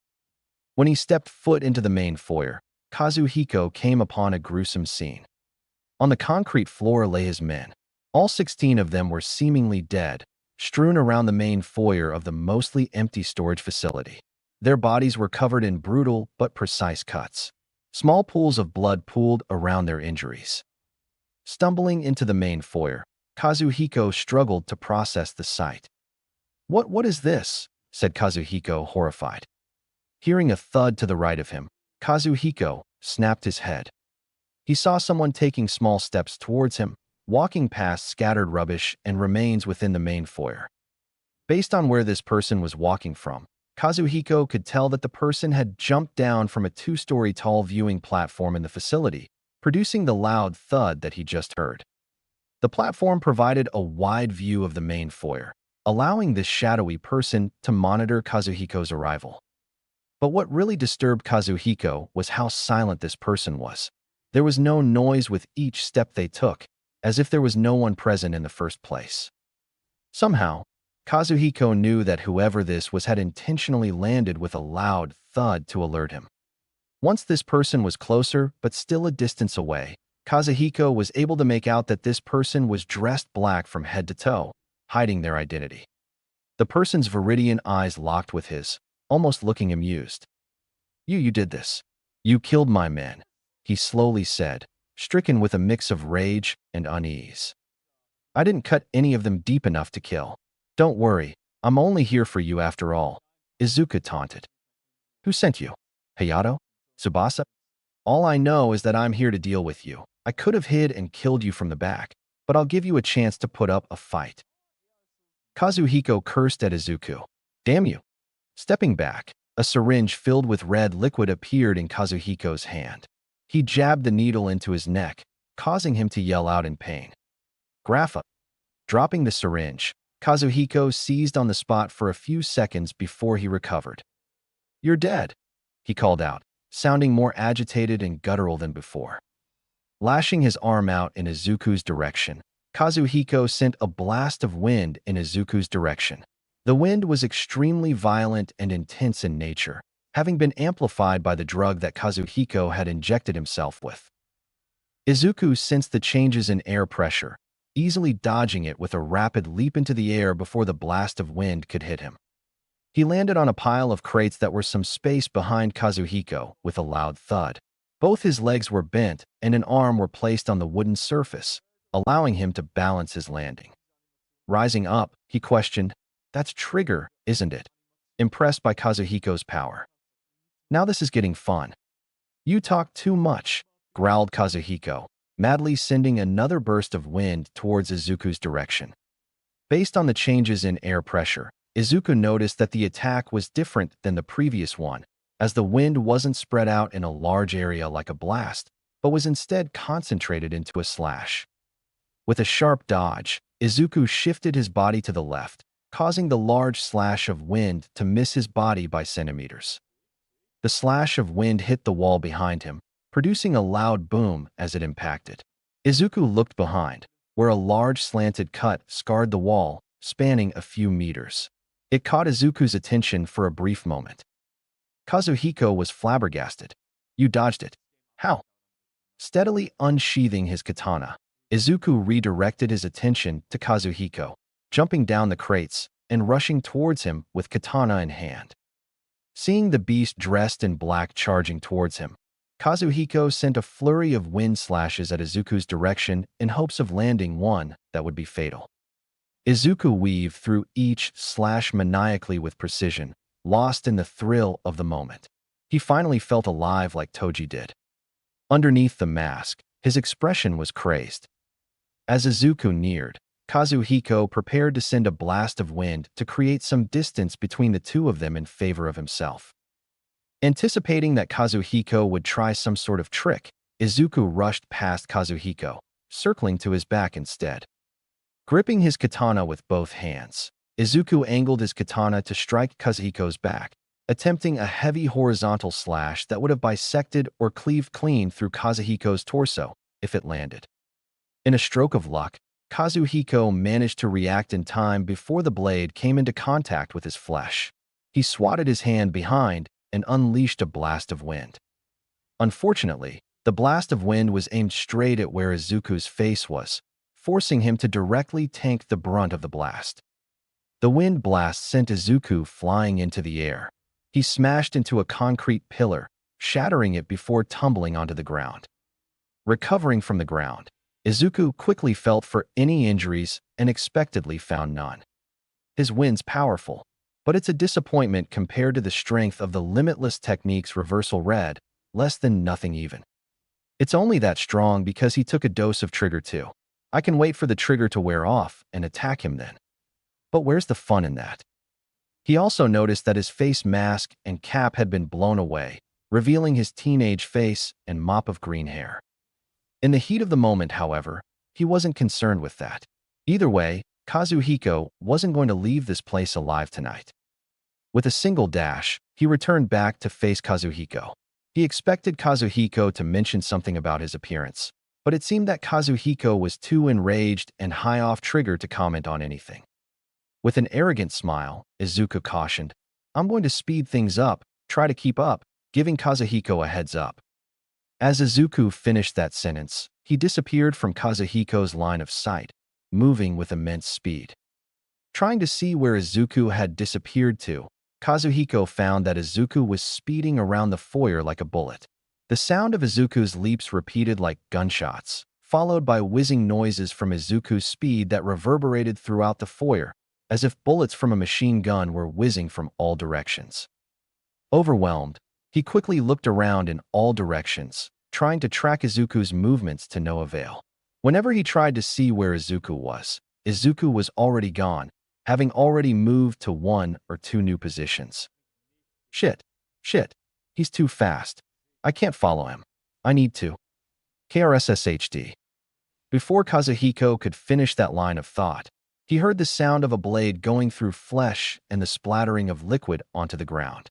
When he stepped foot into the main foyer, Kazuhiko came upon a gruesome scene. On the concrete floor lay his men. All 16 of them were seemingly dead, strewn around the main foyer of the mostly empty storage facility. Their bodies were covered in brutal but precise cuts. Small pools of blood pooled around their injuries. Stumbling into the main foyer, Kazuhiko struggled to process the sight. What is this?" said Kazuhiko, horrified. Hearing a thud to the right of him, Kazuhiko snapped his head. He saw someone taking small steps towards him, walking past scattered rubbish and remains within the main foyer. Based on where this person was walking from, Kazuhiko could tell that the person had jumped down from a 2-story tall viewing platform in the facility, producing the loud thud that he just heard. The platform provided a wide view of the main foyer, allowing this shadowy person to monitor Kazuhiko's arrival. But what really disturbed Kazuhiko was how silent this person was. There was no noise with each step they took, as if there was no one present in the first place. Somehow, Kazuhiko knew that whoever this was had intentionally landed with a loud thud to alert him. Once this person was closer, but still a distance away, Kazuhiko was able to make out that this person was dressed black from head to toe, hiding their identity. The person's viridian eyes locked with his, almost looking amused. You did this. You killed my men," he slowly said, stricken with a mix of rage and unease. "I didn't cut any of them deep enough to kill. Don't worry, I'm only here for you after all," Izuku taunted. "Who sent you? Hayato? Tsubasa? All I know is that I'm here to deal with you. I could have hid and killed you from the back, but I'll give you a chance to put up a fight." Kazuhiko cursed at Izuku. "Damn you." Stepping back, a syringe filled with red liquid appeared in Kazuhiko's hand. He jabbed the needle into his neck, causing him to yell out in pain. "Grapha." Dropping the syringe, Kazuhiko seized on the spot for a few seconds before he recovered. "You're dead," he called out, sounding more agitated and guttural than before. Lashing his arm out in Izuku's direction, Kazuhiko sent a blast of wind in Izuku's direction. The wind was extremely violent and intense in nature, having been amplified by the drug that Kazuhiko had injected himself with. Izuku sensed the changes in air pressure, easily dodging it with a rapid leap into the air before the blast of wind could hit him. He landed on a pile of crates that were some space behind Kazuhiko with a loud thud. Both his legs were bent and an arm were placed on the wooden surface, allowing him to balance his landing. Rising up, he questioned, "That's Trigger, isn't it?" impressed by Kazuhiko's power. "Now this is getting fun." "You talk too much," growled Kazuhiko, madly sending another burst of wind towards Izuku's direction. Based on the changes in air pressure, Izuku noticed that the attack was different than the previous one, as the wind wasn't spread out in a large area like a blast, but was instead concentrated into a slash. With a sharp dodge, Izuku shifted his body to the left, causing the large slash of wind to miss his body by centimeters. The slash of wind hit the wall behind him, producing a loud boom as it impacted. Izuku looked behind, where a large slanted cut scarred the wall, spanning a few meters. It caught Izuku's attention for a brief moment. Kazuhiko was flabbergasted. You dodged it. How? Steadily unsheathing his katana, Izuku redirected his attention to Kazuhiko, jumping down the crates and rushing towards him with katana in hand. Seeing the beast dressed in black charging towards him, Kazuhiko sent a flurry of wind slashes at Izuku's direction in hopes of landing one that would be fatal. Izuku weaved through each slash maniacally with precision, lost in the thrill of the moment. He finally felt alive like Toji did. Underneath the mask, his expression was crazed. As Izuku neared, Kazuhiko prepared to send a blast of wind to create some distance between the two of them in favor of himself. Anticipating that Kazuhiko would try some sort of trick, Izuku rushed past Kazuhiko, circling to his back instead. Gripping his katana with both hands, Izuku angled his katana to strike Kazuhiko's back, attempting a heavy horizontal slash that would have bisected or cleaved clean through Kazuhiko's torso if it landed. In a stroke of luck, Kazuhiko managed to react in time before the blade came into contact with his flesh. He swatted his hand behind and unleashed a blast of wind. Unfortunately, the blast of wind was aimed straight at where Izuku's face was, forcing him to directly tank the brunt of the blast. The wind blast sent Izuku flying into the air. He smashed into a concrete pillar, shattering it before tumbling onto the ground. Recovering from the ground, Izuku quickly felt for any injuries and expectedly found none. His wind's powerful, but it's a disappointment compared to the strength of the limitless technique's reversal red, less than nothing even. It's only that strong because he took a dose of trigger too. I can wait for the trigger to wear off and attack him then. But where's the fun in that? He also noticed that his face mask and cap had been blown away, revealing his teenage face and mop of green hair. In the heat of the moment, however, he wasn't concerned with that. Either way, Kazuhiko wasn't going to leave this place alive tonight. With a single dash, he returned back to face Kazuhiko. He expected Kazuhiko to mention something about his appearance, but it seemed that Kazuhiko was too enraged and high off trigger to comment on anything. With an arrogant smile, Izuku cautioned, I'm going to speed things up, try to keep up, giving Kazuhiko a heads up. As Izuku finished that sentence, he disappeared from Kazuhiko's line of sight, moving with immense speed. Trying to see where Izuku had disappeared to, Kazuhiko found that Izuku was speeding around the foyer like a bullet. The sound of Izuku's leaps repeated like gunshots, followed by whizzing noises from Izuku's speed that reverberated throughout the foyer, as if bullets from a machine gun were whizzing from all directions. Overwhelmed, he quickly looked around in all directions, trying to track Izuku's movements to no avail. Whenever he tried to see where Izuku was already gone, having already moved to one or two new positions. Shit. He's too fast. I can't follow him. I need to. KRSSHD. Before Kazuhiko could finish that line of thought, he heard the sound of a blade going through flesh and the splattering of liquid onto the ground.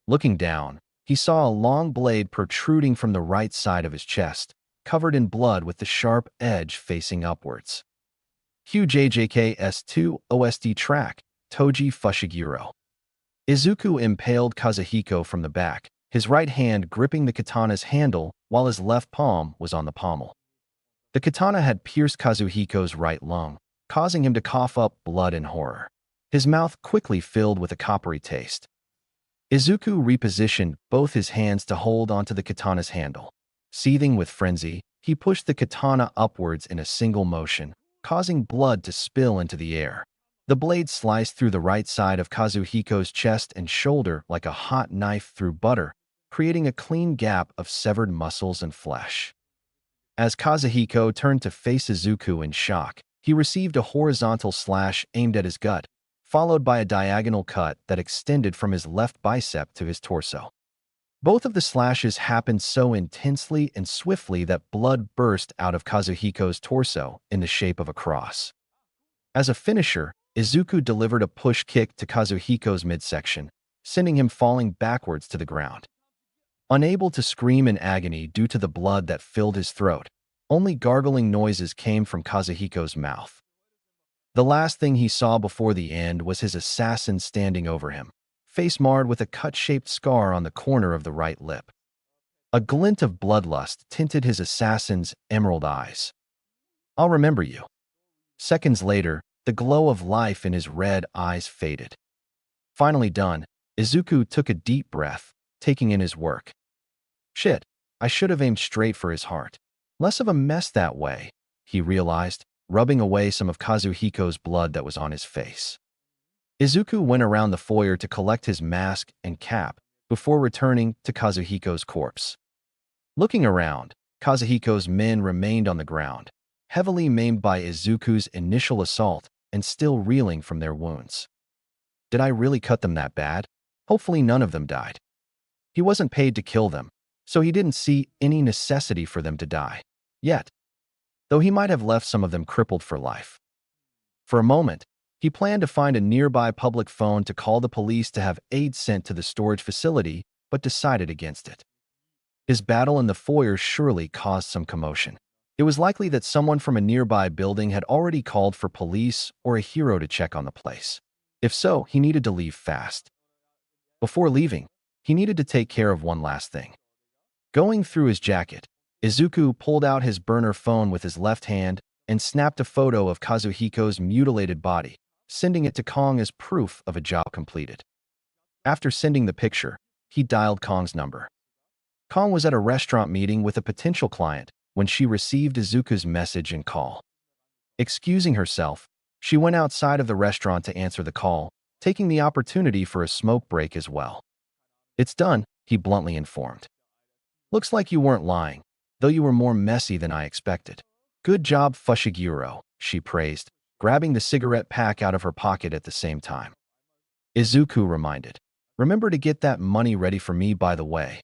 Looking down, he saw a long blade protruding from the right side of his chest, covered in blood with the sharp edge facing upwards. QJJKS2 OSD track, Toji Fushiguro. Izuku impaled Kazuhiko from the back, his right hand gripping the katana's handle while his left palm was on the pommel. The katana had pierced Kazuhiko's right lung, causing him to cough up blood in horror. His mouth quickly filled with a coppery taste. Izuku repositioned both his hands to hold onto the katana's handle. Seething with frenzy, he pushed the katana upwards in a single motion, causing blood to spill into the air. The blade sliced through the right side of Kazuhiko's chest and shoulder like a hot knife through butter, creating a clean gap of severed muscles and flesh. As Kazuhiko turned to face Izuku in shock, he received a horizontal slash aimed at his gut, followed by a diagonal cut that extended from his left bicep to his torso. Both of the slashes happened so intensely and swiftly that blood burst out of Kazuhiko's torso in the shape of a cross. As a finisher, Izuku delivered a push kick to Kazuhiko's midsection, sending him falling backwards to the ground. Unable to scream in agony due to the blood that filled his throat, only gargling noises came from Kazuhiko's mouth. The last thing he saw before the end was his assassin standing over him, face marred with a cut-shaped scar on the corner of the right lip. A glint of bloodlust tinted his assassin's emerald eyes. "I'll remember you." Seconds later, the glow of life in his red eyes faded. Finally done, Izuku took a deep breath, taking in his work. Shit, I should have aimed straight for his heart. Less of a mess that way, he realized, rubbing away some of Kazuhiko's blood that was on his face. Izuku went around the foyer to collect his mask and cap before returning to Kazuhiko's corpse. Looking around, Kazuhiko's men remained on the ground, heavily maimed by Izuku's initial assault and still reeling from their wounds. Did I really cut them that bad? Hopefully none of them died. He wasn't paid to kill them, so he didn't see any necessity for them to die. Yet, though he might have left some of them crippled for life. For a moment, he planned to find a nearby public phone to call the police to have aid sent to the storage facility, but decided against it. His battle in the foyer surely caused some commotion. It was likely that someone from a nearby building had already called for police or a hero to check on the place. If so, he needed to leave fast. Before leaving, he needed to take care of one last thing. Going through his jacket, Izuku pulled out his burner phone with his left hand and snapped a photo of Kazuhiko's mutilated body, sending it to Kong as proof of a job completed. After sending the picture, he dialed Kong's number. Kong was at a restaurant meeting with a potential client when she received Izuku's message and call. Excusing herself, she went outside of the restaurant to answer the call, taking the opportunity for a smoke break as well. "It's done," he bluntly informed. "Looks like you weren't lying, though you were more messy than I expected." "Good job, Fushiguro," she praised, grabbing the cigarette pack out of her pocket at the same time. Izuku reminded, "Remember to get that money ready for me, by the way."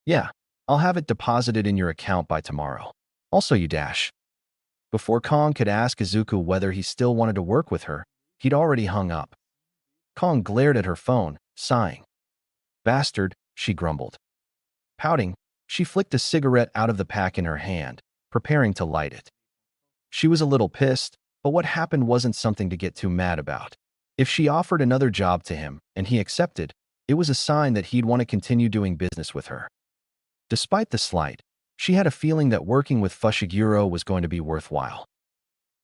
"Yeah, I'll have it deposited in your account by tomorrow. Also, you dash." Before Kong could ask Izuku whether he still wanted to work with her, he'd already hung up. Kong glared at her phone, sighing. "Bastard," she grumbled. Pouting, she flicked a cigarette out of the pack in her hand, preparing to light it. She was a little pissed, but what happened wasn't something to get too mad about. If she offered another job to him and he accepted, it was a sign that he'd want to continue doing business with her. Despite the slight, she had a feeling that working with Fushiguro was going to be worthwhile.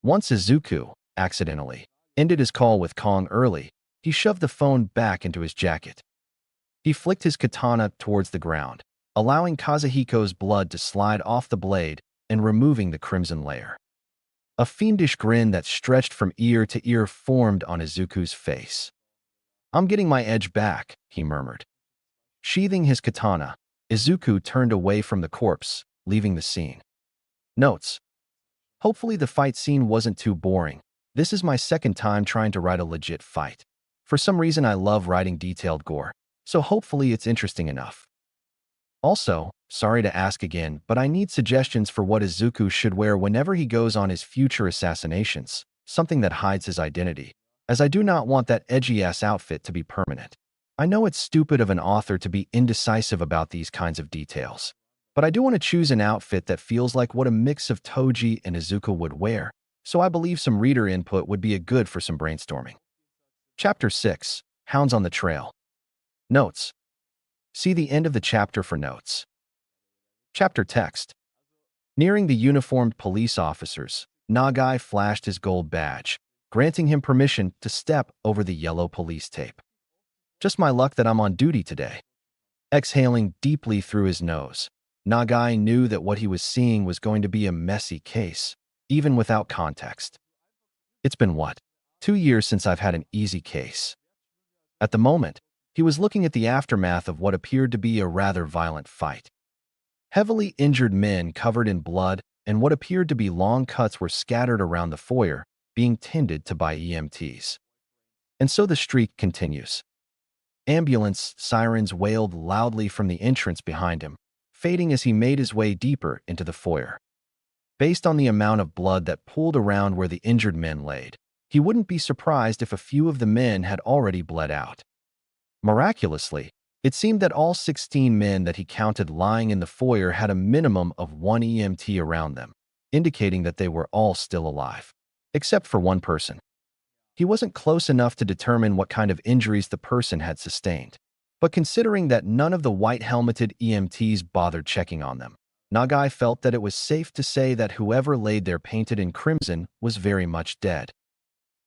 Once Izuku, accidentally, ended his call with Kong early, he shoved the phone back into his jacket. He flicked his katana towards the ground, allowing Kazuhiko's blood to slide off the blade and removing the crimson layer. A fiendish grin that stretched from ear to ear formed on Izuku's face. "I'm getting my edge back," he murmured. Sheathing his katana, Izuku turned away from the corpse, leaving the scene. Notes: hopefully the fight scene wasn't too boring. This is my second time trying to write a legit fight. For some reason I love writing detailed gore, so hopefully it's interesting enough. Also, sorry to ask again, but I need suggestions for what Izuku should wear whenever he goes on his future assassinations, something that hides his identity, as I do not want that edgy-ass outfit to be permanent. I know it's stupid of an author to be indecisive about these kinds of details, but I do want to choose an outfit that feels like what a mix of Toji and Izuku would wear, so I believe some reader input would be good for some brainstorming. Chapter 6, Hounds on the Trail. Notes. See the end of the chapter for notes. Chapter text. Nearing the uniformed police officers, Nagai flashed his gold badge, granting him permission to step over the yellow police tape. "Just my luck that I'm on duty today." Exhaling deeply through his nose, Nagai knew that what he was seeing was going to be a messy case, even without context. "It's been what? 2 years since I've had an easy case." At the moment, he was looking at the aftermath of what appeared to be a rather violent fight. Heavily injured men covered in blood and what appeared to be long cuts were scattered around the foyer, being tended to by EMTs. And so the streak continues. Ambulance sirens wailed loudly from the entrance behind him, fading as he made his way deeper into the foyer. Based on the amount of blood that pooled around where the injured men laid, he wouldn't be surprised if a few of the men had already bled out. Miraculously, it seemed that all 16 men that he counted lying in the foyer had a minimum of 1 EMT around them, indicating that they were all still alive. Except for one person. He wasn't close enough to determine what kind of injuries the person had sustained. But considering that none of the white-helmeted EMTs bothered checking on them, Nagai felt that it was safe to say that whoever laid there painted in crimson was very much dead.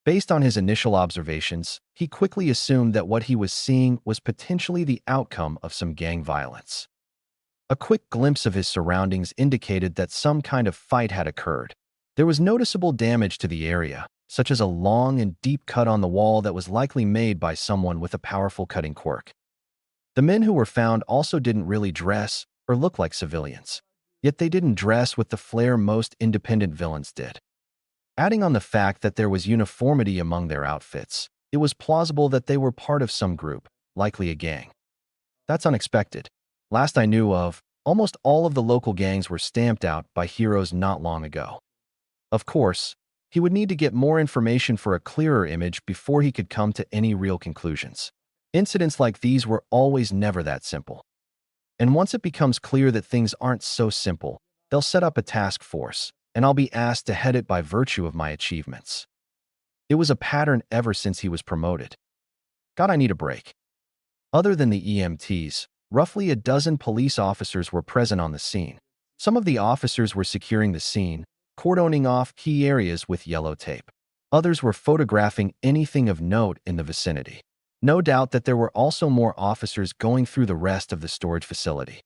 Based on his initial observations, he quickly assumed that what he was seeing was potentially the outcome of some gang violence. A quick glimpse of his surroundings indicated that some kind of fight had occurred. There was noticeable damage to the area, such as a long and deep cut on the wall that was likely made by someone with a powerful cutting quirk. The men who were found also didn't really dress or look like civilians, yet they didn't dress with the flair most independent villains did. Adding on the fact that there was uniformity among their outfits, it was plausible that they were part of some group, likely a gang. That's unexpected. Last I knew of, almost all of the local gangs were stamped out by heroes not long ago. Of course, he would need to get more information for a clearer image before he could come to any real conclusions. Incidents like these were always never that simple. And once it becomes clear that things aren't so simple, they'll set up a task force, and I'll be asked to head it by virtue of my achievements. It was a pattern ever since he was promoted. God, I need a break. Other than the EMTs, roughly a dozen police officers were present on the scene. Some of the officers were securing the scene, cordoning off key areas with yellow tape. Others were photographing anything of note in the vicinity. No doubt that there were also more officers going through the rest of the storage facility.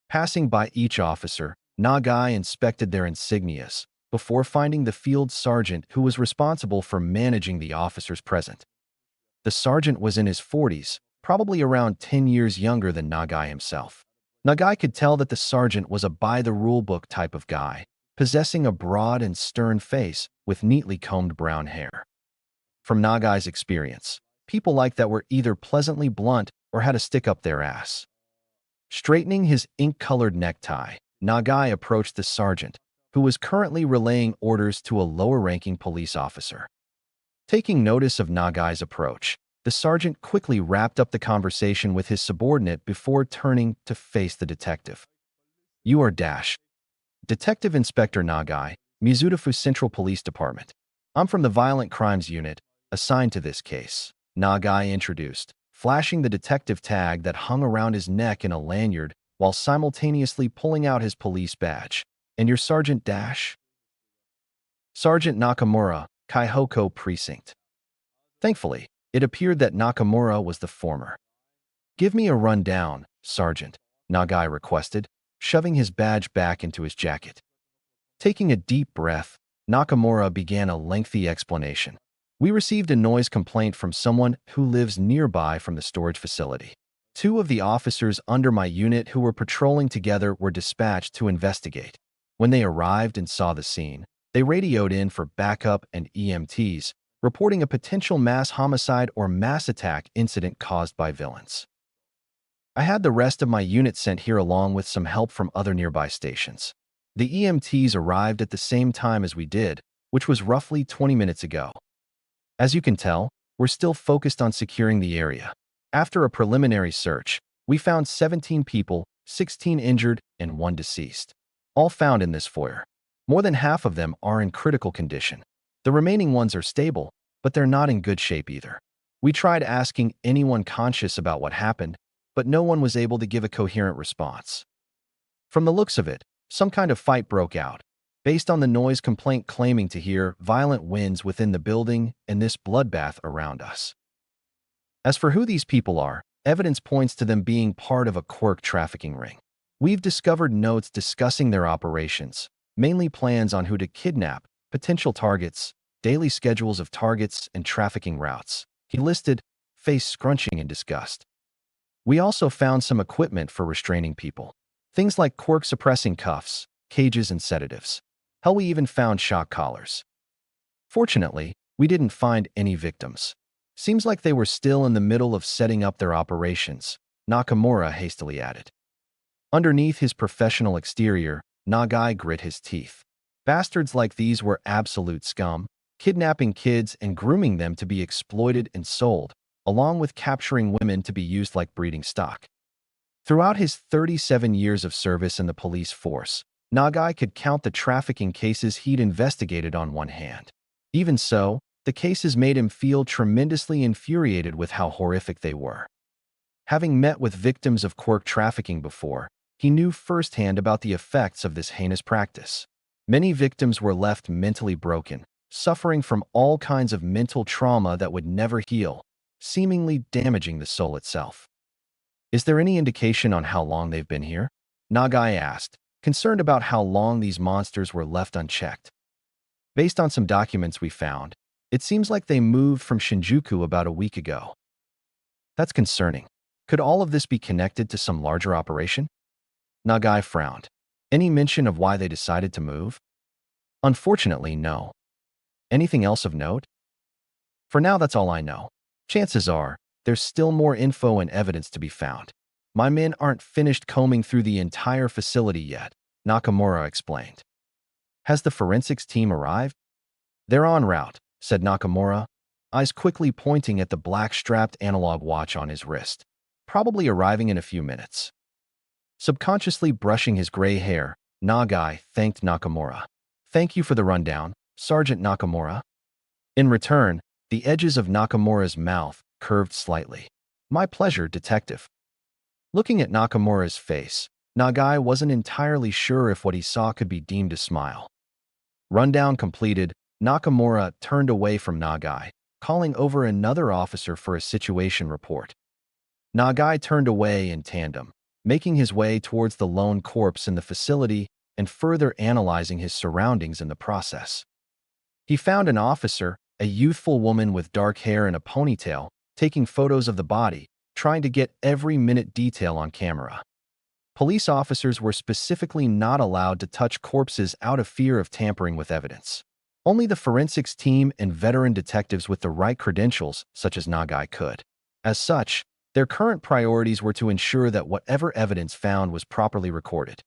Passing by each officer, Nagai inspected their insignias before finding the field sergeant who was responsible for managing the officers present. The sergeant was in his 40s, probably around 10 years younger than Nagai himself. Nagai could tell that the sergeant was a by-the-rule-book type of guy, possessing a broad and stern face with neatly combed brown hair. From Nagai's experience, people like that were either pleasantly blunt or had a stick up their ass. Straightening his ink-colored necktie, Nagai approached the sergeant, who was currently relaying orders to a lower-ranking police officer. Taking notice of Nagai's approach, the sergeant quickly wrapped up the conversation with his subordinate before turning to face the detective. You are Detective Inspector Nagai, Mizudafu Central Police Department. I'm from the Violent Crimes Unit, assigned to this case, Nagai introduced, flashing the detective tag that hung around his neck in a lanyard while simultaneously pulling out his police badge. And your Sergeant Sergeant Nakamura, Kaihoko Precinct. Thankfully, it appeared that Nakamura was the former. Give me a rundown, Sergeant, Nagai requested, shoving his badge back into his jacket. Taking a deep breath, Nakamura began a lengthy explanation. We received a noise complaint from someone who lives nearby from the storage facility. 2 of the officers under my unit who were patrolling together were dispatched to investigate. When they arrived and saw the scene, they radioed in for backup and EMTs, reporting a potential mass homicide or mass attack incident caused by villains. I had the rest of my unit sent here along with some help from other nearby stations. The EMTs arrived at the same time as we did, which was roughly 20 minutes ago. As you can tell, we're still focused on securing the area. After a preliminary search, we found 17 people, 16 injured, and 1 deceased. All found in this foyer. More than half of them are in critical condition. The remaining ones are stable, but they're not in good shape either. We tried asking anyone conscious about what happened, but no one was able to give a coherent response. From the looks of it, some kind of fight broke out, based on the noise complaint claiming to hear violent winds within the building and this bloodbath around us. As for who these people are, evidence points to them being part of a quirk trafficking ring. We've discovered notes discussing their operations, mainly plans on who to kidnap, potential targets, daily schedules of targets, and trafficking routes. He listed, face scrunching in disgust. We also found some equipment for restraining people. Things like quirk-suppressing cuffs, cages, and sedatives. Hell, we even found shock collars. Fortunately, we didn't find any victims. Seems like they were still in the middle of setting up their operations, Nakamura hastily added. Underneath his professional exterior, Nagai grit his teeth. Bastards like these were absolute scum, kidnapping kids and grooming them to be exploited and sold, along with capturing women to be used like breeding stock. Throughout his 37 years of service in the police force, Nagai could count the trafficking cases he'd investigated on one hand. Even so, The cases made him feel tremendously infuriated with how horrific they were. Having met with victims of quirk trafficking before, he knew firsthand about the effects of this heinous practice. Many victims were left mentally broken, suffering from all kinds of mental trauma that would never heal, seemingly damaging the soul itself. Is there any indication on how long they've been here? Nagai asked, concerned about how long these monsters were left unchecked. Based on some documents we found, it seems like they moved from Shinjuku about a week ago. That's concerning. Could all of this be connected to some larger operation? Nagai frowned. Any mention of why they decided to move? Unfortunately, no. Anything else of note? For now, that's all I know. Chances are, there's still more info and evidence to be found. My men aren't finished combing through the entire facility yet, Nakamura explained. Has the forensics team arrived? They're en route, said Nakamura, eyes quickly pointing at the black-strapped analog watch on his wrist. Probably arriving in a few minutes. Subconsciously brushing his gray hair, Nagai thanked Nakamura. Thank you for the rundown, Sergeant Nakamura. In return, the edges of Nakamura's mouth curved slightly. My pleasure, Detective. Looking at Nakamura's face, Nagai wasn't entirely sure if what he saw could be deemed a smile. Rundown completed, Nakamura turned away from Nagai, calling over another officer for a situation report. Nagai turned away in tandem, making his way towards the lone corpse in the facility and further analyzing his surroundings in the process. He found an officer, a youthful woman with dark hair and a ponytail, taking photos of the body, trying to get every minute detail on camera. Police officers were specifically not allowed to touch corpses out of fear of tampering with evidence. Only the forensics team and veteran detectives with the right credentials, such as Nagai, could. As such, their current priorities were to ensure that whatever evidence found was properly recorded.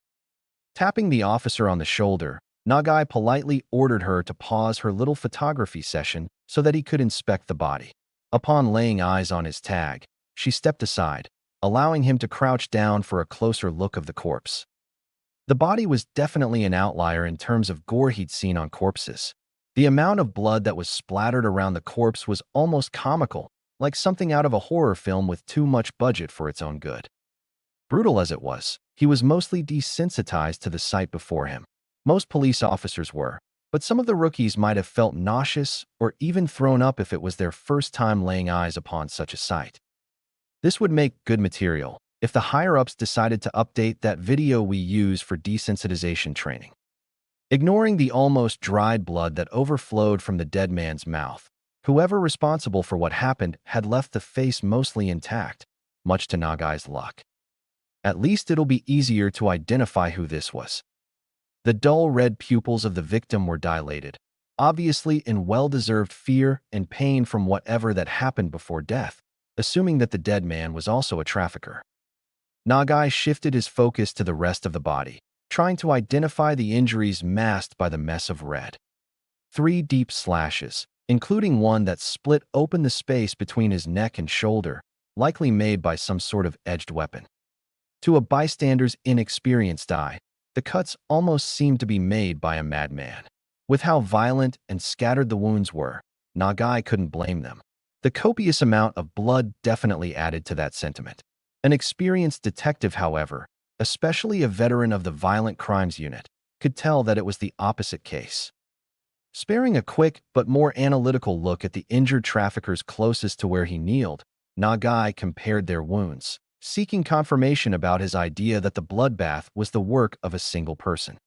Tapping the officer on the shoulder, Nagai politely ordered her to pause her little photography session so that he could inspect the body. Upon laying eyes on his tag, she stepped aside, allowing him to crouch down for a closer look of the corpse. The body was definitely an outlier in terms of gore he'd seen on corpses. The amount of blood that was splattered around the corpse was almost comical, like something out of a horror film with too much budget for its own good. Brutal as it was, he was mostly desensitized to the sight before him. Most police officers were, but some of the rookies might have felt nauseous or even thrown up if it was their first time laying eyes upon such a sight. This would make good material if the higher-ups decided to update that video we use for desensitization training. Ignoring the almost dried blood that overflowed from the dead man's mouth, whoever responsible for what happened had left the face mostly intact, much to Nagai's luck. At least it'll be easier to identify who this was. The dull red pupils of the victim were dilated, obviously in well-deserved fear and pain from whatever that happened before death, assuming that the dead man was also a trafficker. Nagai shifted his focus to the rest of the body, trying to identify the injuries masked by the mess of red. 3 deep slashes, including one that split open the space between his neck and shoulder, likely made by some sort of edged weapon. To a bystander's inexperienced eye, the cuts almost seemed to be made by a madman. With how violent and scattered the wounds were, Nagai couldn't blame them. The copious amount of blood definitely added to that sentiment. An experienced detective, however, especially a veteran of the Violent Crimes Unit, could tell that it was the opposite case. Sparing a quick but more analytical look at the injured traffickers closest to where he kneeled, Nagai compared their wounds, seeking confirmation about his idea that the bloodbath was the work of a single person.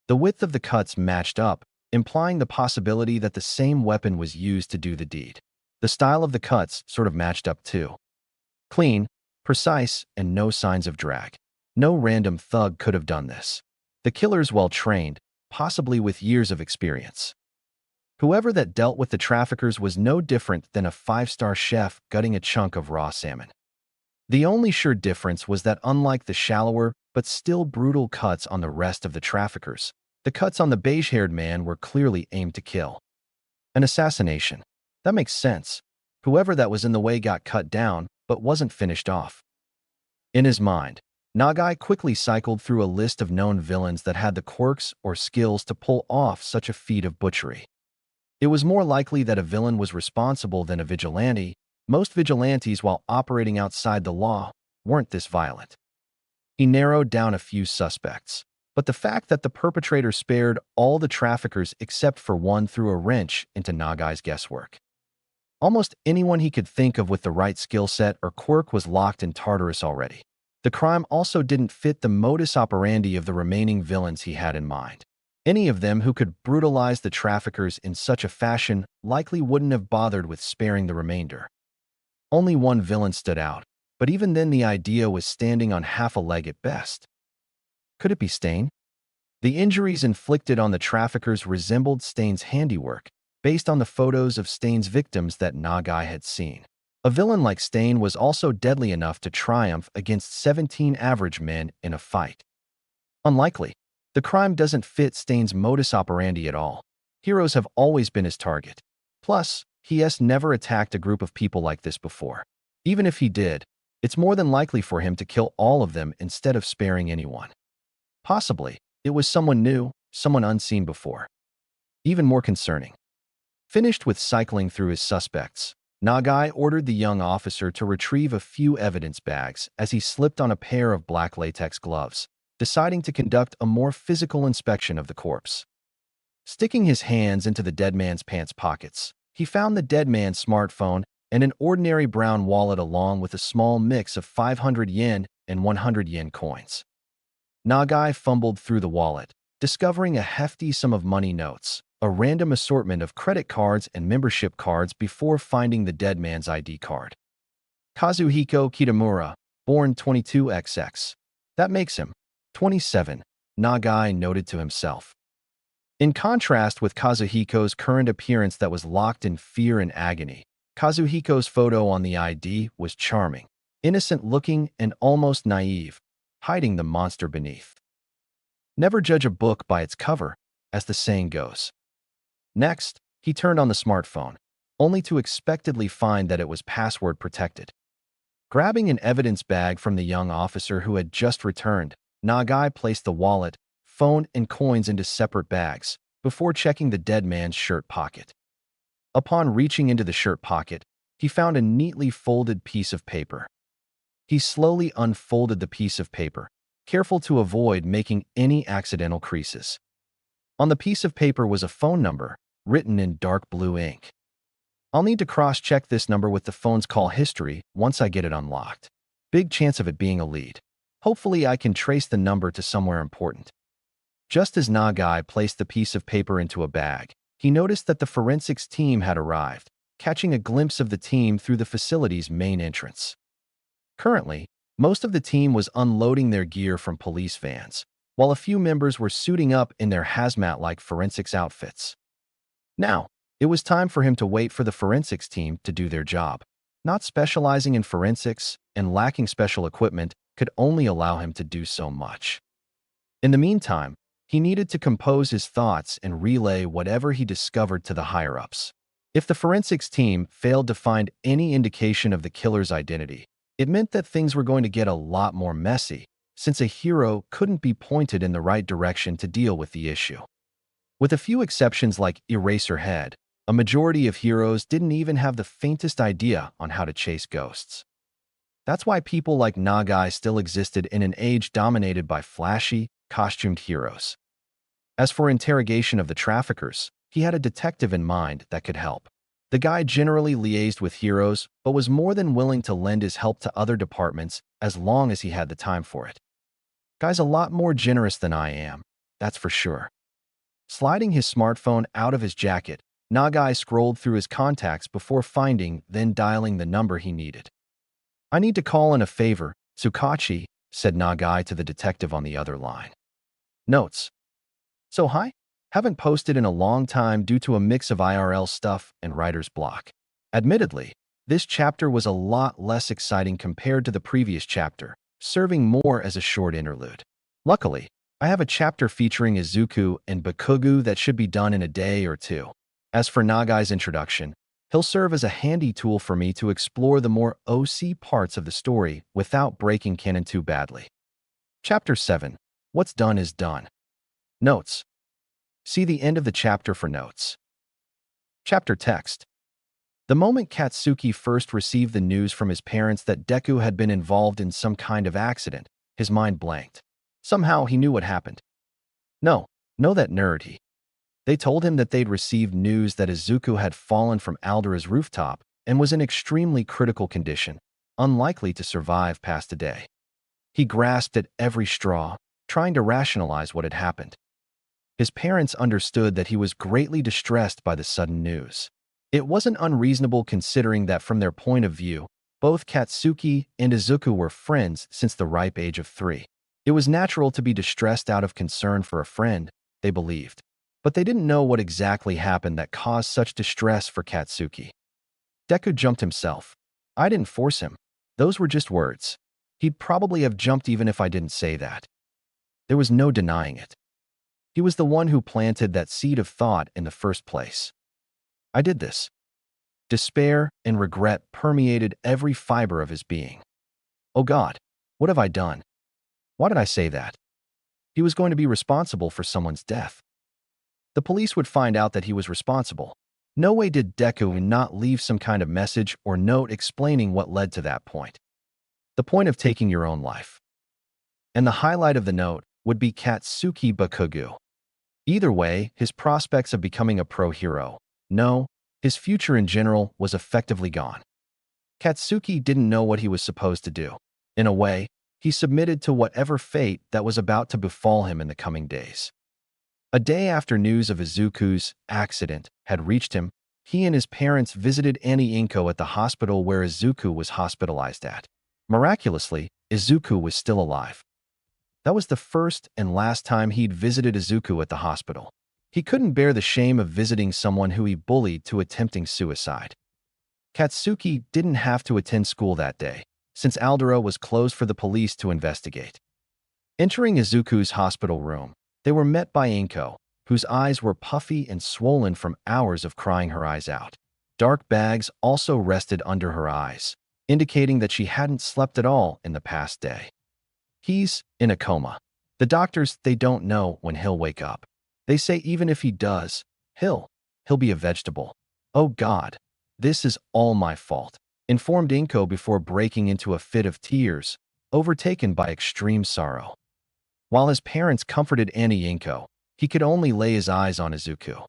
The width of the cuts matched up, implying the possibility that the same weapon was used to do the deed. The style of the cuts sort of matched up too. Clean, precise, and no signs of drag. No random thug could have done this. The killer's well-trained, possibly with years of experience. Whoever that dealt with the traffickers was no different than a 5-star chef gutting a chunk of raw salmon. The only sure difference was that unlike the shallower but still brutal cuts on the rest of the traffickers, the cuts on the beige-haired man were clearly aimed to kill. An assassination. That makes sense. Whoever that was in the way got cut down, but wasn't finished off. In his mind, Nagai quickly cycled through a list of known villains that had the quirks or skills to pull off such a feat of butchery. It was more likely that a villain was responsible than a vigilante. Most vigilantes, while operating outside the law, weren't this violent. He narrowed down a few suspects, but the fact that the perpetrator spared all the traffickers except for one threw a wrench into Nagai's guesswork. Almost anyone he could think of with the right skill set or quirk was locked in Tartarus already. The crime also didn't fit the modus operandi of the remaining villains he had in mind. Any of them who could brutalize the traffickers in such a fashion likely wouldn't have bothered with sparing the remainder. Only one villain stood out, but even then the idea was standing on half a leg at best. Could it be Stain? The injuries inflicted on the traffickers resembled Stain's handiwork, based on the photos of Stain's victims that Nagai had seen. A villain like Stain was also deadly enough to triumph against 17 average men in a fight. Unlikely. The crime doesn't fit Stain's modus operandi at all. Heroes have always been his target. Plus, he has never attacked a group of people like this before. Even if he did, it's more than likely for him to kill all of them instead of sparing anyone. Possibly, it was someone new, someone unseen before. Even more concerning. Finished with cycling through his suspects, Nagai ordered the young officer to retrieve a few evidence bags as he slipped on a pair of black latex gloves, deciding to conduct a more physical inspection of the corpse. Sticking his hands into the dead man's pants pockets, he found the dead man's smartphone and an ordinary brown wallet along with a small mix of 500 yen and 100 yen coins. Nagai fumbled through the wallet, discovering a hefty sum of money notes, a random assortment of credit cards and membership cards before finding the dead man's ID card. Kazuhiko Kitamura, born 22XX. That makes him 27, Nagai noted to himself. In contrast with Kazuhiko's current appearance that was locked in fear and agony, Kazuhiko's photo on the ID was charming, innocent-looking and almost naive, hiding the monster beneath. Never judge a book by its cover, as the saying goes. Next, he turned on the smartphone, only to expectedly find that it was password protected. Grabbing an evidence bag from the young officer who had just returned, Nagai placed the wallet, phone, and coins into separate bags before checking the dead man's shirt pocket. Upon reaching into the shirt pocket, he found a neatly folded piece of paper. He slowly unfolded the piece of paper, careful to avoid making any accidental creases. On the piece of paper was a phone number, written in dark blue ink. I'll need to cross-check this number with the phone's call history once I get it unlocked. Big chance of it being a lead. Hopefully I can trace the number to somewhere important. Just as Nagai placed the piece of paper into a bag, he noticed that the forensics team had arrived, catching a glimpse of the team through the facility's main entrance. Currently, most of the team was unloading their gear from police vans, while a few members were suiting up in their hazmat-like forensics outfits. Now, it was time for him to wait for the forensics team to do their job. Not specializing in forensics and lacking special equipment could only allow him to do so much. In the meantime, he needed to compose his thoughts and relay whatever he discovered to the higher-ups. If the forensics team failed to find any indication of the killer's identity, it meant that things were going to get a lot more messy, since a hero couldn't be pointed in the right direction to deal with the issue. With a few exceptions like Eraserhead, a majority of heroes didn't even have the faintest idea on how to chase ghosts. That's why people like Nagai still existed in an age dominated by flashy, costumed heroes. As for interrogation of the traffickers, he had a detective in mind that could help. The guy generally liaised with heroes, but was more than willing to lend his help to other departments as long as he had the time for it. Guy's a lot more generous than I am, that's for sure. Sliding his smartphone out of his jacket, Nagai scrolled through his contacts before finding, then dialing the number he needed. I need to call in a favor, Tsukachi, said Nagai to the detective on the other line. Notes. So hi? Haven't posted in a long time due to a mix of IRL stuff and writer's block. Admittedly, this chapter was a lot less exciting compared to the previous chapter, serving more as a short interlude. Luckily, I have a chapter featuring Izuku and Bakugo that should be done in a day or two. As for Nagai's introduction, he'll serve as a handy tool for me to explore the more OC parts of the story without breaking canon too badly. Chapter 7. What's done is done. Notes. See the end of the chapter for notes. Chapter text. The moment Katsuki first received the news from his parents that Deku had been involved in some kind of accident, his mind blanked. Somehow he knew what happened. No, that nerd he. They told him that they'd received news that Izuku had fallen from Aldera's rooftop and was in extremely critical condition, unlikely to survive past a day. He grasped at every straw, trying to rationalize what had happened. His parents understood that he was greatly distressed by the sudden news. It wasn't unreasonable considering that from their point of view, both Katsuki and Izuku were friends since the ripe age of 3. It was natural to be distressed out of concern for a friend, they believed. But they didn't know what exactly happened that caused such distress for Katsuki. Deku jumped himself. I didn't force him. Those were just words. He'd probably have jumped even if I didn't say that. There was no denying it. He was the one who planted that seed of thought in the first place. I did this. Despair and regret permeated every fiber of his being. Oh God, what have I done? Why did I say that? He was going to be responsible for someone's death. The police would find out that he was responsible. No way did Deku not leave some kind of message or note explaining what led to that point. The point of taking your own life. And the highlight of the note would be Katsuki Bakugo. Either way, his prospects of becoming a pro-hero, no, his future in general was effectively gone. Katsuki didn't know what he was supposed to do. In a way, he submitted to whatever fate that was about to befall him in the coming days. A day after news of Izuku's accident had reached him, he and his parents visited Annie Inko at the hospital where Izuku was hospitalized at. Miraculously, Izuku was still alive. That was the first and last time he'd visited Izuku at the hospital. He couldn't bear the shame of visiting someone who he bullied to attempting suicide. Katsuki didn't have to attend school that day, since Aldera was closed for the police to investigate. Entering Izuku's hospital room, they were met by Inko, whose eyes were puffy and swollen from hours of crying her eyes out. Dark bags also rested under her eyes, indicating that she hadn't slept at all in the past day. He's in a coma. The doctors, they don't know when he'll wake up. They say even if he does, he'll be a vegetable. Oh God, this is all my fault, informed Inko before breaking into a fit of tears, overtaken by extreme sorrow. While his parents comforted Annie Inko, he could only lay his eyes on Izuku.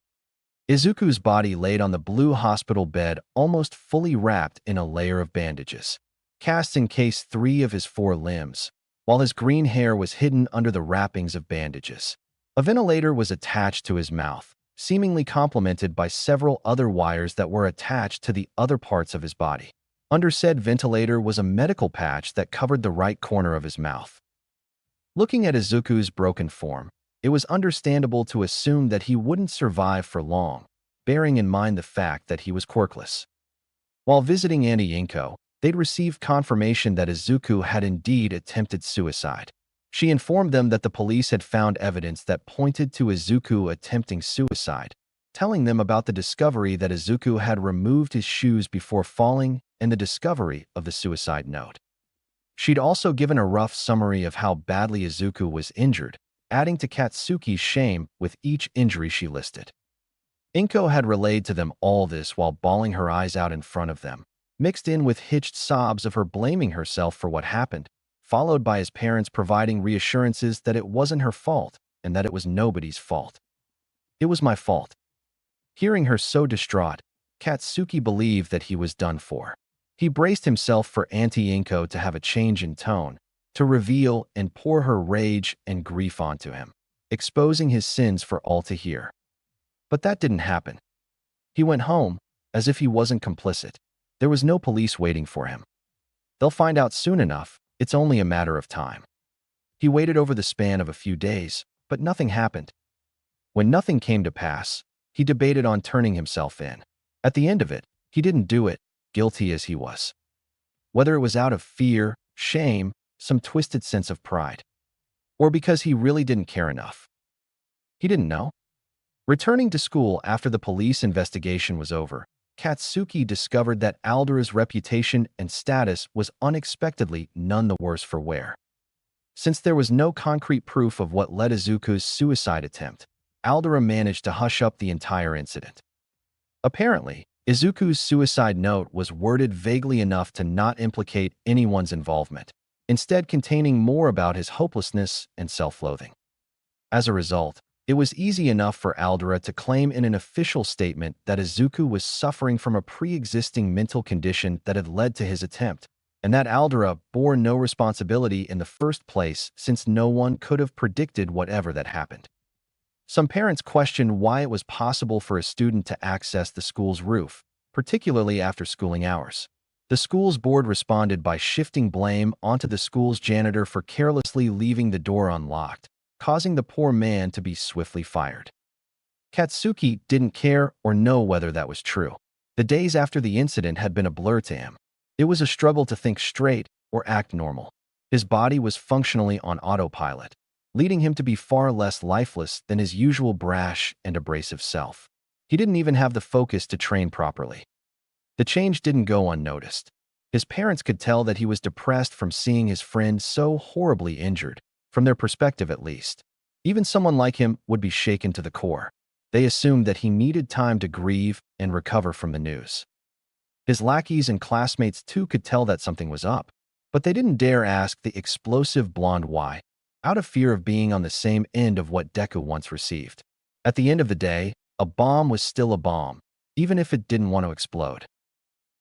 Izuku's body laid on the blue hospital bed almost fully wrapped in a layer of bandages, cast in case 3 of his 4 limbs, while his green hair was hidden under the wrappings of bandages. A ventilator was attached to his mouth, seemingly complemented by several other wires that were attached to the other parts of his body. Under said ventilator was a medical patch that covered the right corner of his mouth. Looking at Izuku's broken form, it was understandable to assume that he wouldn't survive for long, bearing in mind the fact that he was quirkless. While visiting Annie Inko, they'd received confirmation that Izuku had indeed attempted suicide. She informed them that the police had found evidence that pointed to Izuku attempting suicide, telling them about the discovery that Izuku had removed his shoes before falling and the discovery of the suicide note. She'd also given a rough summary of how badly Izuku was injured, adding to Katsuki's shame with each injury she listed. Inko had relayed to them all this while bawling her eyes out in front of them, mixed in with hitched sobs of her blaming herself for what happened, followed by his parents providing reassurances that it wasn't her fault and that it was nobody's fault. It was my fault. Hearing her so distraught, Katsuki believed that he was done for. He braced himself for Auntie Inko to have a change in tone, to reveal and pour her rage and grief onto him, exposing his sins for all to hear. But that didn't happen. He went home, as if he wasn't complicit. There was no police waiting for him. They'll find out soon enough, it's only a matter of time. He waited over the span of a few days, but nothing happened. When nothing came to pass, he debated on turning himself in. At the end of it, he didn't do it, guilty as he was. Whether it was out of fear, shame, some twisted sense of pride, or because he really didn't care enough. He didn't know. Returning to school after the police investigation was over, Katsuki discovered that Aldera's reputation and status was unexpectedly none the worse for wear. Since there was no concrete proof of what led Izuku's suicide attempt, Aldera managed to hush up the entire incident. Apparently, Izuku's suicide note was worded vaguely enough to not implicate anyone's involvement, instead containing more about his hopelessness and self-loathing. As a result, it was easy enough for Aldera to claim in an official statement that Izuku was suffering from a pre-existing mental condition that had led to his attempt, and that Aldera bore no responsibility in the first place since no one could have predicted whatever that happened. Some parents questioned why it was possible for a student to access the school's roof, particularly after schooling hours. The school's board responded by shifting blame onto the school's janitor for carelessly leaving the door unlocked, causing the poor man to be swiftly fired. Katsuki didn't care or know whether that was true. The days after the incident had been a blur to him. It was a struggle to think straight or act normal. His body was functionally on autopilot, leading him to be far less lifeless than his usual brash and abrasive self. He didn't even have the focus to train properly. The change didn't go unnoticed. His parents could tell that he was depressed from seeing his friend so horribly injured, from their perspective at least. Even someone like him would be shaken to the core. They assumed that he needed time to grieve and recover from the news. His lackeys and classmates too could tell that something was up, but they didn't dare ask the explosive blonde why, out of fear of being on the same end of what Deku once received. At the end of the day, a bomb was still a bomb, even if it didn't want to explode.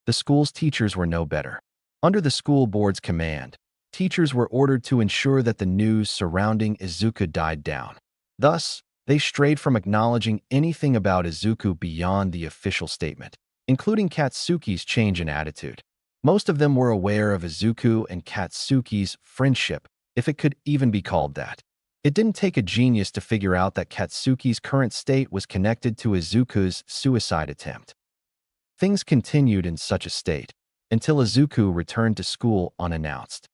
The school's teachers were no better. Under the school board's command, teachers were ordered to ensure that the news surrounding Izuku died down. Thus, they strayed from acknowledging anything about Izuku beyond the official statement, including Katsuki's change in attitude. Most of them were aware of Izuku and Katsuki's friendship, if it could even be called that. It didn't take a genius to figure out that Katsuki's current state was connected to Izuku's suicide attempt. Things continued in such a state until Izuku returned to school unannounced.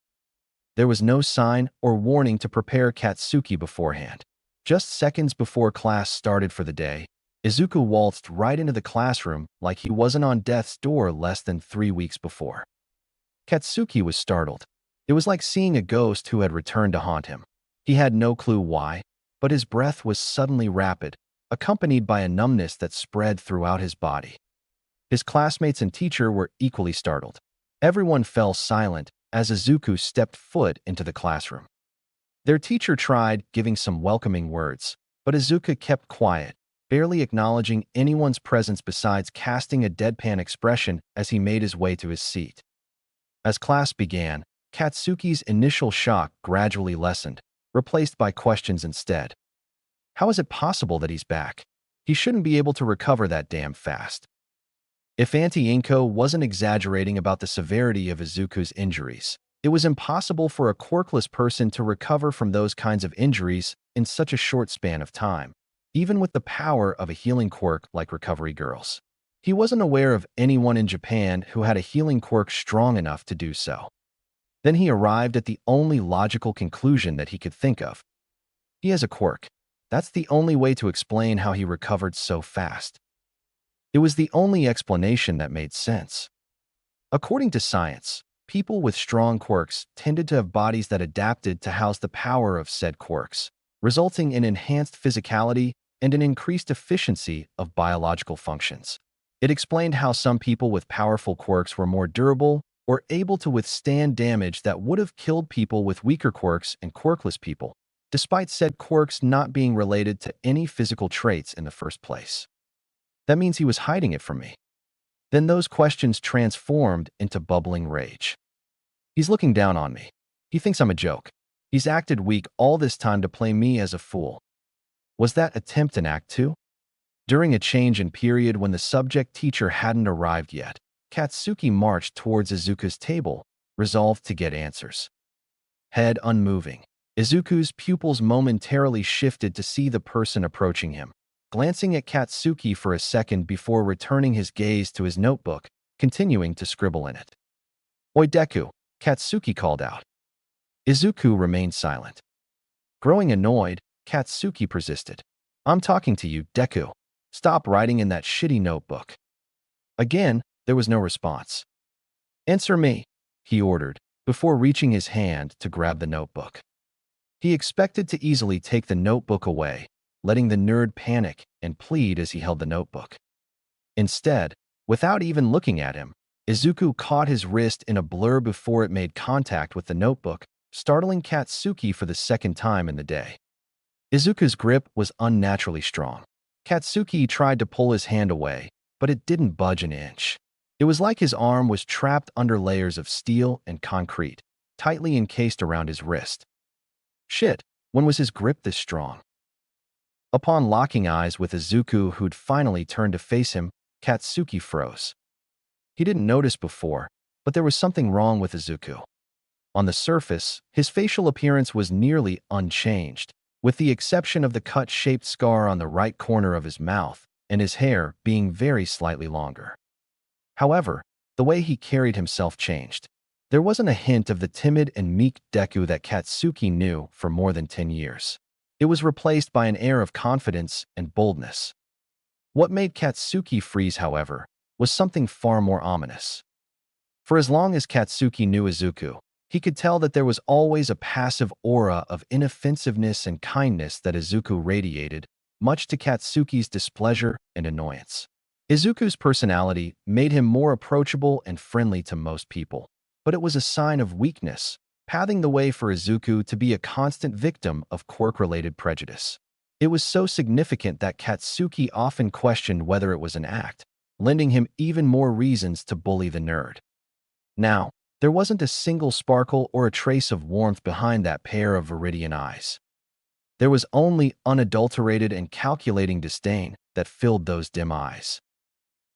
There was no sign or warning to prepare Katsuki beforehand. Just seconds before class started for the day, Izuku waltzed right into the classroom like he wasn't on death's door less than 3 weeks before. Katsuki was startled. It was like seeing a ghost who had returned to haunt him. He had no clue why, but his breath was suddenly rapid, accompanied by a numbness that spread throughout his body. His classmates and teacher were equally startled. Everyone fell silent as Izuku stepped foot into the classroom. Their teacher tried giving some welcoming words, but Izuku kept quiet, barely acknowledging anyone's presence besides casting a deadpan expression as he made his way to his seat. As class began, Katsuki's initial shock gradually lessened, replaced by questions instead. How is it possible that he's back? He shouldn't be able to recover that damn fast. If Auntie Inko wasn't exaggerating about the severity of Izuku's injuries, it was impossible for a quirkless person to recover from those kinds of injuries in such a short span of time, even with the power of a healing quirk like Recovery Girls. He wasn't aware of anyone in Japan who had a healing quirk strong enough to do so. Then he arrived at the only logical conclusion that he could think of. He has a quirk. That's the only way to explain how he recovered so fast. It was the only explanation that made sense. According to science, people with strong quirks tended to have bodies that adapted to house the power of said quirks, resulting in enhanced physicality and an increased efficiency of biological functions. It explained how some people with powerful quirks were more durable or able to withstand damage that would have killed people with weaker quirks and quirkless people, despite said quirks not being related to any physical traits in the first place. That means he was hiding it from me. Then those questions transformed into bubbling rage. He's looking down on me. He thinks I'm a joke. He's acted weak all this time to play me as a fool. Was that attempt an act two? During a change in period when the subject teacher hadn't arrived yet, Katsuki marched towards Izuku's table, resolved to get answers. Head unmoving, Izuku's pupils momentarily shifted to see the person approaching him, glancing at Katsuki for a second before returning his gaze to his notebook, continuing to scribble in it. "Oi, Deku," Katsuki called out. Izuku remained silent. Growing annoyed, Katsuki persisted. "I'm talking to you, Deku. Stop writing in that shitty notebook." Again, there was no response. "Answer me," he ordered, before reaching his hand to grab the notebook. He expected to easily take the notebook away, letting the nerd panic and plead as he held the notebook. Instead, without even looking at him, Izuku caught his wrist in a blur before it made contact with the notebook, startling Katsuki for the second time in the day. Izuku's grip was unnaturally strong. Katsuki tried to pull his hand away, but it didn't budge an inch. It was like his arm was trapped under layers of steel and concrete, tightly encased around his wrist. Shit, when was his grip this strong? Upon locking eyes with Izuku, who'd finally turned to face him, Katsuki froze. He didn't notice before, but there was something wrong with Izuku. On the surface, his facial appearance was nearly unchanged, with the exception of the cut-shaped scar on the right corner of his mouth and his hair being very slightly longer. However, the way he carried himself changed. There wasn't a hint of the timid and meek Deku that Katsuki knew for more than 10 years. It was replaced by an air of confidence and boldness. What made Katsuki freeze, however, was something far more ominous. For as long as Katsuki knew Izuku, he could tell that there was always a passive aura of inoffensiveness and kindness that Izuku radiated, much to Katsuki's displeasure and annoyance. Izuku's personality made him more approachable and friendly to most people, but it was a sign of weakness, paving the way for Izuku to be a constant victim of quirk-related prejudice. It was so significant that Katsuki often questioned whether it was an act, lending him even more reasons to bully the nerd. Now, there wasn't a single sparkle or a trace of warmth behind that pair of viridian eyes. There was only unadulterated and calculating disdain that filled those dim eyes.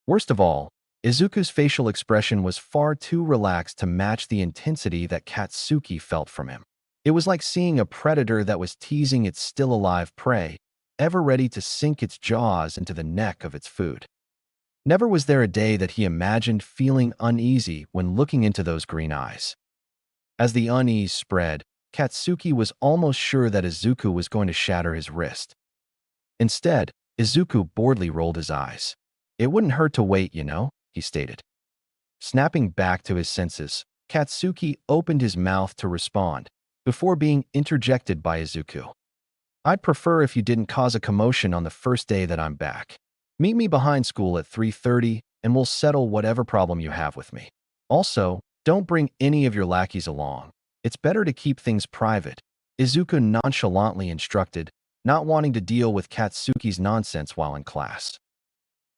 Worst of all, Izuku's facial expression was far too relaxed to match the intensity that Katsuki felt from him. It was like seeing a predator that was teasing its still-alive prey, ever ready to sink its jaws into the neck of its food. Never was there a day that he imagined feeling uneasy when looking into those green eyes. As the unease spread, Katsuki was almost sure that Izuku was going to shatter his wrist. Instead, Izuku boredly rolled his eyes. "It wouldn't hurt to wait, you know," he stated. Snapping back to his senses, Katsuki opened his mouth to respond, before being interjected by Izuku. "I'd prefer if you didn't cause a commotion on the first day that I'm back. Meet me behind school at 3:30 and we'll settle whatever problem you have with me. Also, don't bring any of your lackeys along. It's better to keep things private," Izuku nonchalantly instructed, not wanting to deal with Katsuki's nonsense while in class.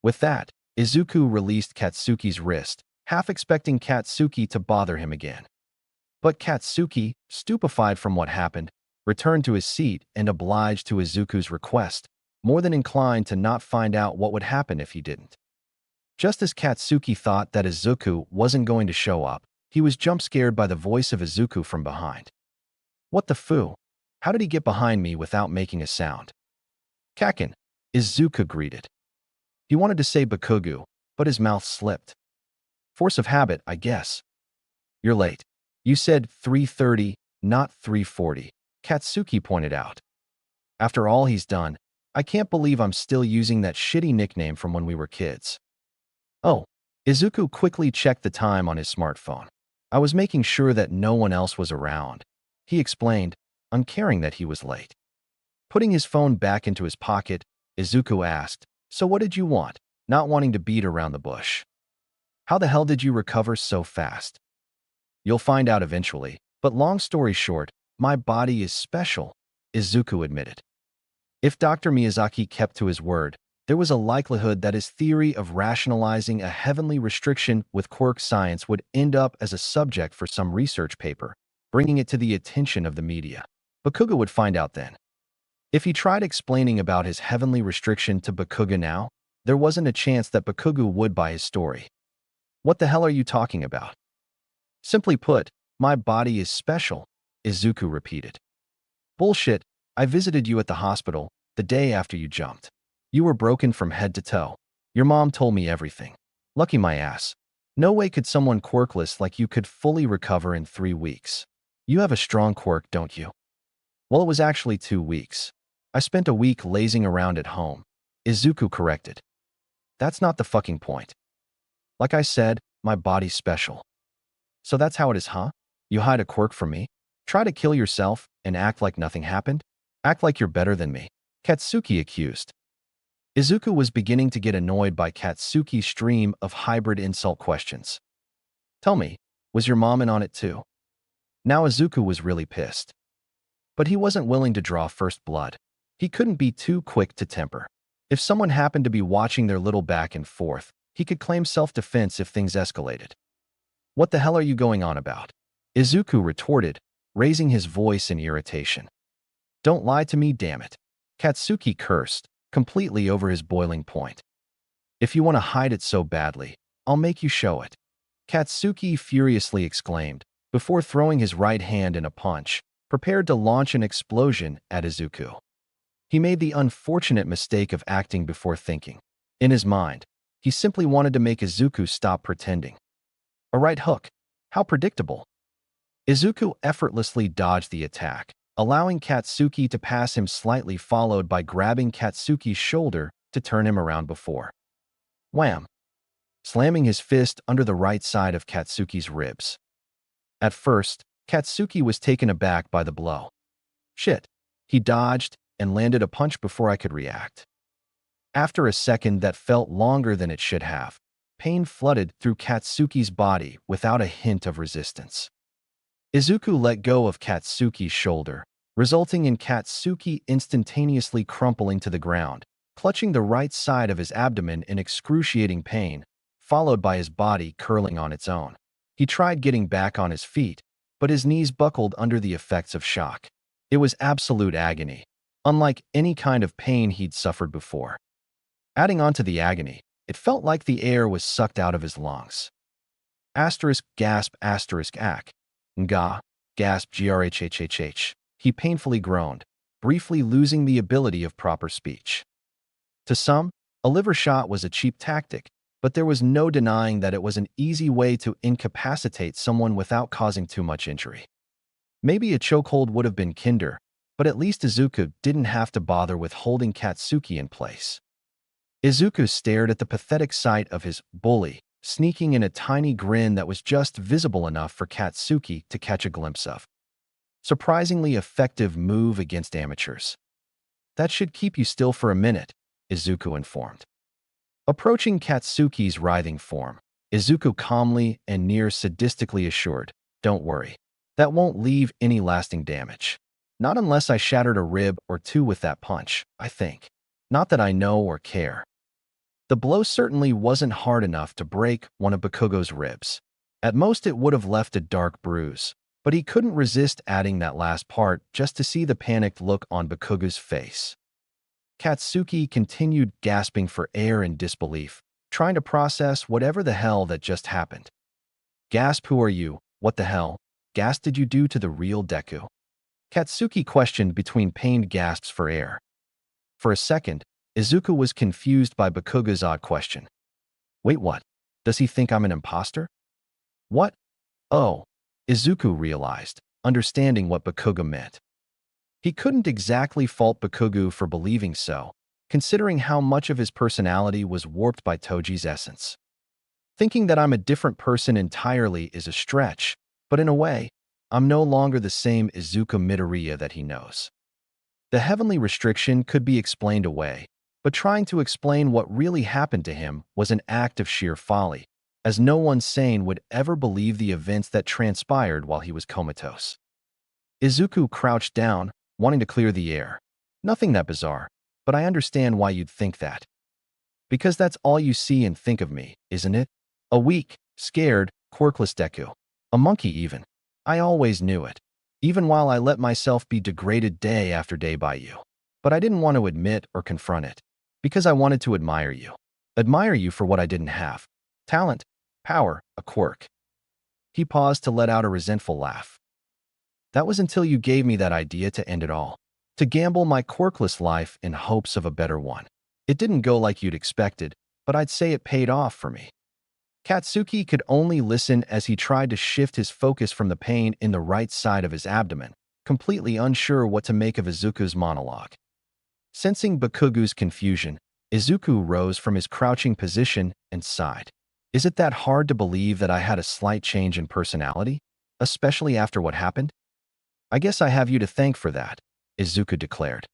With that, Izuku released Katsuki's wrist, half expecting Katsuki to bother him again. But Katsuki, stupefied from what happened, returned to his seat and obliged to Izuku's request, more than inclined to not find out what would happen if he didn't. Just as Katsuki thought that Izuku wasn't going to show up, he was jump-scared by the voice of Izuku from behind. "What the foo? How did he get behind me without making a sound?" "Kakin," Izuku greeted. He wanted to say Bakugu, but his mouth slipped. "Force of habit, I guess." "You're late. You said 3:30, not 3:40, Katsuki pointed out. "After all he's done, I can't believe I'm still using that shitty nickname from when we were kids." "Oh." Izuku quickly checked the time on his smartphone. "I was making sure that no one else was around," he explained, uncaring that he was late. Putting his phone back into his pocket, Izuku asked, "So what did you want?" not wanting to beat around the bush. "How the hell did you recover so fast?" "You'll find out eventually, but long story short, my body is special," Izuku admitted. If Dr. Miyazaki kept to his word, there was a likelihood that his theory of rationalizing a heavenly restriction with quirk science would end up as a subject for some research paper, bringing it to the attention of the media. Bakuga would find out then. If he tried explaining about his heavenly restriction to Bakuga now, there wasn't a chance that Bakuga would buy his story. "What the hell are you talking about?" "Simply put, my body is special," Izuku repeated. "Bullshit, I visited you at the hospital the day after you jumped. You were broken from head to toe. Your mom told me everything. Lucky my ass. No way could someone quirkless like you could fully recover in 3 weeks. You have a strong quirk, don't you?" "Well, it was actually 2 weeks. I spent a week lazing around at home," Izuku corrected. "That's not the fucking point. Like I said, my body's special." "So that's how it is, huh? You hide a quirk from me? Try to kill yourself and act like nothing happened? Act like you're better than me," Katsuki accused. Izuku was beginning to get annoyed by Katsuki's stream of hybrid insult questions. Tell me, was your mom in on it too? Now Izuku was really pissed. But he wasn't willing to draw first blood. He couldn't be too quick to temper. If someone happened to be watching their little back and forth, he could claim self-defense if things escalated. What the hell are you going on about? Izuku retorted, raising his voice in irritation. Don't lie to me, damn it. Katsuki cursed, completely over his boiling point. If you want to hide it so badly, I'll make you show it. Katsuki furiously exclaimed, before throwing his right hand in a punch, prepared to launch an explosion at Izuku. He made the unfortunate mistake of acting before thinking. In his mind, he simply wanted to make Izuku stop pretending. A right hook. How predictable. Izuku effortlessly dodged the attack, allowing Katsuki to pass him slightly, followed by grabbing Katsuki's shoulder to turn him around before. Wham! Slamming his fist under the right side of Katsuki's ribs. At first, Katsuki was taken aback by the blow. Shit. He dodged and landed a punch before I could react. After a second that felt longer than it should have, pain flooded through Katsuki's body without a hint of resistance. Izuku let go of Katsuki's shoulder, resulting in Katsuki instantaneously crumpling to the ground, clutching the right side of his abdomen in excruciating pain, followed by his body curling on its own. He tried getting back on his feet, but his knees buckled under the effects of shock. It was absolute agony, unlike any kind of pain he'd suffered before. Adding on to the agony, it felt like the air was sucked out of his lungs. Asterisk gasp asterisk ack. Nga, gasp grhhhh. He painfully groaned, briefly losing the ability of proper speech. To some, a liver shot was a cheap tactic, but there was no denying that it was an easy way to incapacitate someone without causing too much injury. Maybe a chokehold would have been kinder, but at least Izuku didn't have to bother with holding Katsuki in place. Izuku stared at the pathetic sight of his bully, sneaking in a tiny grin that was just visible enough for Katsuki to catch a glimpse of. Surprisingly effective move against amateurs. That should keep you still for a minute, Izuku informed. Approaching Katsuki's writhing form, Izuku calmly and near sadistically assured, "Don't worry. That won't leave any lasting damage. Not unless I shattered a rib or two with that punch, I think. Not that I know or care." The blow certainly wasn't hard enough to break one of Bakugo's ribs. At most it would have left a dark bruise, but he couldn't resist adding that last part just to see the panicked look on Bakugo's face. Katsuki continued gasping for air in disbelief, trying to process whatever the hell that just happened. Gasp, who are you? What the hell? Gas did you do to the real Deku? Katsuki questioned between pained gasps for air. For a second, Izuku was confused by Bakugo's odd question. Wait, what? Does he think I'm an imposter? What? Oh, Izuku realized, understanding what Bakugo meant. He couldn't exactly fault Bakugo for believing so, considering how much of his personality was warped by Toji's essence. Thinking that I'm a different person entirely is a stretch, but in a way, I'm no longer the same Izuku Midoriya that he knows. The heavenly restriction could be explained away, but trying to explain what really happened to him was an act of sheer folly, as no one sane would ever believe the events that transpired while he was comatose. Izuku crouched down, wanting to clear the air. Nothing that bizarre, but I understand why you'd think that. Because that's all you see and think of me, isn't it? A weak, scared, quirkless Deku. A monkey even. I always knew it, even while I let myself be degraded day after day by you. But I didn't want to admit or confront it, because I wanted to admire you. Admire you for what I didn't have. Talent, power, a quirk. He paused to let out a resentful laugh. That was until you gave me that idea to end it all. To gamble my quirkless life in hopes of a better one. It didn't go like you'd expected, but I'd say it paid off for me. Katsuki could only listen as he tried to shift his focus from the pain in the right side of his abdomen, completely unsure what to make of Izuku's monologue. Sensing Bakugo's confusion, Izuku rose from his crouching position and sighed. Is it that hard to believe that I had a slight change in personality, especially after what happened? I guess I have you to thank for that, Izuku declared.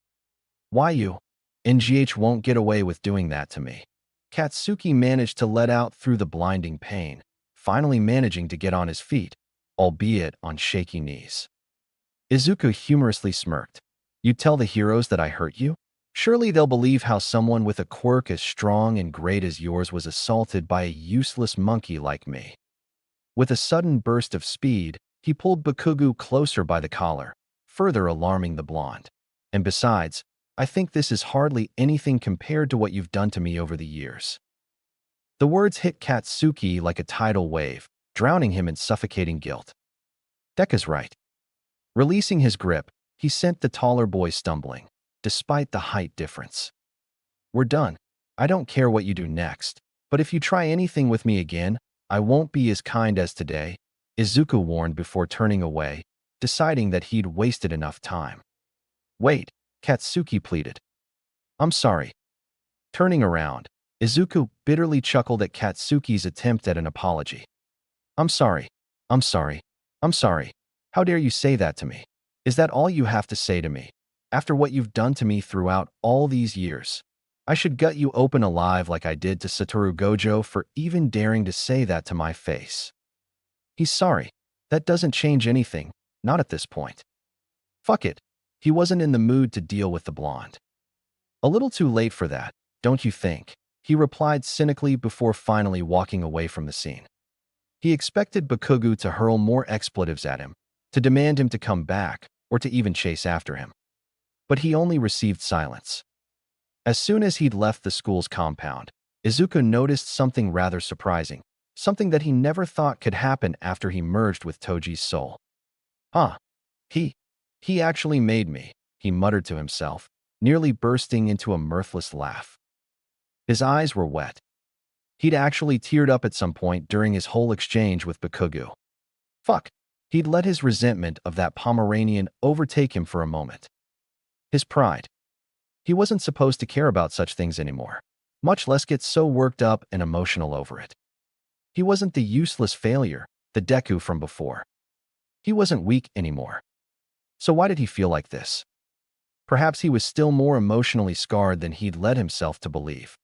Why you? NGH won't get away with doing that to me. Katsuki managed to let out through the blinding pain, finally managing to get on his feet, albeit on shaky knees. Izuku humorously smirked. You tell the heroes that I hurt you? Surely they'll believe how someone with a quirk as strong and great as yours was assaulted by a useless monkey like me. With a sudden burst of speed, he pulled Bakugo closer by the collar, further alarming the blonde. And besides, I think this is hardly anything compared to what you've done to me over the years. The words hit Katsuki like a tidal wave, drowning him in suffocating guilt. Deku's right. Releasing his grip, he sent the taller boy stumbling, despite the height difference. We're done. I don't care what you do next, but if you try anything with me again, I won't be as kind as today, Izuku warned before turning away, deciding that he'd wasted enough time. Wait, Katsuki pleaded. I'm sorry. Turning around, Izuku bitterly chuckled at Katsuki's attempt at an apology. I'm sorry. I'm sorry. I'm sorry. How dare you say that to me? Is that all you have to say to me? After what you've done to me throughout all these years, I should gut you open alive like I did to Satoru Gojo for even daring to say that to my face. He's sorry. That doesn't change anything, not at this point. Fuck it. He wasn't in the mood to deal with the blonde. A little too late for that, don't you think? He replied cynically before finally walking away from the scene. He expected Bakugo to hurl more expletives at him, to demand him to come back, or to even chase after him. But he only received silence. As soon as he'd left the school's compound, Izuku noticed something rather surprising, something that he never thought could happen after he merged with Toji's soul. Huh. He actually made me, he muttered to himself, nearly bursting into a mirthless laugh. His eyes were wet. He'd actually teared up at some point during his whole exchange with Bakugo. Fuck. He'd let his resentment of that Pomeranian overtake him for a moment. His pride. He wasn't supposed to care about such things anymore, much less get so worked up and emotional over it. He wasn't the useless failure, the Deku from before. He wasn't weak anymore. So why did he feel like this? Perhaps he was still more emotionally scarred than he'd led himself to believe.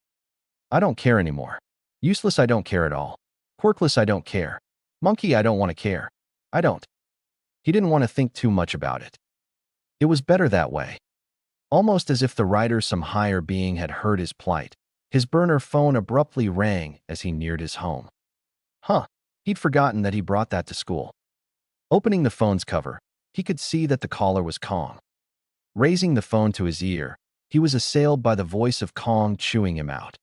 I don't care anymore. Useless, I don't care at all. Quirkless, I don't care. Monkey, I don't want to care. I don't. He didn't want to think too much about it. It was better that way. Almost as if the writer, some higher being, had heard his plight, his burner phone abruptly rang as he neared his home. Huh, he'd forgotten that he brought that to school. Opening the phone's cover, he could see that the caller was Kong. Raising the phone to his ear, he was assailed by the voice of Kong chewing him out.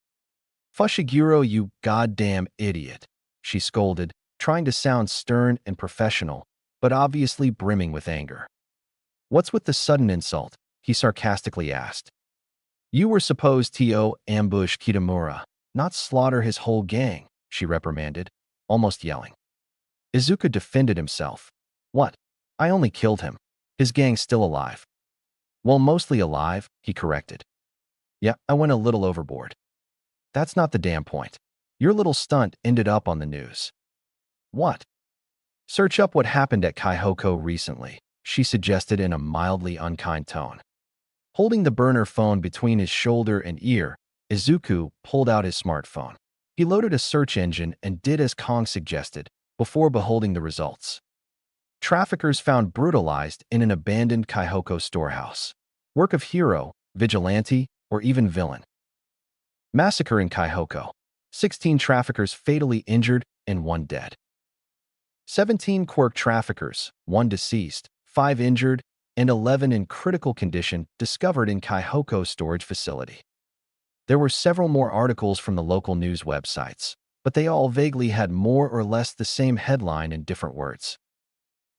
Fushiguro, you goddamn idiot, she scolded, trying to sound stern and professional, but obviously brimming with anger. What's with the sudden insult? He sarcastically asked. You were supposed to ambush Kitamura, not slaughter his whole gang, she reprimanded, almost yelling. Izuku defended himself. What? I only killed him. His gang's still alive. Well, mostly alive, he corrected. Yeah, I went a little overboard. That's not the damn point. Your little stunt ended up on the news. What? Search up what happened at Kaihoko recently, she suggested in a mildly unkind tone. Holding the burner phone between his shoulder and ear, Izuku pulled out his smartphone. He loaded a search engine and did as Kong suggested, before beholding the results. Traffickers found brutalized in an abandoned Kaihoko storehouse. Work of hero, vigilante, or even villain. Massacre in Kaihoko. 16 traffickers fatally injured and 1 dead. 17 quirk traffickers, 1 deceased, 5 injured, and 11 in critical condition discovered in Kaihoko storage facility. There were several more articles from the local news websites, but they all vaguely had more or less the same headline in different words.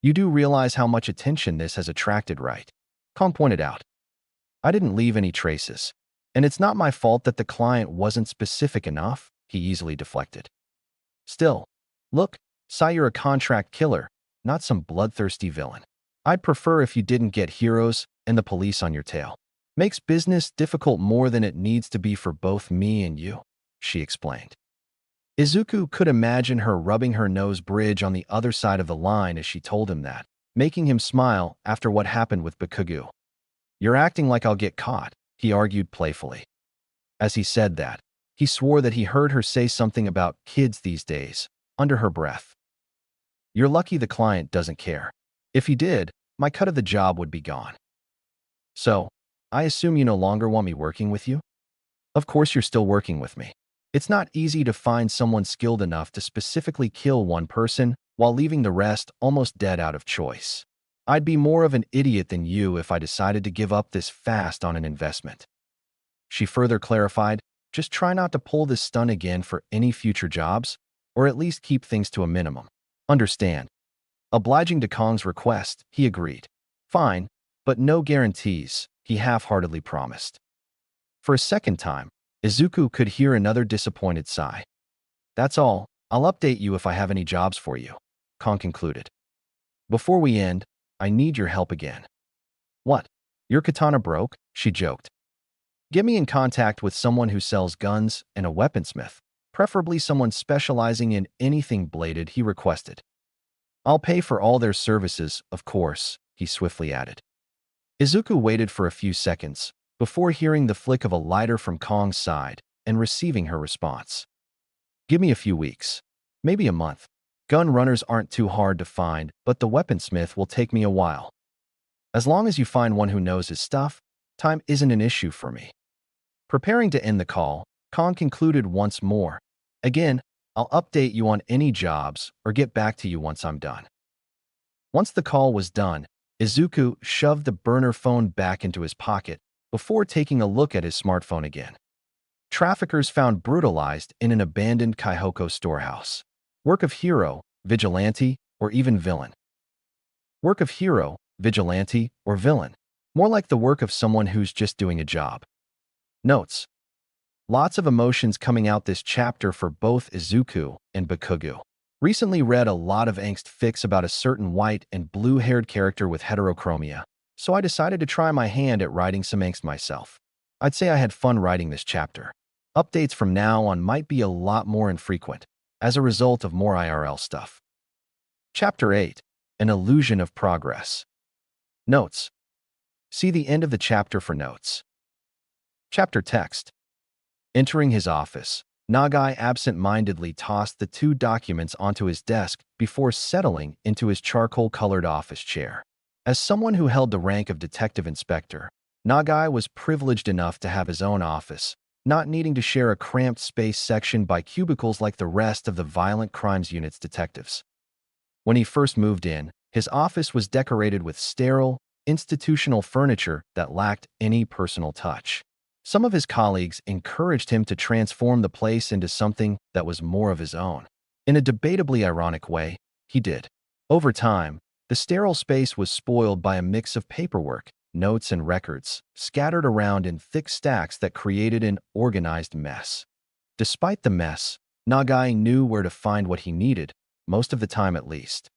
You do realize how much attention this has attracted, right? Kong pointed out. I didn't leave any traces, and it's not my fault that the client wasn't specific enough, he easily deflected. Still, look, Sai, you're a contract killer, not some bloodthirsty villain. I'd prefer if you didn't get heroes and the police on your tail. Makes business difficult more than it needs to be for both me and you, she explained. Izuku could imagine her rubbing her nose bridge on the other side of the line as she told him that, making him smile after what happened with Bakugo. You're acting like I'll get caught. he argued playfully. As he said that, he swore that he heard her say something about kids these days, under her breath. You're lucky the client doesn't care. If he did, my cut of the job would be gone. So, I assume you no longer want me working with you? Of course you're still working with me. It's not easy to find someone skilled enough to specifically kill one person while leaving the rest almost dead out of choice. I'd be more of an idiot than you if I decided to give up this fast on an investment. She further clarified, just try not to pull this stunt again for any future jobs, or at least keep things to a minimum. Understand. Obliging to Kong's request, he agreed. Fine, but no guarantees, he half-heartedly promised. For a second time, Izuku could hear another disappointed sigh. That's all, I'll update you if I have any jobs for you, Kong concluded. Before we end, I need your help again. What? Your katana broke? She joked. Get me in contact with someone who sells guns and a weaponsmith, preferably someone specializing in anything bladed, he requested. I'll pay for all their services, of course, he swiftly added. Izuku waited for a few seconds before hearing the flick of a lighter from Kong's side and receiving her response. Give me a few weeks, maybe a month. Gun runners aren't too hard to find, but the weaponsmith will take me a while. As long as you find one who knows his stuff, time isn't an issue for me. Preparing to end the call, Kong concluded once more. Again, I'll update you on any jobs or get back to you once I'm done. Once the call was done, Izuku shoved the burner phone back into his pocket before taking a look at his smartphone again. Traffickers found brutalized in an abandoned Kaihoko storehouse. Work of hero, vigilante, or even villain. Work of hero, vigilante, or villain. More like the work of someone who's just doing a job. Notes. Lots of emotions coming out this chapter for both Izuku and Bakugo. Recently read a lot of angst fics about a certain white and blue-haired character with heterochromia, so I decided to try my hand at writing some angst myself. I'd say I had fun writing this chapter. Updates from now on might be a lot more infrequent, as a result of more IRL stuff. Chapter 8. An Illusion of Progress. Notes. See the end of the chapter for notes. Chapter text. Entering his office, Nagai absent-mindedly tossed the two documents onto his desk before settling into his charcoal-colored office chair. As someone who held the rank of detective inspector, Nagai was privileged enough to have his own office, not needing to share a cramped space section by cubicles like the rest of the Violent Crimes Unit's detectives. When he first moved in, his office was decorated with sterile, institutional furniture that lacked any personal touch. Some of his colleagues encouraged him to transform the place into something that was more of his own. In a debatably ironic way, he did. Over time, the sterile space was spoiled by a mix of paperwork, notes, and records, scattered around in thick stacks that created an organized mess. Despite the mess, Nagai knew where to find what he needed, most of the time at least.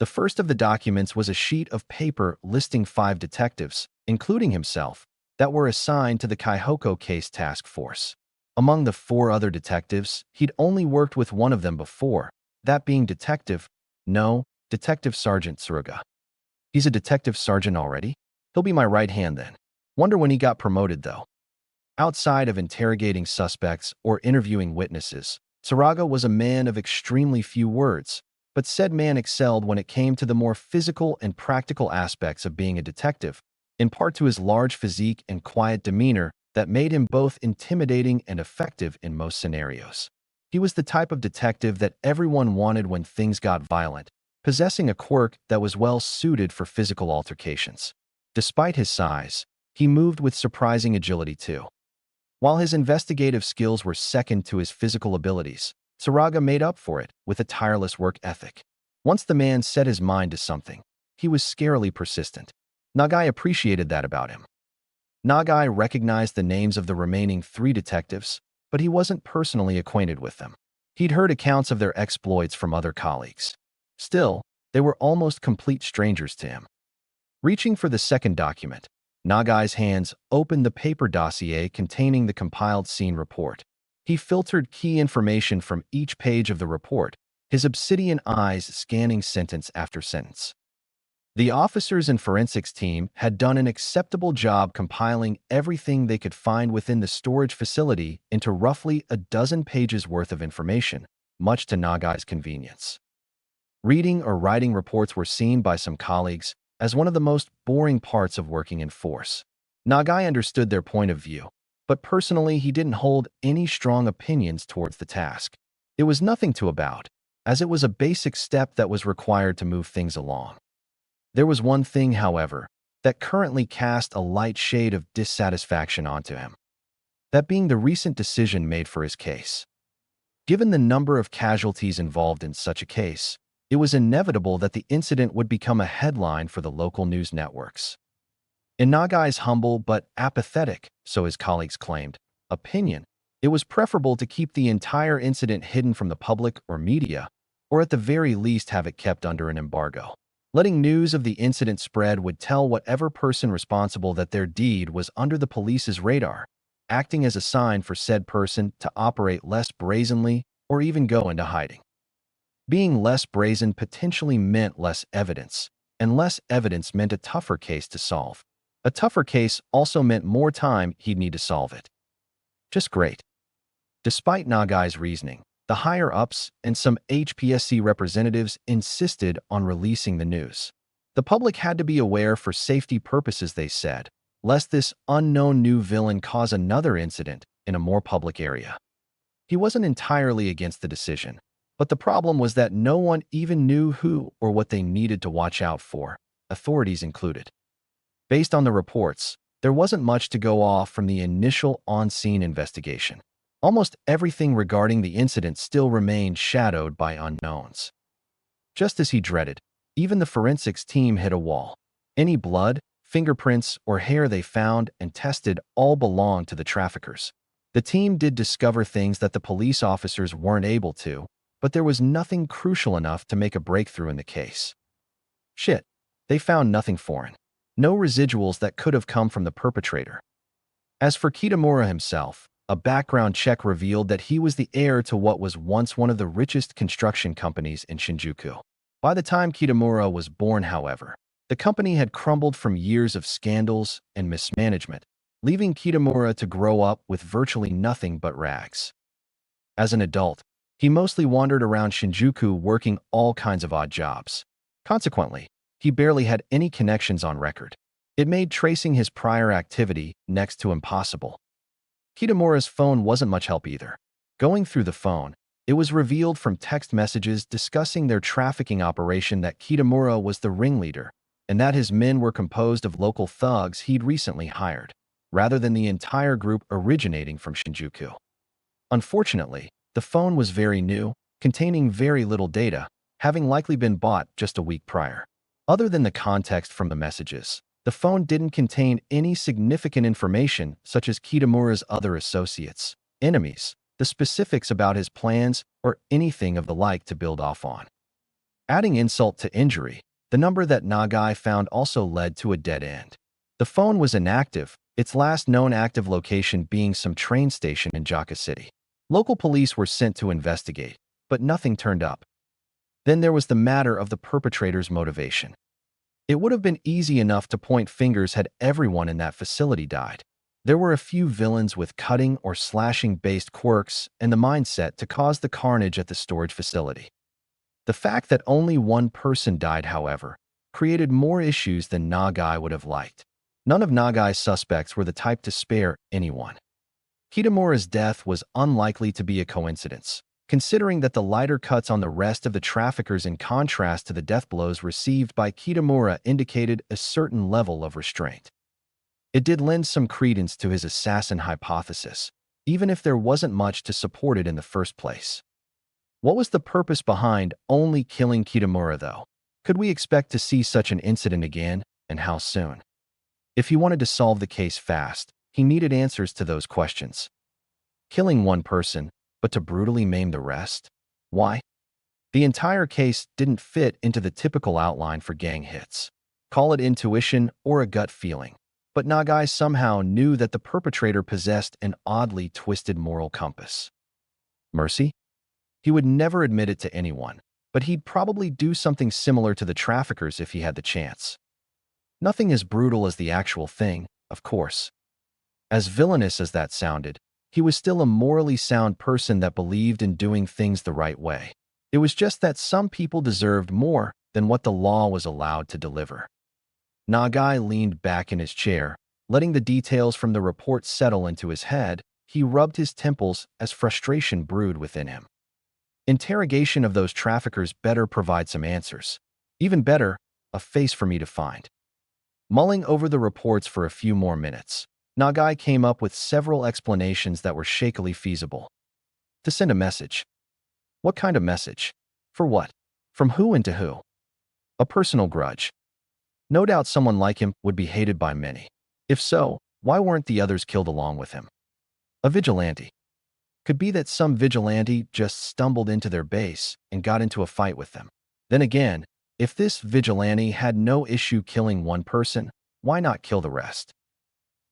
The first of the documents was a sheet of paper listing 5 detectives, including himself, that were assigned to the Kaihoko Case Task Force. Among the 4 other detectives, he'd only worked with one of them before, that being Detective Sergeant Tsuruga. He's a detective sergeant already? He'll be my right hand then. Wonder when he got promoted, though. Outside of interrogating suspects or interviewing witnesses, Tsuruga was a man of extremely few words, but said man excelled when it came to the more physical and practical aspects of being a detective, in part to his large physique and quiet demeanor that made him both intimidating and effective in most scenarios. He was the type of detective that everyone wanted when things got violent, possessing a quirk that was well suited for physical altercations. Despite his size, he moved with surprising agility too. While his investigative skills were second to his physical abilities, Tsuruga made up for it with a tireless work ethic. Once the man set his mind to something, he was scarily persistent. Nagai appreciated that about him. Nagai recognized the names of the remaining 3 detectives, but he wasn't personally acquainted with them. He'd heard accounts of their exploits from other colleagues. Still, they were almost complete strangers to him. Reaching for the second document, Nagai's hands opened the paper dossier containing the compiled scene report. He filtered key information from each page of the report, his obsidian eyes scanning sentence after sentence. The officers and forensics team had done an acceptable job compiling everything they could find within the storage facility into roughly a dozen pages worth of information, much to Nagai's convenience. Reading or writing reports were seen by some colleagues as one of the most boring parts of working in force. Nagai understood their point of view, but personally he didn't hold any strong opinions towards the task. It was nothing to about, as it was a basic step that was required to move things along. There was one thing, however, that currently cast a light shade of dissatisfaction onto him. That being the recent decision made for his case. Given the number of casualties involved in such a case, it was inevitable that the incident would become a headline for the local news networks. In Nagai's humble but apathetic, so his colleagues claimed, opinion, it was preferable to keep the entire incident hidden from the public or media, or at the very least have it kept under an embargo. Letting news of the incident spread would tell whatever person responsible that their deed was under the police's radar, acting as a sign for said person to operate less brazenly or even go into hiding. Being less brazen potentially meant less evidence, and less evidence meant a tougher case to solve. A tougher case also meant more time he'd need to solve it. Just great. Despite Nagai's reasoning, the higher-ups and some HPSC representatives insisted on releasing the news. The public had to be aware for safety purposes, they said, lest this unknown new villain cause another incident in a more public area. He wasn't entirely against the decision, but the problem was that no one even knew who or what they needed to watch out for, authorities included. Based on the reports, there wasn't much to go off from the initial on-scene investigation. Almost everything regarding the incident still remained shadowed by unknowns. Just as he dreaded, even the forensics team hit a wall. Any blood, fingerprints, or hair they found and tested all belonged to the traffickers. The team did discover things that the police officers weren't able to, but there was nothing crucial enough to make a breakthrough in the case. Shit, they found nothing foreign. No residuals that could have come from the perpetrator. As for Kitamura himself, a background check revealed that he was the heir to what was once one of the richest construction companies in Shinjuku. By the time Kitamura was born, however, the company had crumbled from years of scandals and mismanagement, leaving Kitamura to grow up with virtually nothing but rags. As an adult, he mostly wandered around Shinjuku working all kinds of odd jobs. Consequently, he barely had any connections on record. It made tracing his prior activity next to impossible. Kitamura's phone wasn't much help either. Going through the phone, it was revealed from text messages discussing their trafficking operation that Kitamura was the ringleader, and that his men were composed of local thugs he'd recently hired, rather than the entire group originating from Shinjuku. Unfortunately, the phone was very new, containing very little data, having likely been bought just a week prior. Other than the context from the messages, the phone didn't contain any significant information such as Kitamura's other associates, enemies, the specifics about his plans, or anything of the like to build off on. Adding insult to injury, the number that Nagai found also led to a dead end. The phone was inactive, its last known active location being some train station in Jaka City. Local police were sent to investigate, but nothing turned up. Then there was the matter of the perpetrator's motivation. It would have been easy enough to point fingers had everyone in that facility died. There were a few villains with cutting or slashing-based quirks and the mindset to cause the carnage at the storage facility. The fact that only one person died, however, created more issues than Nagai would have liked. None of Nagai's suspects were the type to spare anyone. Kitamura's death was unlikely to be a coincidence, considering that the lighter cuts on the rest of the traffickers in contrast to the death blows received by Kitamura indicated a certain level of restraint. It did lend some credence to his assassin hypothesis, even if there wasn't much to support it in the first place. What was the purpose behind only killing Kitamura, though? Could we expect to see such an incident again, and how soon? If he wanted to solve the case fast, he needed answers to those questions. Killing one person, but to brutally maim the rest? Why? The entire case didn't fit into the typical outline for gang hits. Call it intuition or a gut feeling. But Nagai somehow knew that the perpetrator possessed an oddly twisted moral compass. Mercy? He would never admit it to anyone, but he'd probably do something similar to the traffickers if he had the chance. Nothing as brutal as the actual thing, of course. As villainous as that sounded, he was still a morally sound person that believed in doing things the right way. It was just that some people deserved more than what the law was allowed to deliver. Nagai leaned back in his chair, letting the details from the report settle into his head. He rubbed his temples as frustration brewed within him. Interrogation of those traffickers better provide some answers. Even better, a face for me to find. Mulling over the reports for a few more minutes, Nagai came up with several explanations that were shakily feasible. To send a message. What kind of message? For what? From who and to who? A personal grudge. No doubt someone like him would be hated by many. If so, why weren't the others killed along with him? A vigilante. Could be that some vigilante just stumbled into their base and got into a fight with them. Then again, if this vigilante had no issue killing one person, why not kill the rest?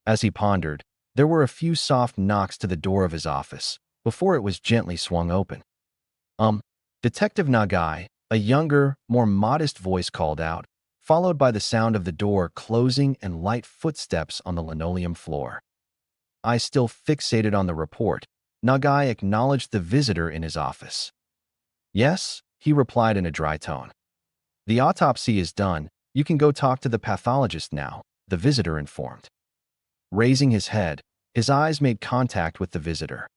As he pondered, there were a few soft knocks to the door of his office before it was gently swung open. Detective Nagai, a younger, more modest voice called out, followed by the sound of the door closing and light footsteps on the linoleum floor. Eyes still fixated on the report, Nagai acknowledged the visitor in his office. Yes, he replied in a dry tone. The autopsy is done. You can go talk to the pathologist now, the visitor informed. Raising his head, his eyes made contact with the visitor.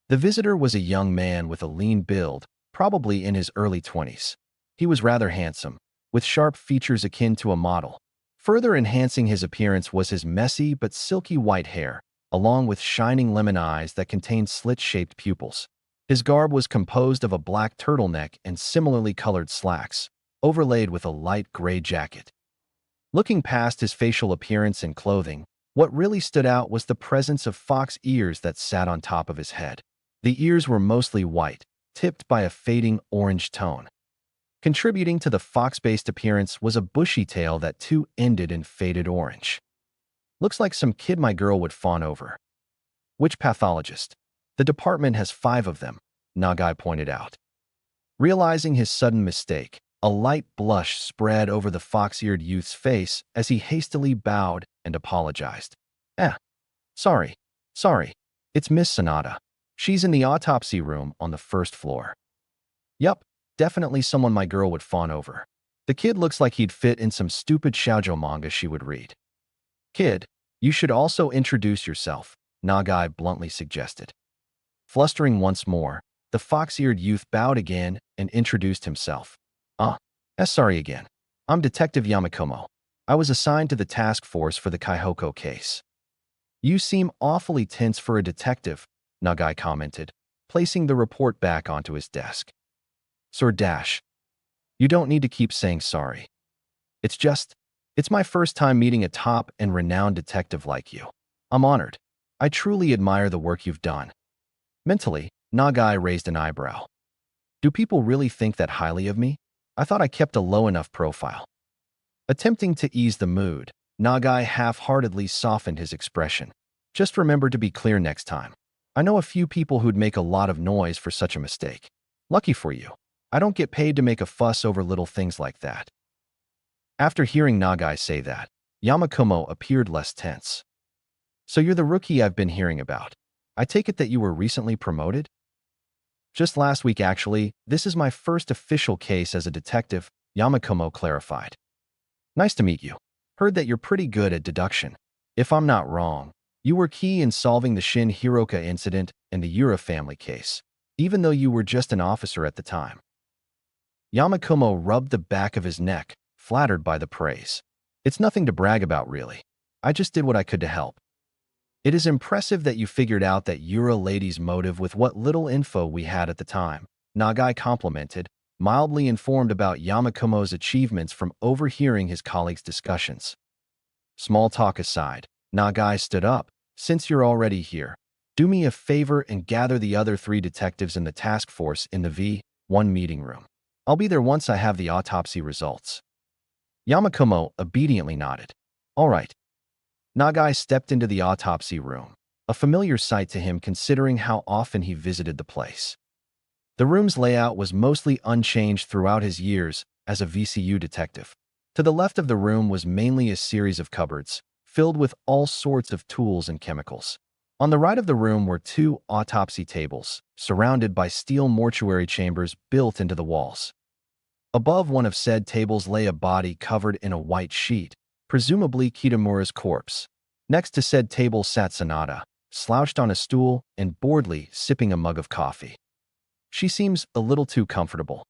The visitor was a young man with a lean build, probably in his early 20s. He was rather handsome, with sharp features akin to a model. Further enhancing his appearance was his messy but silky white hair, along with shining lemon eyes that contained slit-shaped pupils. His garb was composed of a black turtleneck and similarly colored slacks, overlaid with a light gray jacket. Looking past his facial appearance and clothing, what really stood out was the presence of fox ears that sat on top of his head. The ears were mostly white, tipped by a fading orange tone. Contributing to the fox-based appearance was a bushy tail that too ended in faded orange. Looks like some kid my girl would fawn over. Which pathologist? The department has 5 of them, Nagai pointed out. Realizing his sudden mistake, a light blush spread over the fox-eared youth's face as he hastily bowed and apologized. Sorry. It's Miss Sonata. She's in the autopsy room on the first floor. Yup, definitely someone my girl would fawn over. The kid looks like he'd fit in some stupid shoujo manga she would read. Kid, you should also introduce yourself, Nagai bluntly suggested. Flustering once more, the fox-eared youth bowed again and introduced himself. Sorry again. I'm Detective Yamakomo. I was assigned to the task force for the Kaihoko case. You seem awfully tense for a detective, Nagai commented, placing the report back onto his desk. Sir Dash, you don't need to keep saying sorry. It's my first time meeting a top and renowned detective like you. I'm honored. I truly admire the work you've done. Mentally, Nagai raised an eyebrow. Do people really think that highly of me? I thought I kept a low enough profile. Attempting to ease the mood, Nagai half-heartedly softened his expression. Just remember to be clear next time. I know a few people who'd make a lot of noise for such a mistake. Lucky for you, I don't get paid to make a fuss over little things like that. After hearing Nagai say that, Yamakomo appeared less tense. So you're the rookie I've been hearing about. I take it that you were recently promoted? Just last week, actually. This is my first official case as a detective, Yamakomo clarified. Nice to meet you. Heard that you're pretty good at deduction. If I'm not wrong, you were key in solving the Shin Hiroka incident and the Yura family case, even though you were just an officer at the time. Yamakomo rubbed the back of his neck, flattered by the praise. It's nothing to brag about, really. I just did what I could to help. It is impressive that you figured out that Yura lady's motive with what little info we had at the time, Nagai complimented, mildly informed about Yamakomo's achievements from overhearing his colleagues' discussions. Small talk aside, Nagai stood up. Since you're already here, do me a favor and gather the other 3 detectives in the task force in the V1 meeting room. I'll be there once I have the autopsy results. Yamakomo obediently nodded. All right. Nagai stepped into the autopsy room, a familiar sight to him considering how often he visited the place. The room's layout was mostly unchanged throughout his years as a VCU detective. To the left of the room was mainly a series of cupboards, filled with all sorts of tools and chemicals. On the right of the room were two autopsy tables, surrounded by steel mortuary chambers built into the walls. Above one of said tables lay a body covered in a white sheet, presumably Kitamura's corpse. Next to said table sat Sanada, slouched on a stool and boredly sipping a mug of coffee. She seems a little too comfortable.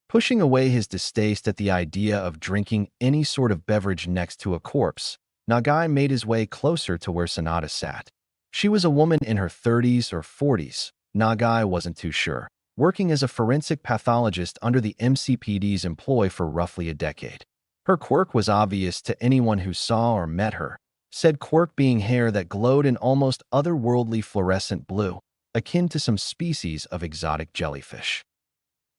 Pushing away his distaste at the idea of drinking any sort of beverage next to a corpse, Nagai made his way closer to where Sanada sat. She was a woman in her 30s or 40s, Nagai wasn't too sure, working as a forensic pathologist under the MCPD's employ for roughly a decade. Her quirk was obvious to anyone who saw or met her, said quirk being hair that glowed in almost otherworldly fluorescent blue, akin to some species of exotic jellyfish.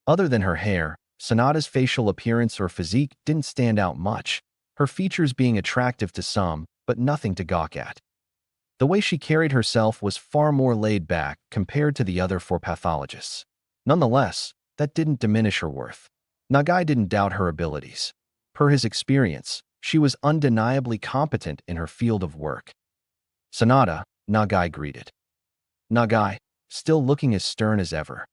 Other than her hair, Sanada's facial appearance or physique didn't stand out much, her features being attractive to some, but nothing to gawk at. The way she carried herself was far more laid back compared to the other four pathologists. Nonetheless, that didn't diminish her worth. Nagai didn't doubt her abilities. Per his experience, she was undeniably competent in her field of work. Sanada, Nagai greeted. Nagai, still looking as stern as ever.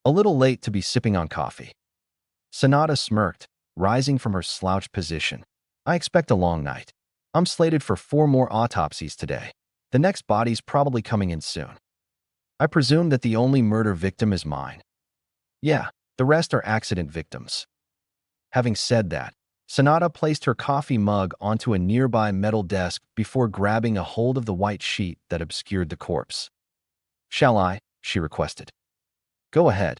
A little late to be sipping on coffee. Sanada smirked, rising from her slouched position. I expect a long night. I'm slated for 4 more autopsies today. The next body's probably coming in soon. I presume that the only murder victim is mine. Yeah, the rest are accident victims. Having said that, Sanada placed her coffee mug onto a nearby metal desk before grabbing a hold of the white sheet that obscured the corpse. Shall I? She requested. Go ahead.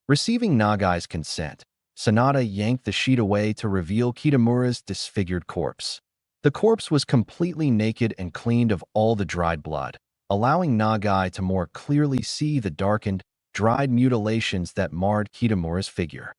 Receiving Nagai's consent, Sanada yanked the sheet away to reveal Kitamura's disfigured corpse. The corpse was completely naked and cleaned of all the dried blood, allowing Nagai to more clearly see the darkened, dried mutilations that marred Kitamura's figure.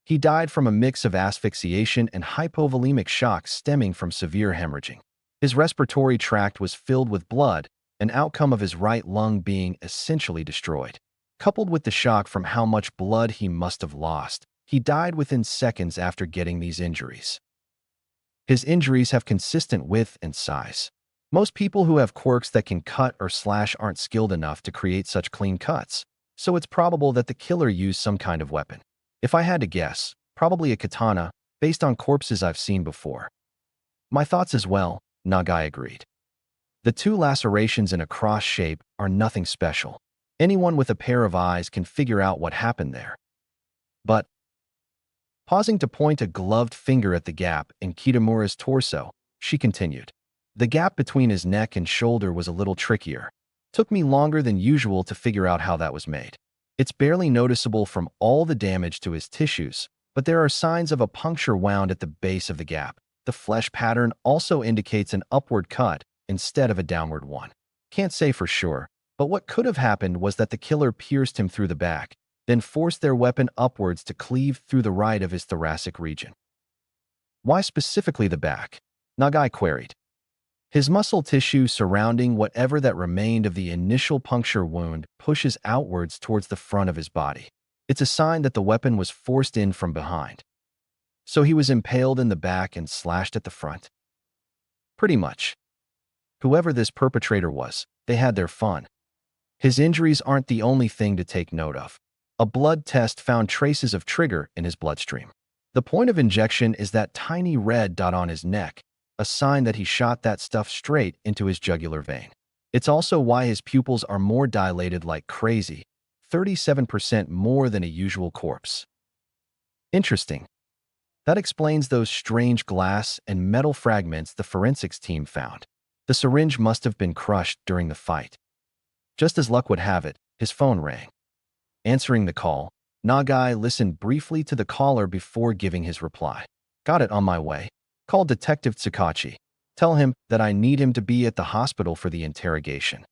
He died from a mix of asphyxiation and hypovolemic shock stemming from severe hemorrhaging. His respiratory tract was filled with blood, an outcome of his right lung being essentially destroyed. Coupled with the shock from how much blood he must have lost, he died within seconds after getting these injuries. His injuries have consistent width and size. Most people who have quirks that can cut or slash aren't skilled enough to create such clean cuts, so it's probable that the killer used some kind of weapon. If I had to guess, probably a katana, based on corpses I've seen before. My thoughts as well, Nagai agreed. The 2 lacerations in a cross shape are nothing special. Anyone with a pair of eyes can figure out what happened there. But, pausing to point a gloved finger at the gap in Kitamura's torso, she continued. The gap between his neck and shoulder was a little trickier. Took me longer than usual to figure out how that was made. It's barely noticeable from all the damage to his tissues, but there are signs of a puncture wound at the base of the gap. The flesh pattern also indicates an upward cut instead of a downward one. Can't say for sure, but what could have happened was that the killer pierced him through the back, then forced their weapon upwards to cleave through the right of his thoracic region. Why specifically the back? Nagai queried. His muscle tissue surrounding whatever that remained of the initial puncture wound pushes outwards towards the front of his body. It's a sign that the weapon was forced in from behind. So he was impaled in the back and slashed at the front. Pretty much. Whoever this perpetrator was, they had their fun. His injuries aren't the only thing to take note of. A blood test found traces of trigger in his bloodstream. The point of injection is that tiny red dot on his neck, a sign that he shot that stuff straight into his jugular vein. It's also why his pupils are more dilated like crazy, 37% more than a usual corpse. Interesting. That explains those strange glass and metal fragments the forensics team found. The syringe must have been crushed during the fight. Just as luck would have it, his phone rang. Answering the call, Nagai listened briefly to the caller before giving his reply. Got it, on my way. Call Detective Tsukachi. Tell him that I need him to be at the hospital for the interrogation.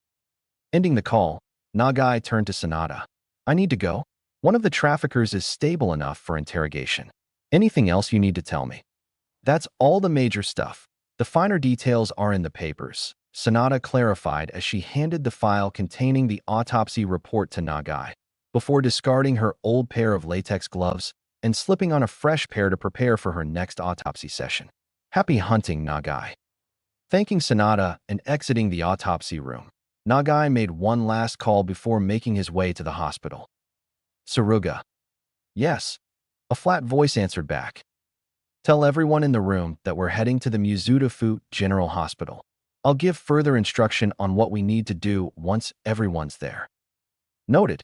Ending the call, Nagai turned to Sanada. I need to go. One of the traffickers is stable enough for interrogation. Anything else you need to tell me? That's all the major stuff. The finer details are in the papers, Sanada clarified as she handed the file containing the autopsy report to Nagai. before discarding her old pair of latex gloves and slipping on a fresh pair to prepare for her next autopsy session. Happy hunting, Nagai. Thanking Sanada and exiting the autopsy room, Nagai made one last call before making his way to the hospital. Saruga. Yes. A flat voice answered back. Tell everyone in the room that we're heading to the Mizuta General Hospital. I'll give further instruction on what we need to do once everyone's there. Noted.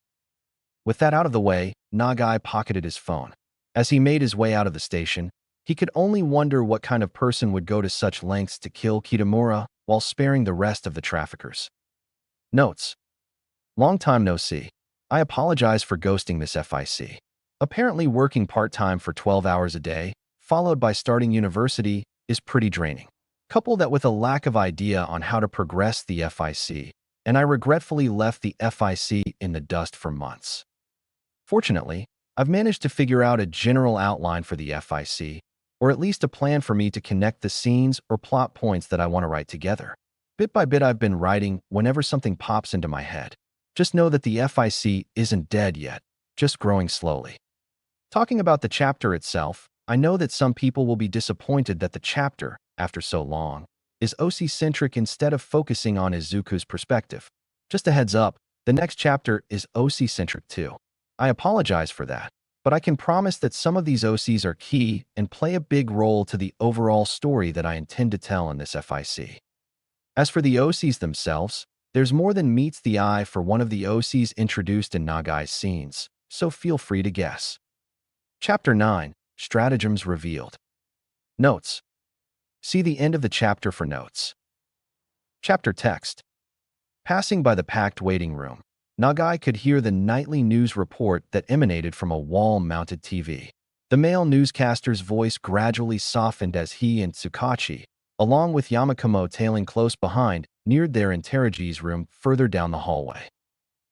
With that out of the way, Nagai pocketed his phone. As he made his way out of the station, he could only wonder what kind of person would go to such lengths to kill Kitamura while sparing the rest of the traffickers. Notes. Long time no see. I apologize for ghosting Miss FIC. Apparently working part-time for 12 hours a day, followed by starting university, is pretty draining. Couple that with a lack of idea on how to progress the FIC, and I regretfully left the FIC in the dust for months. Fortunately, I've managed to figure out a general outline for the FIC, or at least a plan for me to connect the scenes or plot points that I want to write together. Bit by bit I've been writing whenever something pops into my head. Just know that the FIC isn't dead yet, just growing slowly. Talking about the chapter itself, I know that some people will be disappointed that the chapter, after so long, is OC-centric instead of focusing on Izuku's perspective. Just a heads up, the next chapter is OC-centric too. I apologize for that, but I can promise that some of these OCs are key and play a big role to the overall story that I intend to tell in this FIC. As for the OCs themselves, there's more than meets the eye for one of the OCs introduced in Nagai's scenes, so feel free to guess. Chapter 9, Stratagems Revealed. Notes. See the end of the chapter for notes. Chapter text. Passing by the packed waiting room, Nagai could hear the nightly news report that emanated from a wall-mounted TV. The male newscaster's voice gradually softened as he and Tsukachi, along with Yamakumo tailing close behind, neared their interrogee's room further down the hallway.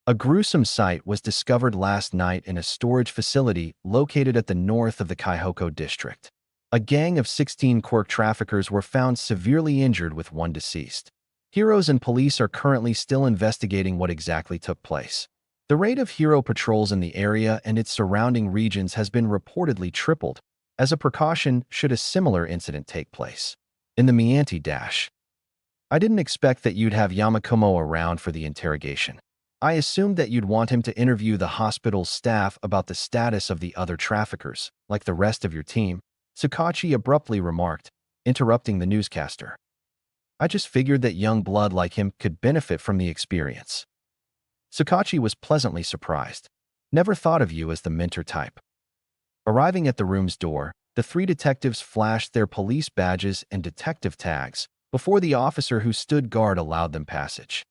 A gruesome sight was discovered last night in a storage facility located at the north of the Kaihoko district. A gang of 16 quirk traffickers were found severely injured with one deceased. Heroes and police are currently still investigating what exactly took place. The rate of hero patrols in the area and its surrounding regions has been reportedly tripled, as a precaution should a similar incident take place. In the Mianti Dash. I didn't expect that you'd have Yamakumo around for the interrogation. I assumed that you'd want him to interview the hospital's staff about the status of the other traffickers, like the rest of your team, Tsukachi abruptly remarked, interrupting the newscaster. I just figured that young blood like him could benefit from the experience. Tsukachi was pleasantly surprised. Never thought of you as the mentor type. Arriving at the room's door, the three detectives flashed their police badges and detective tags before the officer who stood guard allowed them passage.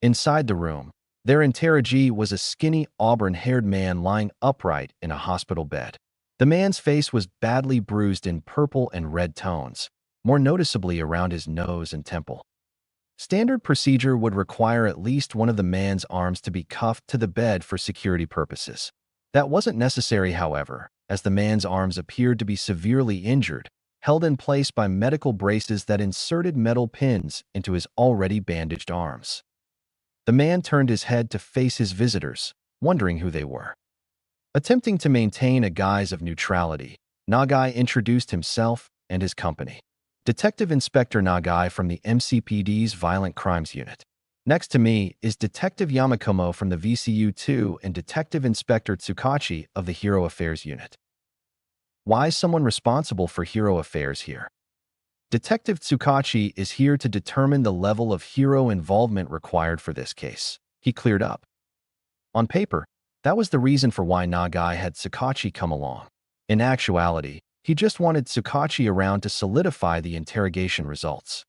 Inside the room, their interrogee was a skinny, auburn-haired man lying upright in a hospital bed. The man's face was badly bruised in purple and red tones, more noticeably around his nose and temple. Standard procedure would require at least one of the man's arms to be cuffed to the bed for security purposes. That wasn't necessary, however, as the man's arms appeared to be severely injured, held in place by medical braces that inserted metal pins into his already bandaged arms. The man turned his head to face his visitors, wondering who they were. Attempting to maintain a guise of neutrality, Nagai introduced himself and his company. Detective Inspector Nagai from the MCPD's Violent Crimes Unit. Next to me is Detective Yamakumo from the VCU-2 and Detective Inspector Tsukachi of the Hero Affairs Unit. Why is someone responsible for Hero Affairs here? Detective Tsukachi is here to determine the level of hero involvement required for this case. He cleared up. On paper, that was the reason for why Nagai had Tsukachi come along. In actuality, he just wanted Tsukachi around to solidify the interrogation results.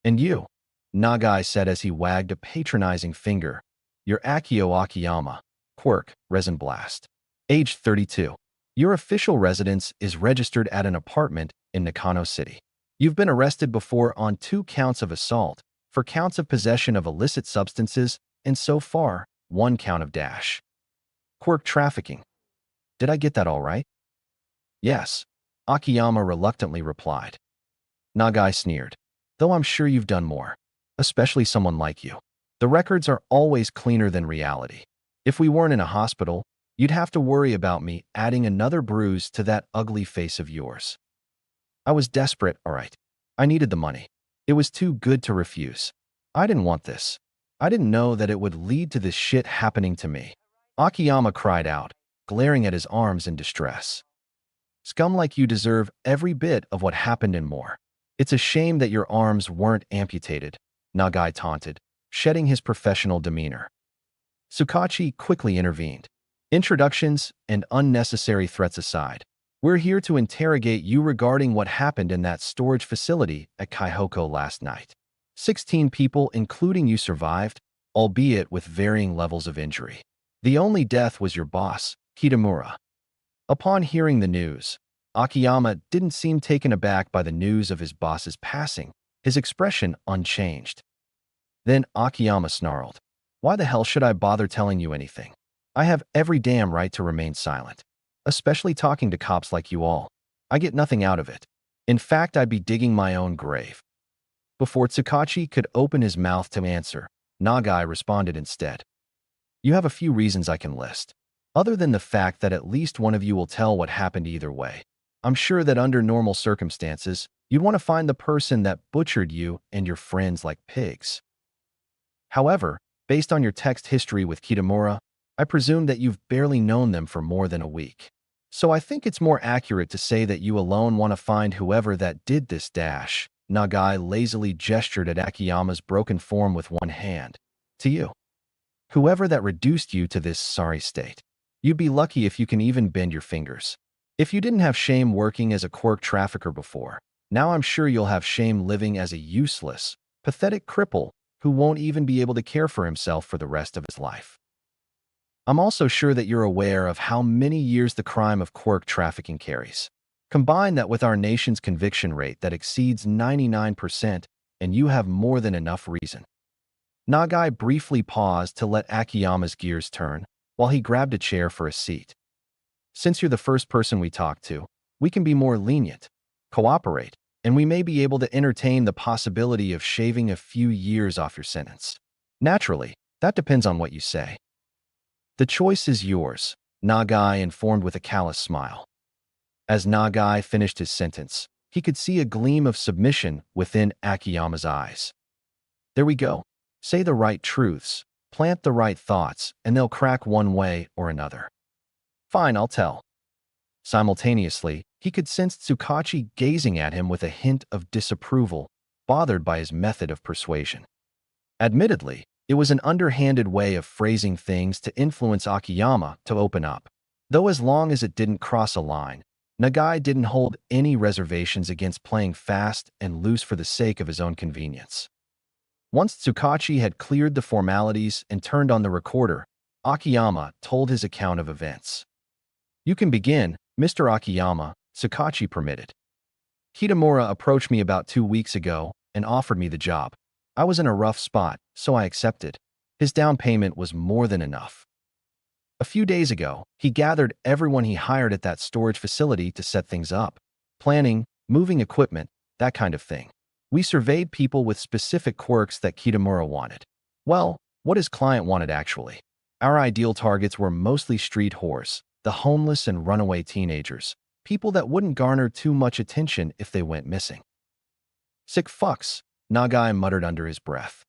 And you, Nagai said as he wagged a patronizing finger. You're Akio Akiyama, quirk, resin blast. Age 32. Your official residence is registered at an apartment in Nakano City. You've been arrested before on 2 counts of assault, for counts of possession of illicit substances, and so far, 1 count of dash. Quirk trafficking. Did I get that all right? Yes, Akiyama reluctantly replied. Nagai sneered. Though I'm sure you've done more, especially someone like you. The records are always cleaner than reality. If we weren't in a hospital, you'd have to worry about me adding another bruise to that ugly face of yours. I was desperate, all right. I needed the money. It was too good to refuse. I didn't want this. I didn't know that it would lead to this shit happening to me. Akiyama cried out, glaring at his arms in distress. Scum like you deserve every bit of what happened and more. It's a shame that your arms weren't amputated, Nagai taunted, shedding his professional demeanor. Tsukachi quickly intervened. Introductions and unnecessary threats aside, we're here to interrogate you regarding what happened in that storage facility at Kaihoko last night. 16 people, including you, survived, albeit with varying levels of injury. The only death was your boss, Kitamura. Upon hearing the news, Akiyama didn't seem taken aback by the news of his boss's passing, his expression unchanged. Then Akiyama snarled, "Why the hell should I bother telling you anything? I have every damn right to remain silent. Especially talking to cops like you all. I get nothing out of it. In fact, I'd be digging my own grave." Before Tsukachi could open his mouth to answer, Nagai responded instead. "You have a few reasons I can list. Other than the fact that at least one of you will tell what happened either way. I'm sure that under normal circumstances, you'd want to find the person that butchered you and your friends like pigs. However, based on your text history with Kitamura, I presume that you've barely known them for more than a week. So I think it's more accurate to say that you alone want to find whoever that did this dash." Nagai lazily gestured at Akiyama's broken form with one hand. "To you. Whoever that reduced you to this sorry state. You'd be lucky if you can even bend your fingers. If you didn't have shame working as a quirk trafficker before, now I'm sure you'll have shame living as a useless, pathetic cripple who won't even be able to care for himself for the rest of his life. I'm also sure that you're aware of how many years the crime of quirk trafficking carries. Combine that with our nation's conviction rate that exceeds 99%, and you have more than enough reason." Nagai briefly paused to let Akiyama's gears turn, while he grabbed a chair for a seat. "Since you're the first person we talked to, we can be more lenient, cooperate, and we may be able to entertain the possibility of shaving a few years off your sentence. Naturally, that depends on what you say." "The choice is yours," Nagai informed with a callous smile. As Nagai finished his sentence, he could see a gleam of submission within Akiyama's eyes. "There we go. Say the right truths, plant the right thoughts, and they'll crack one way or another." "Fine, I'll tell." Simultaneously, he could sense Tsukachi gazing at him with a hint of disapproval, bothered by his method of persuasion. Admittedly, it was an underhanded way of phrasing things to influence Akiyama to open up, though as long as it didn't cross a line, Nagai didn't hold any reservations against playing fast and loose for the sake of his own convenience. Once Tsukachi had cleared the formalities and turned on the recorder, Akiyama told his account of events. "You can begin, Mr. Akiyama," Tsukachi permitted. "Kitamura approached me about 2 weeks ago and offered me the job. I was in a rough spot, so I accepted. His down payment was more than enough. A few days ago, he gathered everyone he hired at that storage facility to set things up. Planning, moving equipment, that kind of thing. We surveyed people with specific quirks that Kitamura wanted. Well, what his client wanted actually. Our ideal targets were mostly street whores, the homeless and runaway teenagers, people that wouldn't garner too much attention if they went missing." "Sick fucks," Nagai muttered under his breath.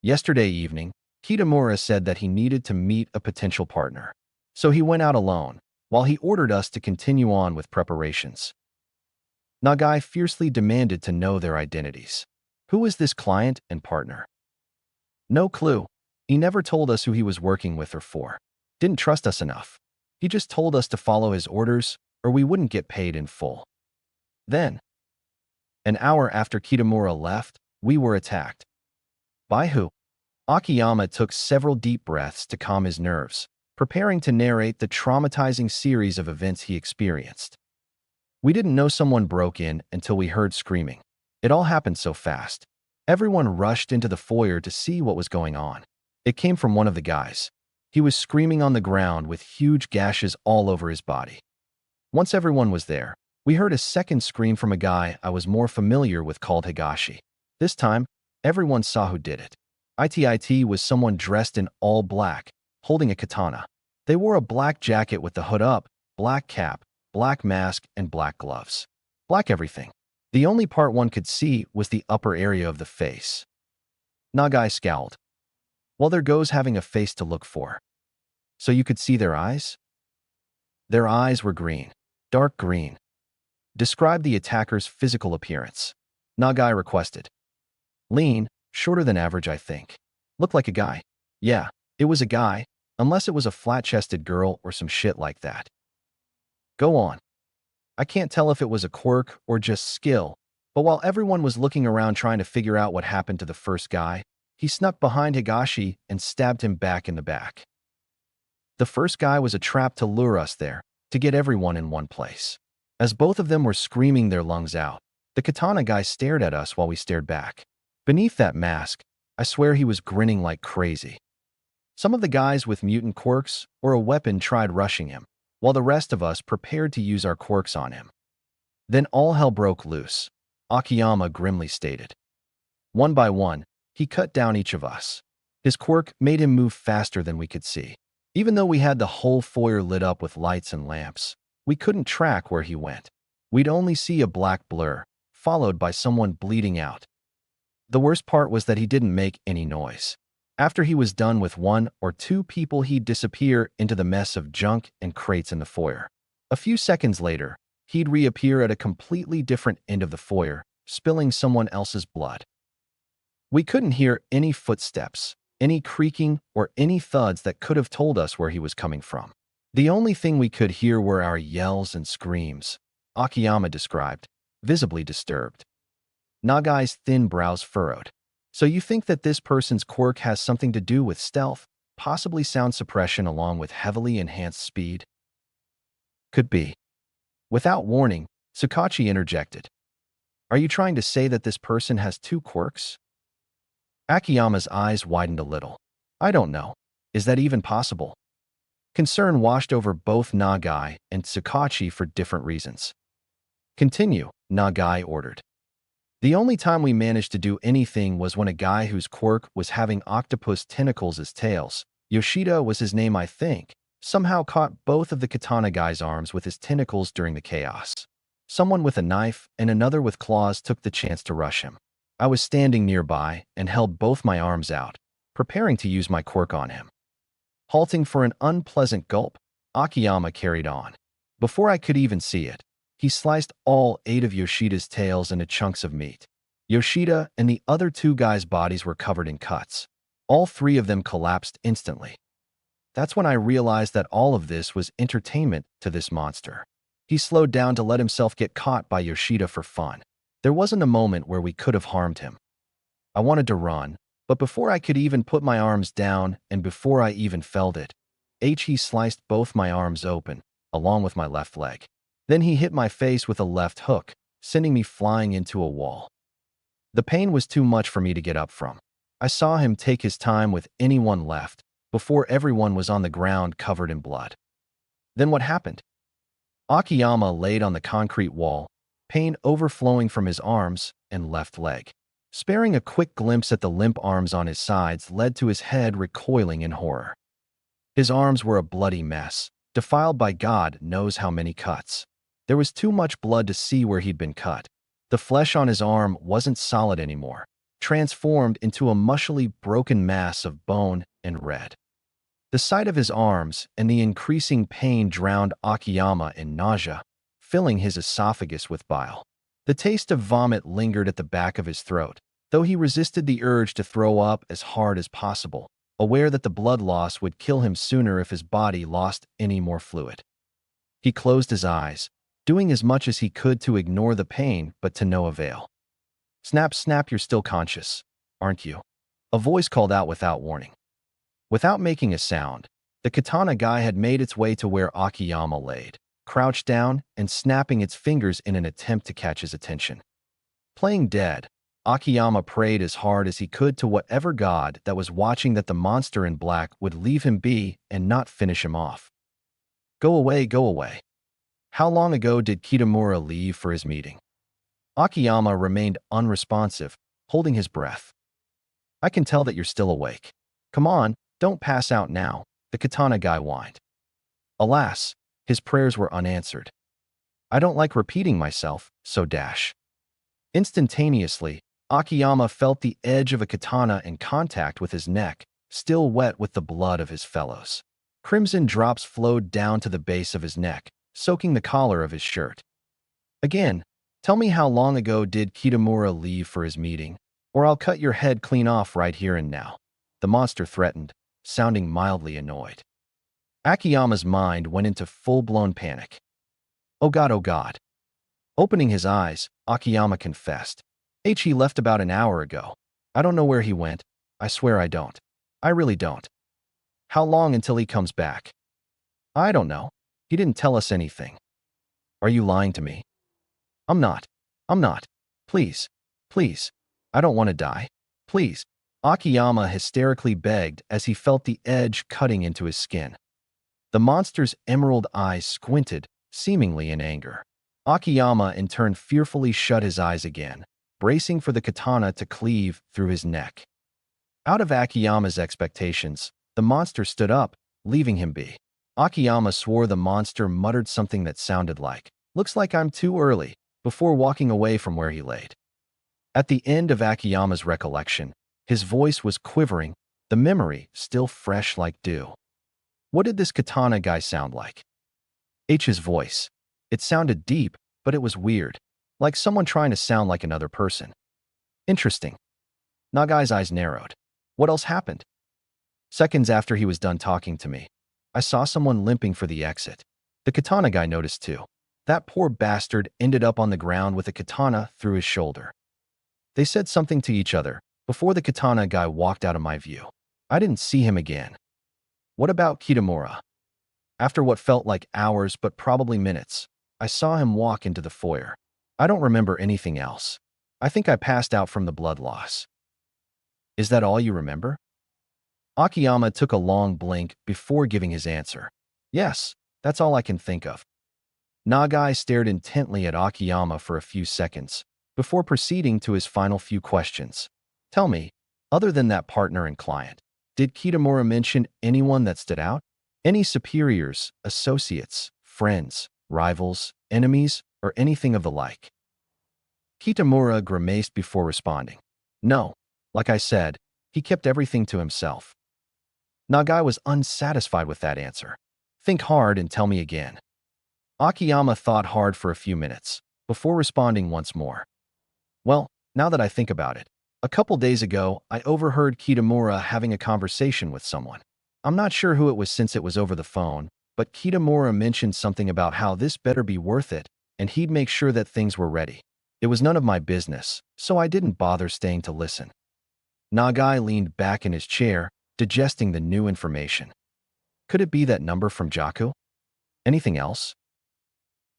"Yesterday evening, Kitamura said that he needed to meet a potential partner, so he went out alone, while he ordered us to continue on with preparations." Nagai fiercely demanded to know their identities. Who was this client and partner? "No clue. He never told us who he was working with or for. Didn't trust us enough. He just told us to follow his orders, or we wouldn't get paid in full." Then, an hour after Kitamura left, we were attacked. "By who?" Akiyama took several deep breaths to calm his nerves, preparing to narrate the traumatizing series of events he experienced. "We didn't know someone broke in until we heard screaming. It all happened so fast. Everyone rushed into the foyer to see what was going on. It came from one of the guys. He was screaming on the ground with huge gashes all over his body. Once everyone was there, we heard a second scream from a guy I was more familiar with called Higashi. This time, everyone saw who did it. It was someone dressed in all black, holding a katana. They wore a black jacket with the hood up, black cap, black mask, and black gloves. Black everything. The only part one could see was the upper area of the face. Nagai scowled. Well, there goes having a face to look for. So you could see their eyes? Their eyes were green. Dark green. Describe the attacker's physical appearance. Nagai requested. Lean, shorter than average, I think. Looked like a guy. Yeah, it was a guy, unless it was a flat-chested girl or some shit like that. Go on. I can't tell if it was a quirk or just skill, but while everyone was looking around trying to figure out what happened to the first guy, he snuck behind Higashi and stabbed him back in the back. The first guy was a trap to lure us there, to get everyone in one place. As both of them were screaming their lungs out, the katana guy stared at us while we stared back. Beneath that mask, I swear he was grinning like crazy. Some of the guys with mutant quirks or a weapon tried rushing him, while the rest of us prepared to use our quirks on him. Then all hell broke loose, Akiyama grimly stated. One by one, he cut down each of us. His quirk made him move faster than we could see. Even though we had the whole foyer lit up with lights and lamps, we couldn't track where he went. We'd only see a black blur, followed by someone bleeding out. The worst part was that he didn't make any noise. After he was done with one or two people, he'd disappear into the mess of junk and crates in the foyer. A few seconds later, he'd reappear at a completely different end of the foyer, spilling someone else's blood. We couldn't hear any footsteps, any creaking, or any thuds that could have told us where he was coming from. The only thing we could hear were our yells and screams, Akiyama described, visibly disturbed. Nagai's thin brows furrowed. So you think that this person's quirk has something to do with stealth, possibly sound suppression along with heavily enhanced speed? Could be. Without warning, Tsukachi interjected. Are you trying to say that this person has two quirks? Akiyama's eyes widened a little. I don't know. Is that even possible? Concern washed over both Nagai and Tsukachi for different reasons. Continue, Nagai ordered. The only time we managed to do anything was when a guy whose quirk was having octopus tentacles as tails, Yoshida was his name I think, somehow caught both of the katana guy's arms with his tentacles during the chaos. Someone with a knife and another with claws took the chance to rush him. I was standing nearby and held both my arms out, preparing to use my quirk on him. Halting for an unpleasant gulp, Akiyama carried on. Before I could even see it, he sliced all 8 of Yoshida's tails into chunks of meat. Yoshida and the other 2 guys' bodies were covered in cuts. All 3 of them collapsed instantly. That's when I realized that all of this was entertainment to this monster. He slowed down to let himself get caught by Yoshida for fun. There wasn't a moment where we could have harmed him. I wanted to run, but before I could even put my arms down and before I even felt it, he sliced both my arms open, along with my left leg. Then he hit my face with a left hook, sending me flying into a wall. The pain was too much for me to get up from. I saw him take his time with anyone left, before everyone was on the ground covered in blood. Then what happened? Akiyama laid on the concrete wall, pain overflowing from his arms and left leg. Sparing a quick glimpse at the limp arms on his sides led to his head recoiling in horror. His arms were a bloody mess, defiled by God knows how many cuts. There was too much blood to see where he'd been cut. The flesh on his arm wasn't solid anymore, transformed into a mushily broken mass of bone and red. The sight of his arms and the increasing pain drowned Akiyama in nausea, filling his esophagus with bile. The taste of vomit lingered at the back of his throat, though he resisted the urge to throw up as hard as possible, aware that the blood loss would kill him sooner if his body lost any more fluid. He closed his eyes, doing as much as he could to ignore the pain, but to no avail. Snap, snap, you're still conscious, aren't you? A voice called out without warning. Without making a sound, the katana guy had made its way to where Akiyama laid, crouched down and snapping its fingers in an attempt to catch his attention. Playing dead, Akiyama prayed as hard as he could to whatever god that was watching that the monster in black would leave him be and not finish him off. Go away, go away. How long ago did Kitamura leave for his meeting? Akiyama remained unresponsive, holding his breath. I can tell that you're still awake. Come on, don't pass out now. the katana guy whined. Alas, his prayers were unanswered. I don't like repeating myself, so dash. Instantaneously, Akiyama felt the edge of a katana in contact with his neck, still wet with the blood of his fellows. Crimson drops flowed down to the base of his neck, soaking the collar of his shirt. Again, tell me how long ago did Kitamura leave for his meeting, or I'll cut your head clean off right here and now, the monster threatened, sounding mildly annoyed. Akiyama's mind went into full-blown panic. Oh God, oh God. Opening his eyes, Akiyama confessed. He left about an hour ago. I don't know where he went. I swear I don't. I really don't. How long until he comes back? I don't know. He didn't tell us anything. Are you lying to me? I'm not. I'm not. Please. Please. I don't want to die. Please. Akiyama hysterically begged as he felt the edge cutting into his skin. The monster's emerald eyes squinted, seemingly in anger. Akiyama in turn fearfully shut his eyes again, bracing for the katana to cleave through his neck. Out of Akiyama's expectations, the monster stood up, leaving him be. Akiyama swore the monster muttered something that sounded like, "Looks like I'm too early," before walking away from where he laid. At the end of Akiyama's recollection, his voice was quivering, the memory still fresh like dew. What did this katana guy sound like? H's voice. It sounded deep, but it was weird, like someone trying to sound like another person. Interesting. Nagai's eyes narrowed. What else happened? Seconds after he was done talking to me, I saw someone limping for the exit. The katana guy noticed too. That poor bastard ended up on the ground with a katana through his shoulder. They said something to each other before the katana guy walked out of my view. I didn't see him again. What about Kitamura? After what felt like hours but probably minutes, I saw him walk into the foyer. I don't remember anything else. I think I passed out from the blood loss. Is that all you remember? Akiyama took a long blink before giving his answer. Yes, that's all I can think of. Nagai stared intently at Akiyama for a few seconds, before proceeding to his final few questions. Tell me, other than that partner and client, did Kitamura mention anyone that stood out? Any superiors, associates, friends, rivals, enemies, or anything of the like? Kitamura grimaced before responding. No, like I said, he kept everything to himself. Nagai was unsatisfied with that answer. Think hard and tell me again. Akiyama thought hard for a few minutes, before responding once more. Well, now that I think about it, a couple days ago, I overheard Kitamura having a conversation with someone. I'm not sure who it was since it was over the phone, but Kitamura mentioned something about how this better be worth it, and he'd make sure that things were ready. It was none of my business, so I didn't bother staying to listen. Nagai leaned back in his chair, digesting the new information. Could it be that number from Jaku? Anything else?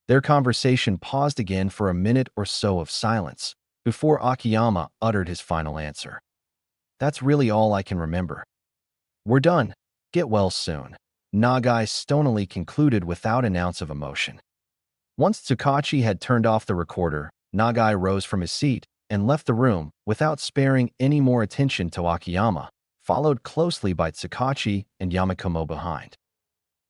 Their conversation paused again for a minute or so of silence, before Akiyama uttered his final answer. That's really all I can remember. We're done. Get well soon. Nagai stonily concluded without an ounce of emotion. Once Tsukachi had turned off the recorder, Nagai rose from his seat and left the room without sparing any more attention to Akiyama, followed closely by Tsukachi and Yamakumo behind.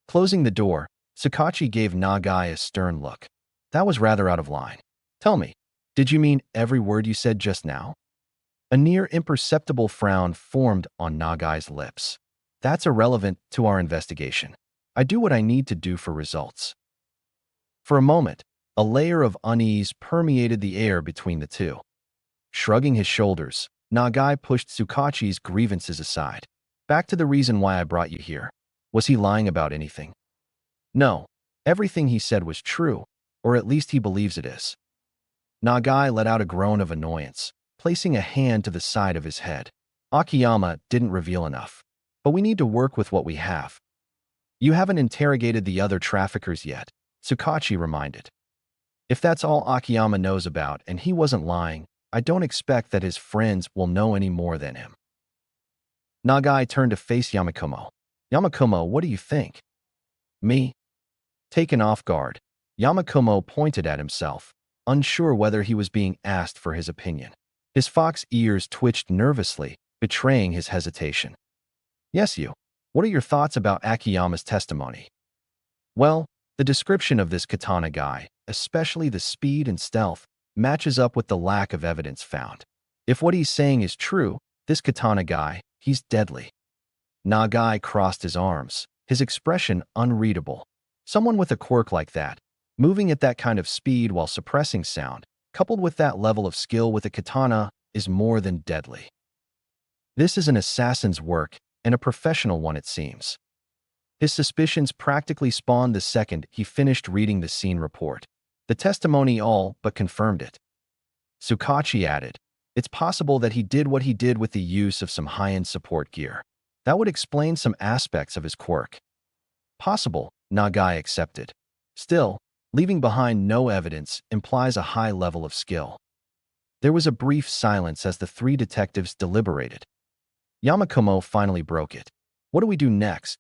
Closing the door, Tsukachi gave Nagai a stern look. That was rather out of line. Tell me, did you mean every word you said just now? A near imperceptible frown formed on Nagai's lips. That's irrelevant to our investigation. I do what I need to do for results. For a moment, a layer of unease permeated the air between the two. Shrugging his shoulders, Nagai pushed Tsukachi's grievances aside. Back to the reason why I brought you here. Was he lying about anything? No, everything he said was true, or at least he believes it is. Nagai let out a groan of annoyance, placing a hand to the side of his head. Akiyama didn't reveal enough, but we need to work with what we have. You haven't interrogated the other traffickers yet, Tsukachi reminded. If that's all Akiyama knows about and he wasn't lying, I don't expect that his friends will know any more than him. Nagai turned to face Yamakumo. Yamakumo, what do you think? Me? Taken off guard, Yamakumo pointed at himself, unsure whether he was being asked for his opinion. His fox ears twitched nervously, betraying his hesitation. Yes, you. What are your thoughts about Akiyama's testimony? Well, the description of this katana guy, especially the speed and stealth, matches up with the lack of evidence found. If what he's saying is true, this katana guy, he's deadly. Nagai crossed his arms, his expression unreadable. Someone with a quirk like that, moving at that kind of speed while suppressing sound, coupled with that level of skill with a katana, is more than deadly. This is an assassin's work, and a professional one it seems. His suspicions practically spawned the second he finished reading the scene report. The testimony all but confirmed it. Tsukachi added, "It's possible that he did what he did with the use of some high-end support gear. That would explain some aspects of his quirk." Possible, Nagai accepted. Still, leaving behind no evidence implies a high level of skill. There was a brief silence as the three detectives deliberated. Yamakumo finally broke it. "What do we do next?"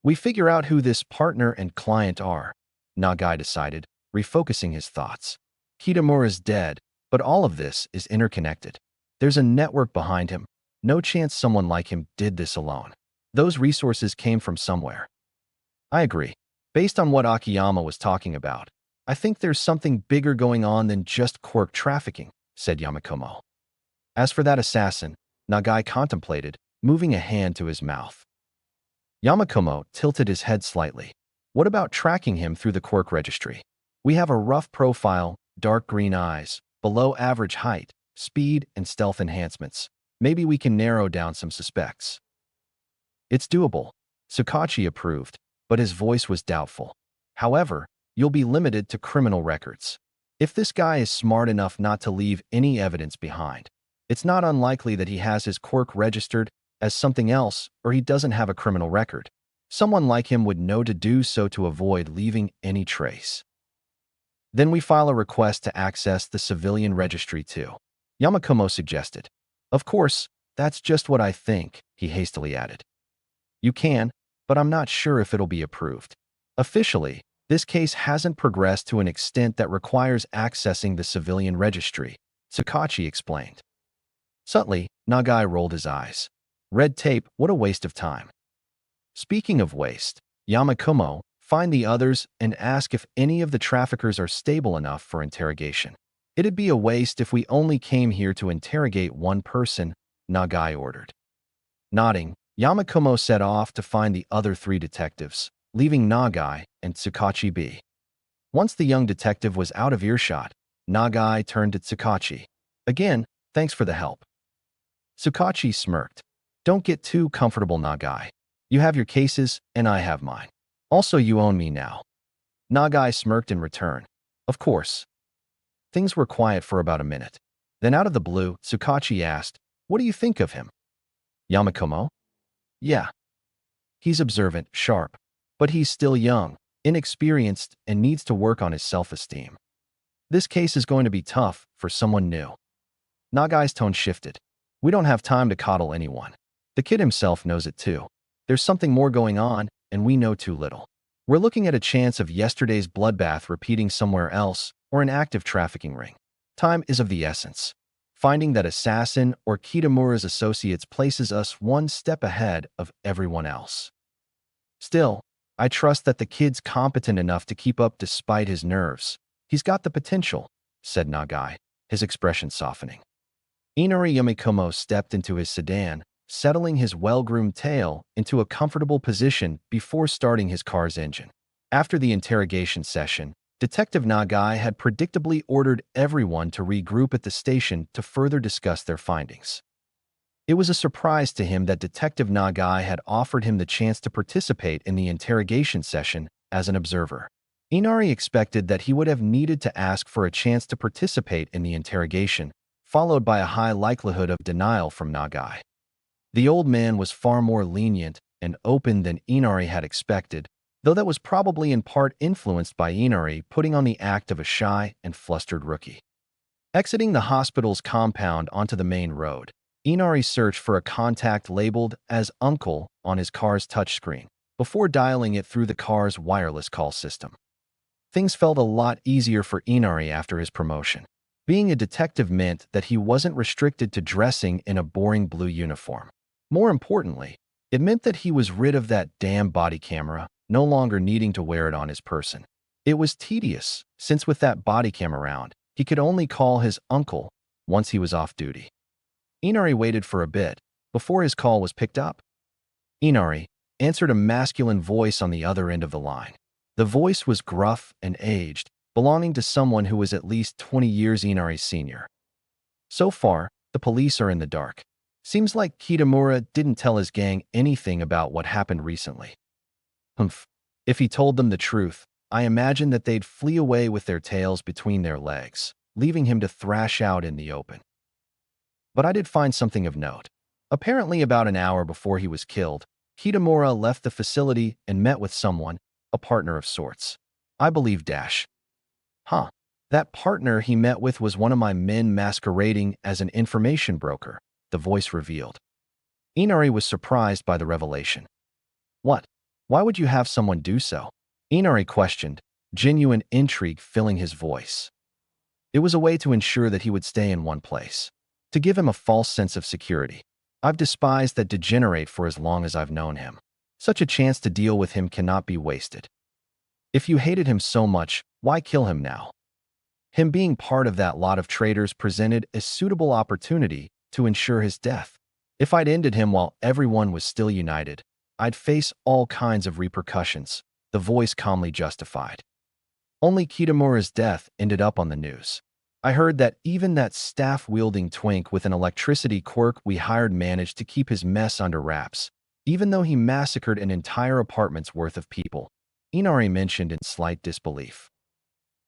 "We figure out who this partner and client are," Nagai decided, refocusing his thoughts. "Kitamura's dead, but all of this is interconnected. There's a network behind him. No chance someone like him did this alone. Those resources came from somewhere." "I agree. Based on what Akiyama was talking about, I think there's something bigger going on than just quirk trafficking," said Yamakumo. As for that assassin, Nagai contemplated, moving a hand to his mouth. Yamakumo tilted his head slightly. "What about tracking him through the quirk registry? We have a rough profile, dark green eyes, below average height, speed and stealth enhancements. Maybe we can narrow down some suspects." "It's doable," Tsukachi approved, but his voice was doubtful. "However, you'll be limited to criminal records. If this guy is smart enough not to leave any evidence behind, it's not unlikely that he has his quirk registered as something else or he doesn't have a criminal record. Someone like him would know to do so to avoid leaving any trace." "Then we file a request to access the civilian registry too," Yamakumo suggested. "Of course, that's just what I think," he hastily added. "You can, but I'm not sure if it'll be approved. Officially, this case hasn't progressed to an extent that requires accessing the civilian registry," Tsukachi explained. Subtly, Nagai rolled his eyes. "Red tape, what a waste of time." "Speaking of waste, Yamakumo, find the others and ask if any of the traffickers are stable enough for interrogation. It'd be a waste if we only came here to interrogate one person," Nagai ordered. Nodding, Yamakumo set off to find the other three detectives, leaving Nagai and Tsukachi be. Once the young detective was out of earshot, Nagai turned to Tsukachi. "Again, thanks for the help." Tsukachi smirked. "Don't get too comfortable, Nagai. You have your cases, and I have mine. Also, you own me now." Nagai smirked in return. "Of course." Things were quiet for about a minute. Then out of the blue, Tsukachi asked, "What do you think of him?" "Yamakumo?" "Yeah. He's observant, sharp, but he's still young, inexperienced, and needs to work on his self-esteem. This case is going to be tough for someone new." Nagai's tone shifted. "We don't have time to coddle anyone. The kid himself knows it too. There's something more going on, and we know too little. We're looking at a chance of yesterday's bloodbath repeating somewhere else or an active trafficking ring. Time is of the essence. Finding that assassin or Kitamura's associates places us one step ahead of everyone else. Still, I trust that the kid's competent enough to keep up despite his nerves. He's got the potential," said Nagai, his expression softening. Inari Yamakumo stepped into his sedan, settling his well-groomed tail into a comfortable position before starting his car's engine. After the interrogation session, Detective Nagai had predictably ordered everyone to regroup at the station to further discuss their findings. It was a surprise to him that Detective Nagai had offered him the chance to participate in the interrogation session as an observer. Inari expected that he would have needed to ask for a chance to participate in the interrogation, followed by a high likelihood of denial from Nagai. The old man was far more lenient and open than Inari had expected, though that was probably in part influenced by Inari putting on the act of a shy and flustered rookie. Exiting the hospital's compound onto the main road, Inari searched for a contact labeled as Uncle on his car's touchscreen before dialing it through the car's wireless call system. Things felt a lot easier for Inari after his promotion. Being a detective meant that he wasn't restricted to dressing in a boring blue uniform. More importantly, It meant that he was rid of that damn body camera, no longer needing to wear it on his person. It was tedious, since with that body cam around, he could only call his uncle once he was off duty. Inari waited for a bit before his call was picked up. Inari answered a masculine voice on the other end of the line. The voice was gruff and aged, belonging to someone who was at least 20 years Inari's senior. So far, the police are in the dark. Seems like Kitamura didn't tell his gang anything about what happened recently. Humph. If he told them the truth, I imagine that they'd flee away with their tails between their legs, leaving him to thrash out in the open. But I did find something of note. Apparently about an hour before he was killed, Kitamura left the facility and met with someone, a partner of sorts. I believe Dash. Huh. That partner he met with was one of my men masquerading as an information broker, the voice revealed. Inari was surprised by the revelation. What? Why would you have someone do so? Inari questioned, genuine intrigue filling his voice. It was a way to ensure that he would stay in one place, to give him a false sense of security. I've despised that degenerate for as long as I've known him. Such a chance to deal with him cannot be wasted. If you hated him so much, why kill him now? Him being part of that lot of traitors presented a suitable opportunity to ensure his death. If I'd ended him while everyone was still united, I'd face all kinds of repercussions, the voice calmly justified. Only Kitamura's death ended up on the news. I heard that even that staff-wielding twink with an electricity quirk we hired managed to keep his mess under wraps, even though he massacred an entire apartment's worth of people, Inari mentioned in slight disbelief.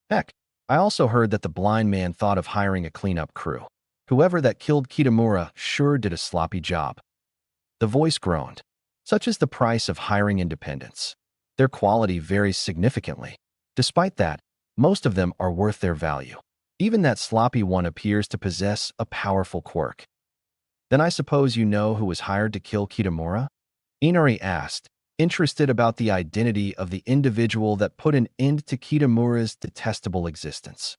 Heck, I also heard that the blind man thought of hiring a cleanup crew. Whoever that killed Kitamura sure did a sloppy job. The voice groaned. Such is the price of hiring independents. Their quality varies significantly. Despite that, most of them are worth their value. Even that sloppy one appears to possess a powerful quirk. Then I suppose you know who was hired to kill Kitamura? Inari asked, interested about the identity of the individual that put an end to Kitamura's detestable existence.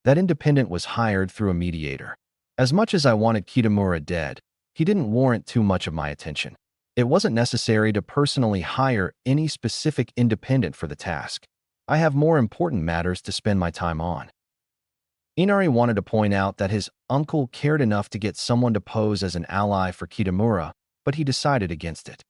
That independent was hired through a mediator. As much as I wanted Kitamura dead, he didn't warrant too much of my attention. It wasn't necessary to personally hire any specific independent for the task. I have more important matters to spend my time on. Inari wanted to point out that his uncle cared enough to get someone to pose as an ally for Kitamura, but he decided against it.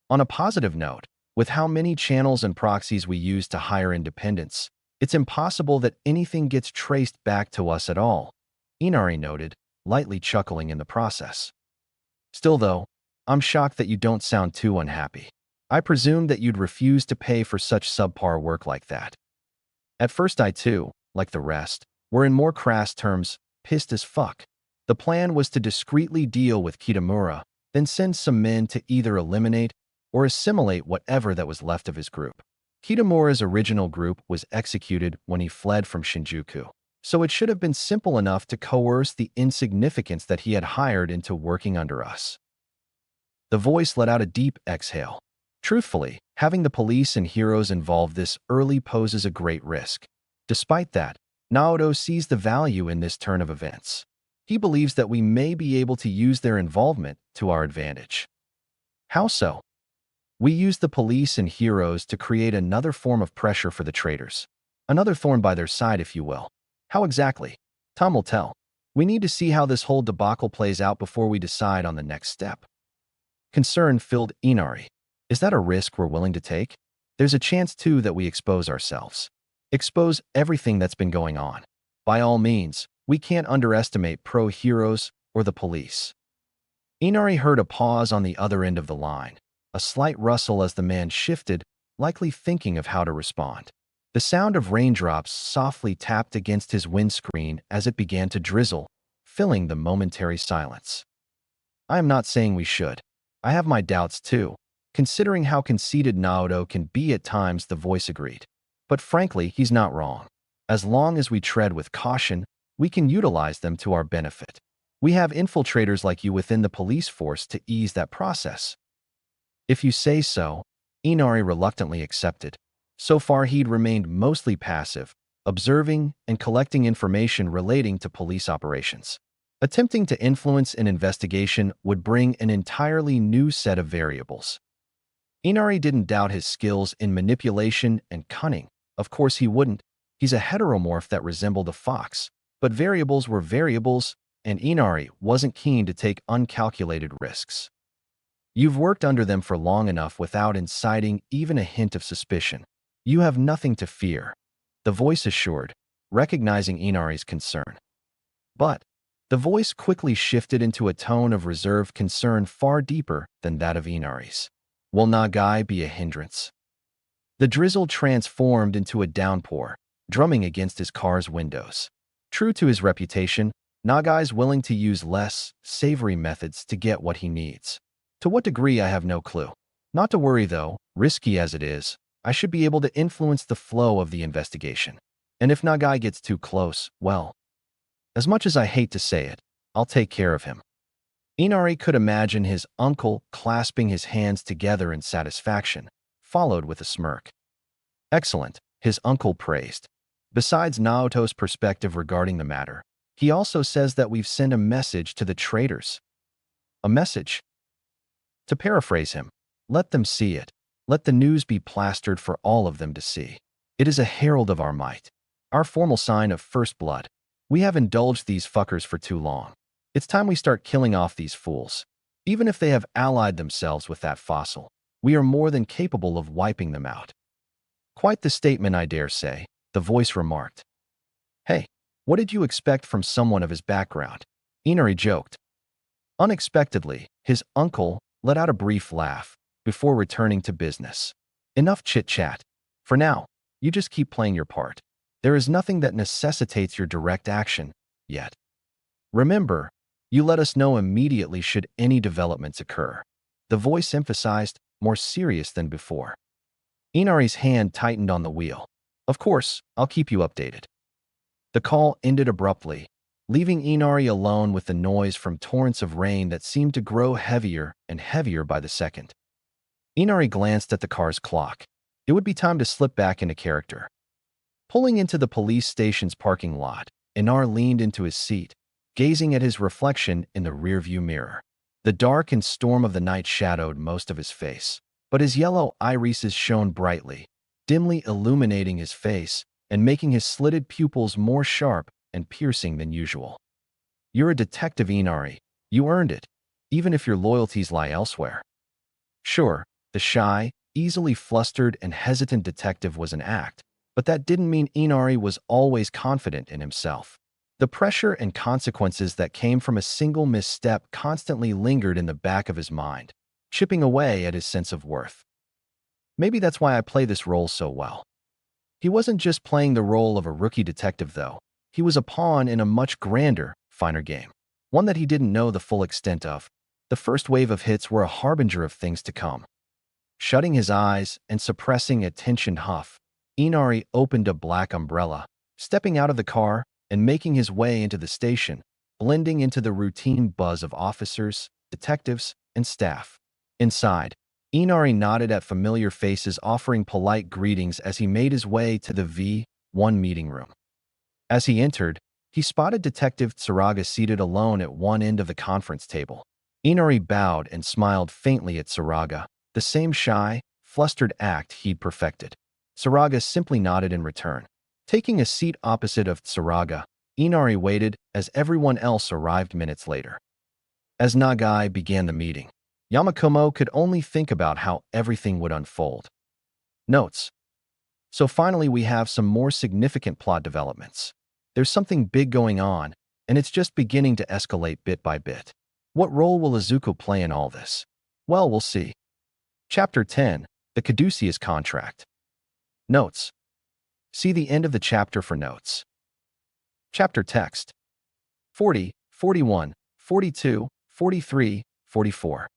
On a positive note, with how many channels and proxies we use to hire independents, it's impossible that anything gets traced back to us at all, Inari noted, lightly chuckling in the process. Still though, I'm shocked that you don't sound too unhappy. I presumed that you'd refuse to pay for such subpar work like that. At first I too, like the rest, were in more crass terms, pissed as fuck. The plan was to discreetly deal with Kitamura, then send some men to either eliminate or assimilate whatever that was left of his group. Kitamura's original group was executed when he fled from Shinjuku, so it should have been simple enough to coerce the insignificance that he had hired into working under us. The voice let out a deep exhale. Truthfully, having the police and heroes involved this early poses a great risk. Despite that, Naoto sees the value in this turn of events. He believes that we may be able to use their involvement to our advantage. How so? We use the police and heroes to create another form of pressure for the traitors. Another thorn by their side, if you will. How exactly? Time will tell. We need to see how this whole debacle plays out before we decide on the next step. Concern filled Inari. Is that a risk we're willing to take? There's a chance, too, that we expose ourselves. Expose everything that's been going on. By all means, we can't underestimate pro-heroes or the police. Inari heard a pause on the other end of the line, a slight rustle as the man shifted, likely thinking of how to respond. The sound of raindrops softly tapped against his windscreen as it began to drizzle, filling the momentary silence. I am not saying we should. I have my doubts too, considering how conceited Naoto can be at times, the voice agreed. But frankly, he's not wrong. As long as we tread with caution, we can utilize them to our benefit. We have infiltrators like you within the police force to ease that process. If you say so, Inari reluctantly accepted. So far he'd remained mostly passive, observing and collecting information relating to police operations. Attempting to influence an investigation would bring an entirely new set of variables. Inari didn't doubt his skills in manipulation and cunning. Of course he wouldn't. He's a heteromorph that resembled a fox. But variables were variables, and Inari wasn't keen to take uncalculated risks. You've worked under them for long enough without inciting even a hint of suspicion. You have nothing to fear, the voice assured, recognizing Inari's concern. But the voice quickly shifted into a tone of reserved concern far deeper than that of Inari's. Will Nagai be a hindrance? The drizzle transformed into a downpour, drumming against his car's windows. True to his reputation, Nagai's willing to use less savory methods to get what he needs. To what degree, I have no clue. Not to worry, though, risky as it is, I should be able to influence the flow of the investigation. And if Nagai gets too close, well, as much as I hate to say it, I'll take care of him. Inari could imagine his uncle clasping his hands together in satisfaction, followed with a smirk. Excellent, his uncle praised. Besides Naoto's perspective regarding the matter, he also says that we've sent a message to the traitors. A message? To paraphrase him, let them see it. Let the news be plastered for all of them to see. It is a herald of our might, our formal sign of first blood. We have indulged these fuckers for too long. It's time we start killing off these fools. Even if they have allied themselves with that fossil, we are more than capable of wiping them out. Quite the statement, I dare say, the voice remarked. Hey, what did you expect from someone of his background? Inari joked. Unexpectedly, his uncle let out a brief laugh before returning to business. Enough chit-chat. For now, you just keep playing your part. There is nothing that necessitates your direct action, yet. Remember, you let us know immediately should any developments occur. The voice emphasized, more serious than before. Inari's hand tightened on the wheel. Of course, I'll keep you updated. The call ended abruptly, leaving Inari alone with the noise from torrents of rain that seemed to grow heavier and heavier by the second. Inari glanced at the car's clock. It would be time to slip back into character. Pulling into the police station's parking lot, Inar leaned into his seat, gazing at his reflection in the rearview mirror. The dark and storm of the night shadowed most of his face, but his yellow irises shone brightly, dimly illuminating his face and making his slitted pupils more sharp and piercing than usual. You're a detective, Inari. You earned it, even if your loyalties lie elsewhere. Sure, the shy, easily flustered and hesitant detective was an act, but that didn't mean Inari was always confident in himself. The pressure and consequences that came from a single misstep constantly lingered in the back of his mind, chipping away at his sense of worth. Maybe that's why I play this role so well. He wasn't just playing the role of a rookie detective, though. He was a pawn in a much grander, finer game, one that he didn't know the full extent of. The first wave of hits were a harbinger of things to come. Shutting his eyes and suppressing a tensioned huff, Inari opened a black umbrella, stepping out of the car and making his way into the station, blending into the routine buzz of officers, detectives, and staff. Inside, Inari nodded at familiar faces offering polite greetings as he made his way to the V1 meeting room. As he entered, he spotted Detective Tsuruga seated alone at one end of the conference table. Inari bowed and smiled faintly at Tsuruga, the same shy, flustered act he'd perfected. Tsuruga simply nodded in return. Taking a seat opposite of Tsuruga, Inari waited as everyone else arrived minutes later. As Nagai began the meeting, Yamakumo could only think about how everything would unfold. Notes. So finally we have some more significant plot developments. There's something big going on, and it's just beginning to escalate bit by bit. What role will Izuku play in all this? Well, we'll see. Chapter 10, The Caduceus Contract. Notes. See the end of the chapter for notes. Chapter text. 40, 41, 42, 43, 44.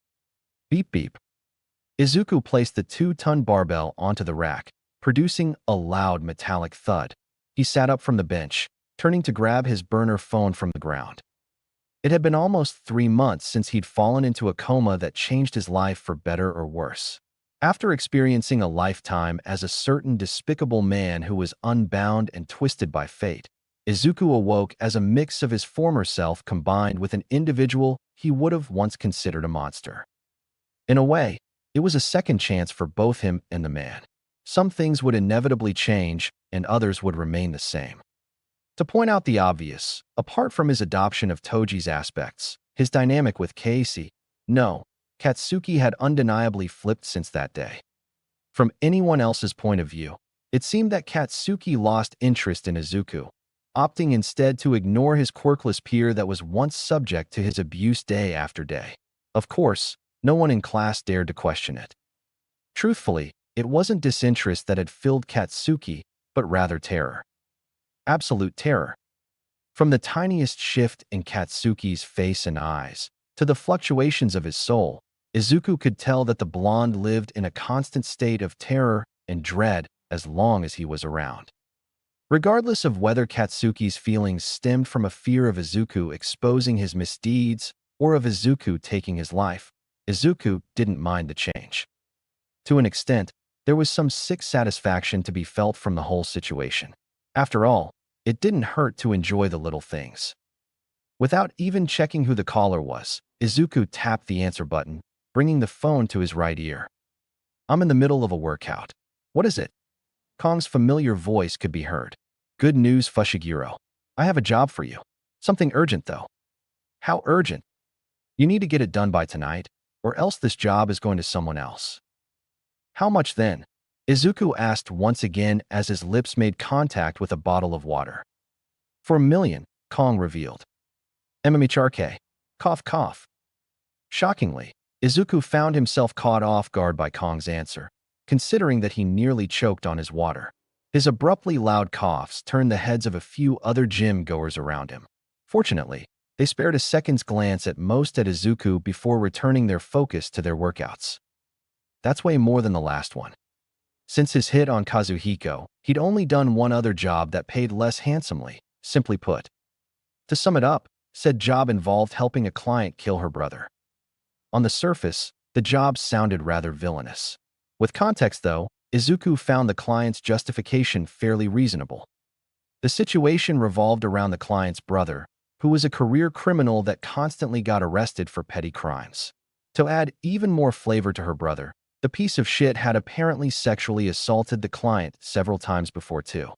Beep beep. Izuku placed the 2-ton barbell onto the rack, producing a loud metallic thud. He sat up from the bench, turning to grab his burner phone from the ground. It had been almost 3 months since he'd fallen into a coma that changed his life for better or worse. After experiencing a lifetime as a certain despicable man who was unbound and twisted by fate, Izuku awoke as a mix of his former self combined with an individual he would have once considered a monster. In a way, it was a second chance for both him and the man. Some things would inevitably change, and others would remain the same. To point out the obvious, apart from his adoption of Toji's aspects, his dynamic with Casey, no, Katsuki had undeniably flipped since that day. From anyone else's point of view, it seemed that Katsuki lost interest in Izuku, opting instead to ignore his quirkless peer that was once subject to his abuse day after day. Of course, no one in class dared to question it. Truthfully, it wasn't disinterest that had filled Katsuki, but rather terror. Absolute terror. From the tiniest shift in Katsuki's face and eyes, to the fluctuations of his soul, Izuku could tell that the blonde lived in a constant state of terror and dread as long as he was around. Regardless of whether Katsuki's feelings stemmed from a fear of Izuku exposing his misdeeds or of Izuku taking his life, Izuku didn't mind the change. To an extent, there was some sick satisfaction to be felt from the whole situation. After all, it didn't hurt to enjoy the little things. Without even checking who the caller was, Izuku tapped the answer button, bringing the phone to his right ear. "I'm in the middle of a workout. What is it?" Kong's familiar voice could be heard. "Good news, Fushiguro. I have a job for you. Something urgent, though." "How urgent?" "You need to get it done by tonight, or else this job is going to someone else." "How much then?" Izuku asked once again as his lips made contact with a bottle of water. "For 1,000,000, Kong revealed. "Emimicharke. Cough, cough." Shockingly, Izuku found himself caught off guard by Kong's answer, considering that he nearly choked on his water. His abruptly loud coughs turned the heads of a few other gym-goers around him. Fortunately, they spared a second's glance at most at Izuku before returning their focus to their workouts. That's way more than the last one. Since his hit on Kazuhiko, he'd only done one other job that paid less handsomely, simply put. To sum it up, said job involved helping a client kill her brother. On the surface, the job sounded rather villainous. With context, though, Izuku found the client's justification fairly reasonable. The situation revolved around the client's brother, who was a career criminal that constantly got arrested for petty crimes. To add even more flavor to her brother, the piece of shit had apparently sexually assaulted the client several times before too.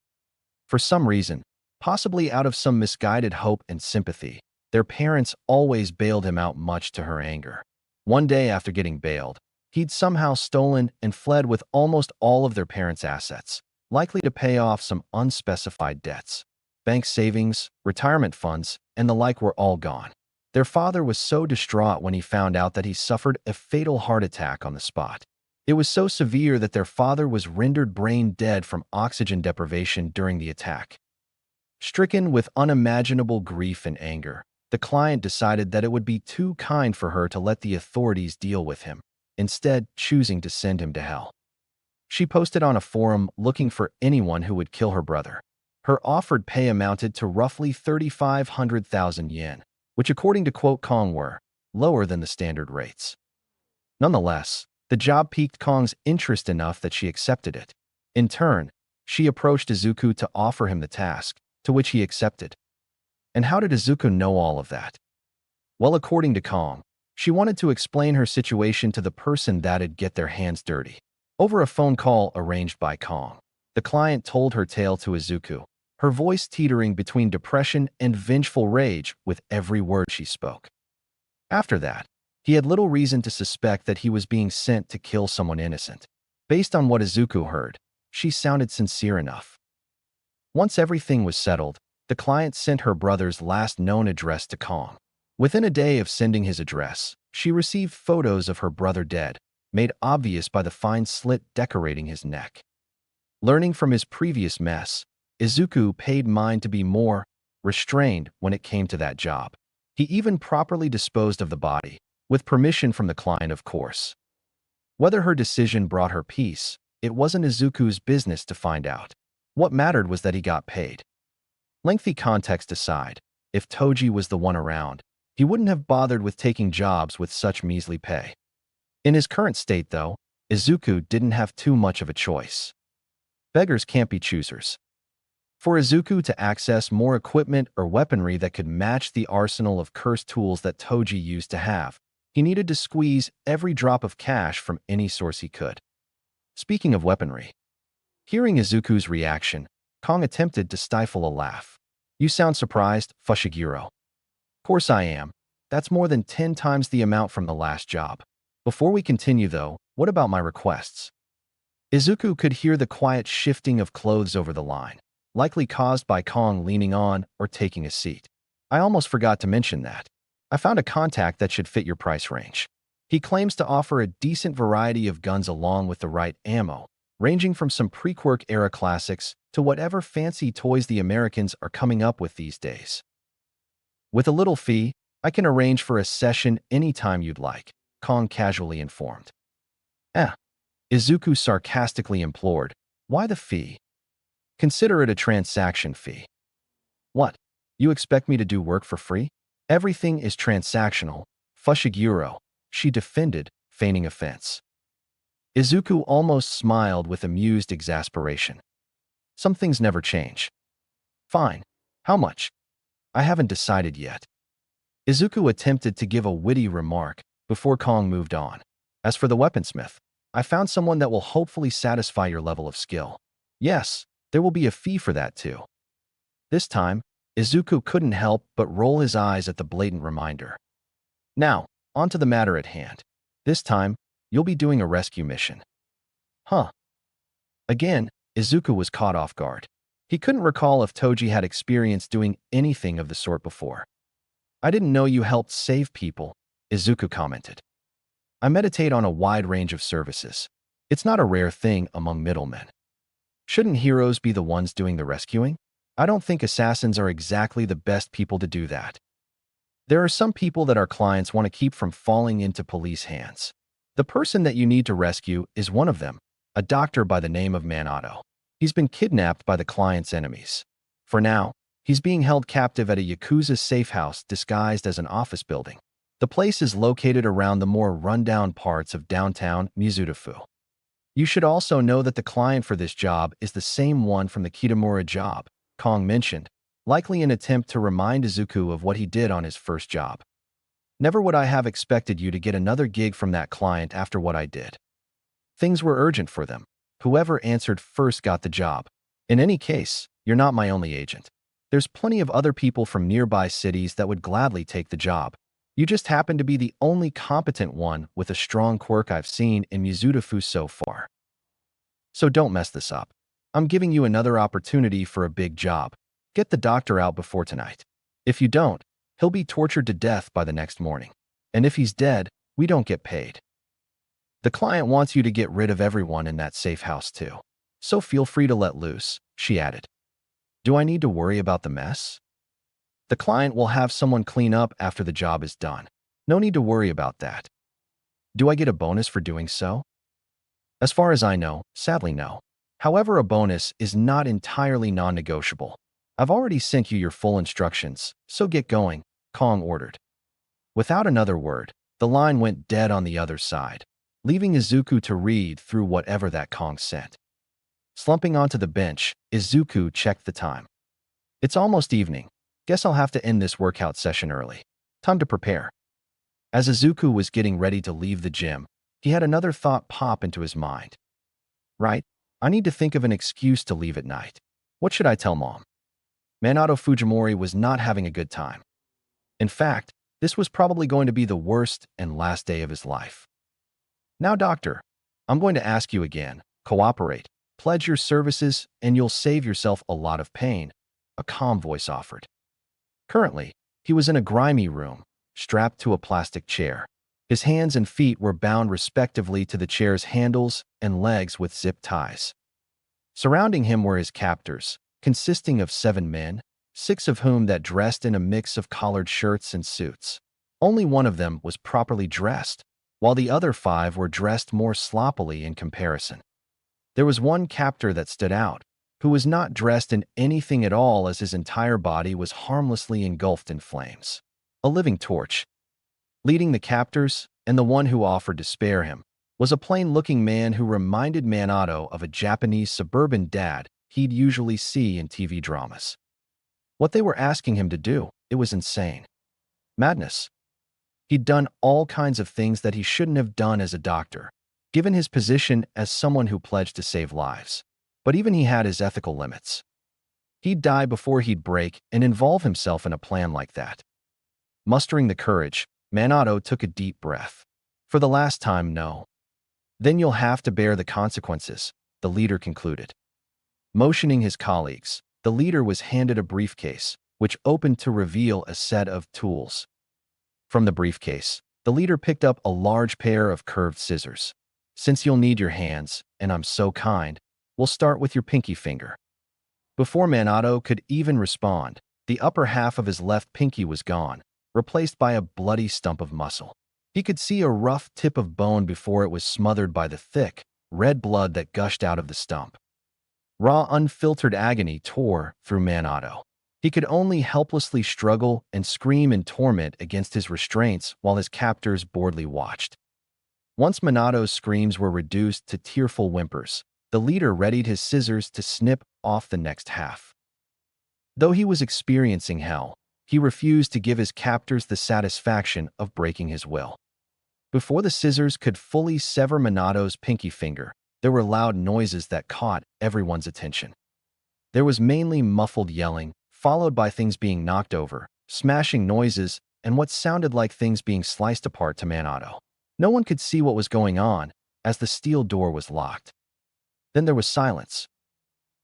For some reason, possibly out of some misguided hope and sympathy, their parents always bailed him out, much to her anger. One day after getting bailed, he'd somehow stolen and fled with almost all of their parents' assets, likely to pay off some unspecified debts. Bank savings, retirement funds, and the like were all gone. Their father was so distraught when he found out that he suffered a fatal heart attack on the spot. It was so severe that their father was rendered brain dead from oxygen deprivation during the attack. Stricken with unimaginable grief and anger, the client decided that it would be too kind for her to let the authorities deal with him, instead choosing to send him to hell. She posted on a forum looking for anyone who would kill her brother. Her offered pay amounted to roughly 3,500,000 yen, which according to quote Kong were lower than the standard rates. Nonetheless, the job piqued Kong's interest enough that she accepted it. In turn, she approached Izuku to offer him the task, to which he accepted. And how did Izuku know all of that? Well, according to Kong, she wanted to explain her situation to the person that'd get their hands dirty. Over a phone call arranged by Kong, the client told her tale to Izuku, her voice teetering between depression and vengeful rage with every word she spoke. After that, he had little reason to suspect that he was being sent to kill someone innocent. Based on what Izuku heard, she sounded sincere enough. Once everything was settled, the client sent her brother's last known address to Kong. Within a day of sending his address, she received photos of her brother dead, made obvious by the fine slit decorating his neck. Learning from his previous mess, Izuku paid mind to be more restrained when it came to that job. He even properly disposed of the body, with permission from the client, of course. Whether her decision brought her peace, it wasn't Izuku's business to find out. What mattered was that he got paid. Lengthy context aside, if Toji was the one around, he wouldn't have bothered with taking jobs with such measly pay. In his current state, though, Izuku didn't have too much of a choice. Beggars can't be choosers. For Izuku to access more equipment or weaponry that could match the arsenal of cursed tools that Toji used to have, he needed to squeeze every drop of cash from any source he could. Speaking of weaponry, hearing Izuku's reaction, Kong attempted to stifle a laugh. You sound surprised, Fushiguro. Course I am. That's more than 10 times the amount from the last job. Before we continue though, what about my requests? Izuku could hear the quiet shifting of clothes over the line, likely caused by Kong leaning on or taking a seat. I almost forgot to mention that. I found a contact that should fit your price range. He claims to offer a decent variety of guns along with the right ammo, ranging from some pre-Quirk era classics to whatever fancy toys the Americans are coming up with these days. With a little fee, I can arrange for a session anytime you'd like, Kong casually informed. Izuku sarcastically implored, why the fee? Consider it a transaction fee. What? You expect me to do work for free? Everything is transactional, Fushiguro, she defended, feigning offense. Izuku almost smiled with amused exasperation. Some things never change. Fine. How much? I haven't decided yet. Izuku attempted to give a witty remark before Kong moved on. As for the weaponsmith, I found someone that will hopefully satisfy your level of skill. Yes, there will be a fee for that too. This time, Izuku couldn't help but roll his eyes at the blatant reminder. Now, on to the matter at hand. This time, you'll be doing a rescue mission. Huh. Again, Izuku was caught off guard. He couldn't recall if Toji had experience doing anything of the sort before. I didn't know you helped save people, Izuku commented. I meditate on a wide range of services. It's not a rare thing among middlemen. Shouldn't heroes be the ones doing the rescuing? I don't think assassins are exactly the best people to do that. There are some people that our clients want to keep from falling into police hands. The person that you need to rescue is one of them, a doctor by the name of Minato. He's been kidnapped by the client's enemies. For now, he's being held captive at a Yakuza safe house disguised as an office building. The place is located around the more rundown parts of downtown Mizudafu. You should also know that the client for this job is the same one from the Kitamura job, Kong mentioned, likely an attempt to remind Izuku of what he did on his first job. Never would I have expected you to get another gig from that client after what I did. Things were urgent for them. Whoever answered first got the job. In any case, you're not my only agent. There's plenty of other people from nearby cities that would gladly take the job. You just happen to be the only competent one with a strong quirk I've seen in Mizudafu so far. So don't mess this up. I'm giving you another opportunity for a big job. Get the doctor out before tonight. If you don't, he'll be tortured to death by the next morning. And if he's dead, we don't get paid. The client wants you to get rid of everyone in that safe house too. So feel free to let loose, she added. Do I need to worry about the mess? The client will have someone clean up after the job is done. No need to worry about that. Do I get a bonus for doing so? As far as I know, sadly no. However, a bonus is not entirely non-negotiable. I've already sent you your full instructions, so get going, Kong ordered. Without another word, the line went dead on the other side, leaving Izuku to read through whatever that Kong sent. Slumping onto the bench, Izuku checked the time. It's almost evening. Guess I'll have to end this workout session early. Time to prepare. As Izuku was getting ready to leave the gym, he had another thought pop into his mind. Right, I need to think of an excuse to leave at night. What should I tell Mom? Minato Fujimori was not having a good time. In fact, this was probably going to be the worst and last day of his life. Now, doctor, I'm going to ask you again, cooperate, pledge your services, and you'll save yourself a lot of pain, a calm voice offered. Currently, he was in a grimy room, strapped to a plastic chair. His hands and feet were bound respectively to the chair's handles and legs with zip ties. Surrounding him were his captors, consisting of 7 men, 6 of whom that dressed in a mix of collared shirts and suits. Only one of them was properly dressed, while the other 5 were dressed more sloppily in comparison. There was one captor that stood out, who was not dressed in anything at all as his entire body was harmlessly engulfed in flames. A living torch. Leading the captors, and the one who offered to spare him, was a plain-looking man who reminded Minato of a Japanese suburban dad he'd usually see in TV dramas. What they were asking him to do, it was insane. Madness. He'd done all kinds of things that he shouldn't have done as a doctor, given his position as someone who pledged to save lives. But even he had his ethical limits. He'd die before he'd break and involve himself in a plan like that. Mustering the courage, Minato took a deep breath. For the last time, no. Then you'll have to bear the consequences, the leader concluded. Motioning his colleagues, the leader was handed a briefcase, which opened to reveal a set of tools. From the briefcase, the leader picked up a large pair of curved scissors. Since you'll need your hands, and I'm so kind, we'll start with your pinky finger. Before Minato could even respond, the upper half of his left pinky was gone, replaced by a bloody stump of muscle. He could see a rough tip of bone before it was smothered by the thick, red blood that gushed out of the stump. Raw, unfiltered agony tore through Minato. He could only helplessly struggle and scream in torment against his restraints while his captors boredly watched. Once Minato's screams were reduced to tearful whimpers, the leader readied his scissors to snip off the next half. Though he was experiencing hell, he refused to give his captors the satisfaction of breaking his will. Before the scissors could fully sever Minato's pinky finger, there were loud noises that caught everyone's attention. There was mainly muffled yelling, followed by things being knocked over, smashing noises, and what sounded like things being sliced apart to Minato. No one could see what was going on, as the steel door was locked. Then there was silence.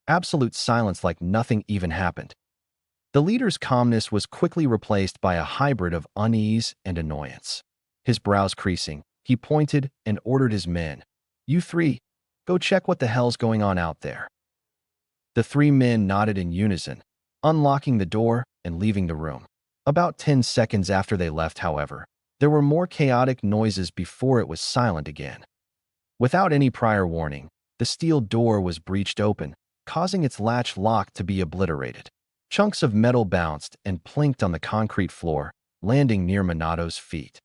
Absolute silence, like nothing even happened. The leader's calmness was quickly replaced by a hybrid of unease and annoyance. His brows creasing, he pointed and ordered his men, "You three, go check what the hell's going on out there." The three men nodded in unison, unlocking the door and leaving the room. About 10 seconds after they left, however, there were more chaotic noises before it was silent again. Without any prior warning, the steel door was breached open, causing its latch lock to be obliterated. Chunks of metal bounced and plinked on the concrete floor, landing near Minato's feet.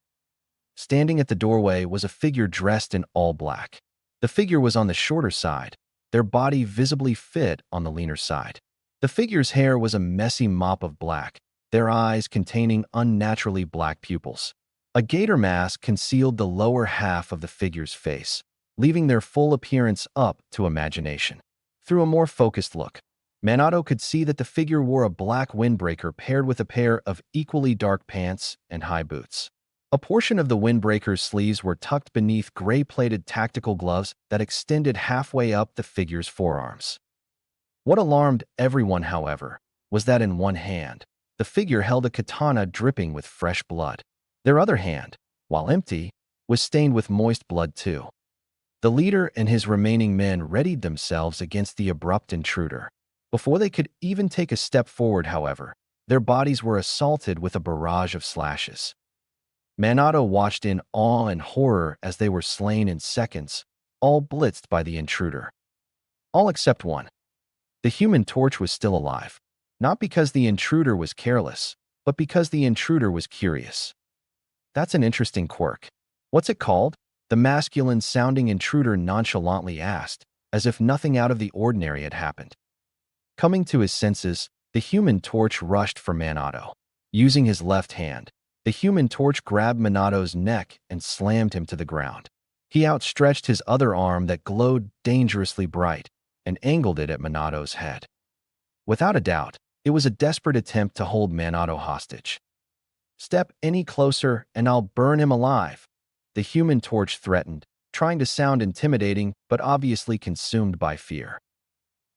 Standing at the doorway was a figure dressed in all black. The figure was on the shorter side, their body visibly fit on the leaner side. The figure's hair was a messy mop of black, their eyes containing unnaturally black pupils. A gator mask concealed the lower half of the figure's face, leaving their full appearance up to imagination. Through a more focused look, Minato could see that the figure wore a black windbreaker paired with a pair of equally dark pants and high boots. A portion of the windbreaker's sleeves were tucked beneath gray-plated tactical gloves that extended halfway up the figure's forearms. What alarmed everyone, however, was that in one hand, the figure held a katana dripping with fresh blood. Their other hand, while empty, was stained with moist blood too. The leader and his remaining men readied themselves against the abrupt intruder. Before they could even take a step forward, however, their bodies were assaulted with a barrage of slashes. Minato watched in awe and horror as they were slain in seconds, all blitzed by the intruder. All except one. The Human Torch was still alive, not because the intruder was careless, but because the intruder was curious. "That's an interesting quirk. What's it called?" the masculine-sounding intruder nonchalantly asked, as if nothing out of the ordinary had happened. Coming to his senses, the Human Torch rushed for Minato. Using his left hand, the Human Torch grabbed Minato's neck and slammed him to the ground. He outstretched his other arm that glowed dangerously bright and angled it at Minato's head. Without a doubt, it was a desperate attempt to hold Minato hostage. "Step any closer and I'll burn him alive," the Human Torch threatened, trying to sound intimidating but obviously consumed by fear.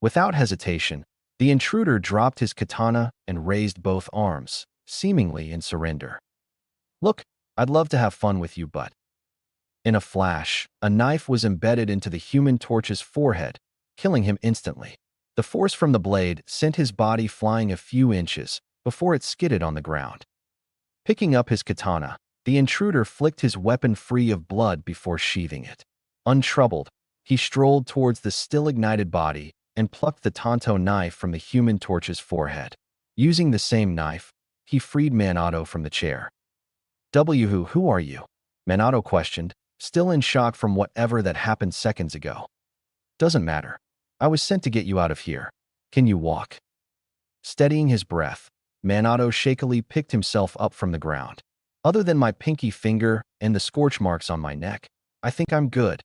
Without hesitation, the intruder dropped his katana and raised both arms, seemingly in surrender. "Look, I'd love to have fun with you, but..." In a flash, a knife was embedded into the Human Torch's forehead, killing him instantly. The force from the blade sent his body flying a few inches before it skidded on the ground. Picking up his katana, the intruder flicked his weapon free of blood before sheathing it. Untroubled, he strolled towards the still-ignited body and plucked the Tanto knife from the Human Torch's forehead. Using the same knife, he freed Minato from the chair. Who are you?" Minato questioned, still in shock from whatever that happened seconds ago. "Doesn't matter. I was sent to get you out of here. Can you walk? Steadying his breath, Minato shakily picked himself up from the ground. Other than my pinky finger and the scorch marks on my neck, I think I'm good.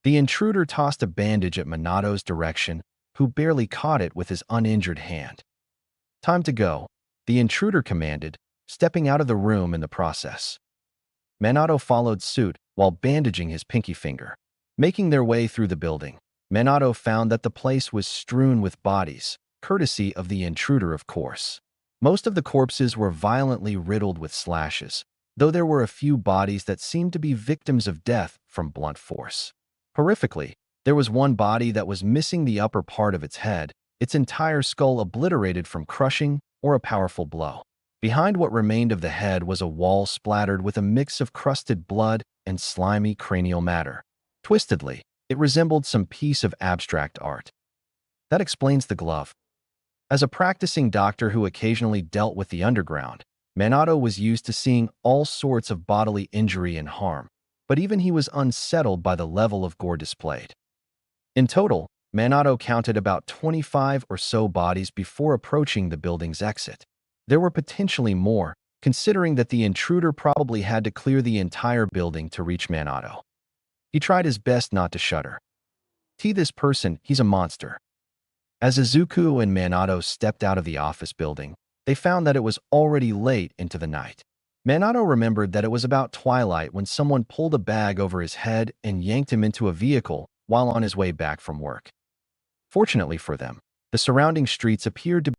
The intruder tossed a bandage at Minato's direction, who barely caught it with his uninjured hand. Time to go, the intruder commanded, stepping out of the room in the process. Minato followed suit while bandaging his pinky finger. Making their way through the building, Minato found that the place was strewn with bodies, courtesy of the intruder, of course. Most of the corpses were violently riddled with slashes, though there were a few bodies that seemed to be victims of death from blunt force. Horrifically, there was one body that was missing the upper part of its head, its entire skull obliterated from crushing or a powerful blow. Behind what remained of the head was a wall splattered with a mix of crusted blood and slimy cranial matter. Twistedly, it resembled some piece of abstract art. That explains the glove. As a practicing doctor who occasionally dealt with the underground, Minato was used to seeing all sorts of bodily injury and harm, but even he was unsettled by the level of gore displayed. In total, Minato counted about 25 or so bodies before approaching the building's exit. There were potentially more, considering that the intruder probably had to clear the entire building to reach Minato. He tried his best not to shudder. This person, he's a monster. As Izuku and Minato stepped out of the office building, they found that it was already late into the night. Minato remembered that it was about twilight when someone pulled a bag over his head and yanked him into a vehicle while on his way back from work. Fortunately for them, the surrounding streets appeared to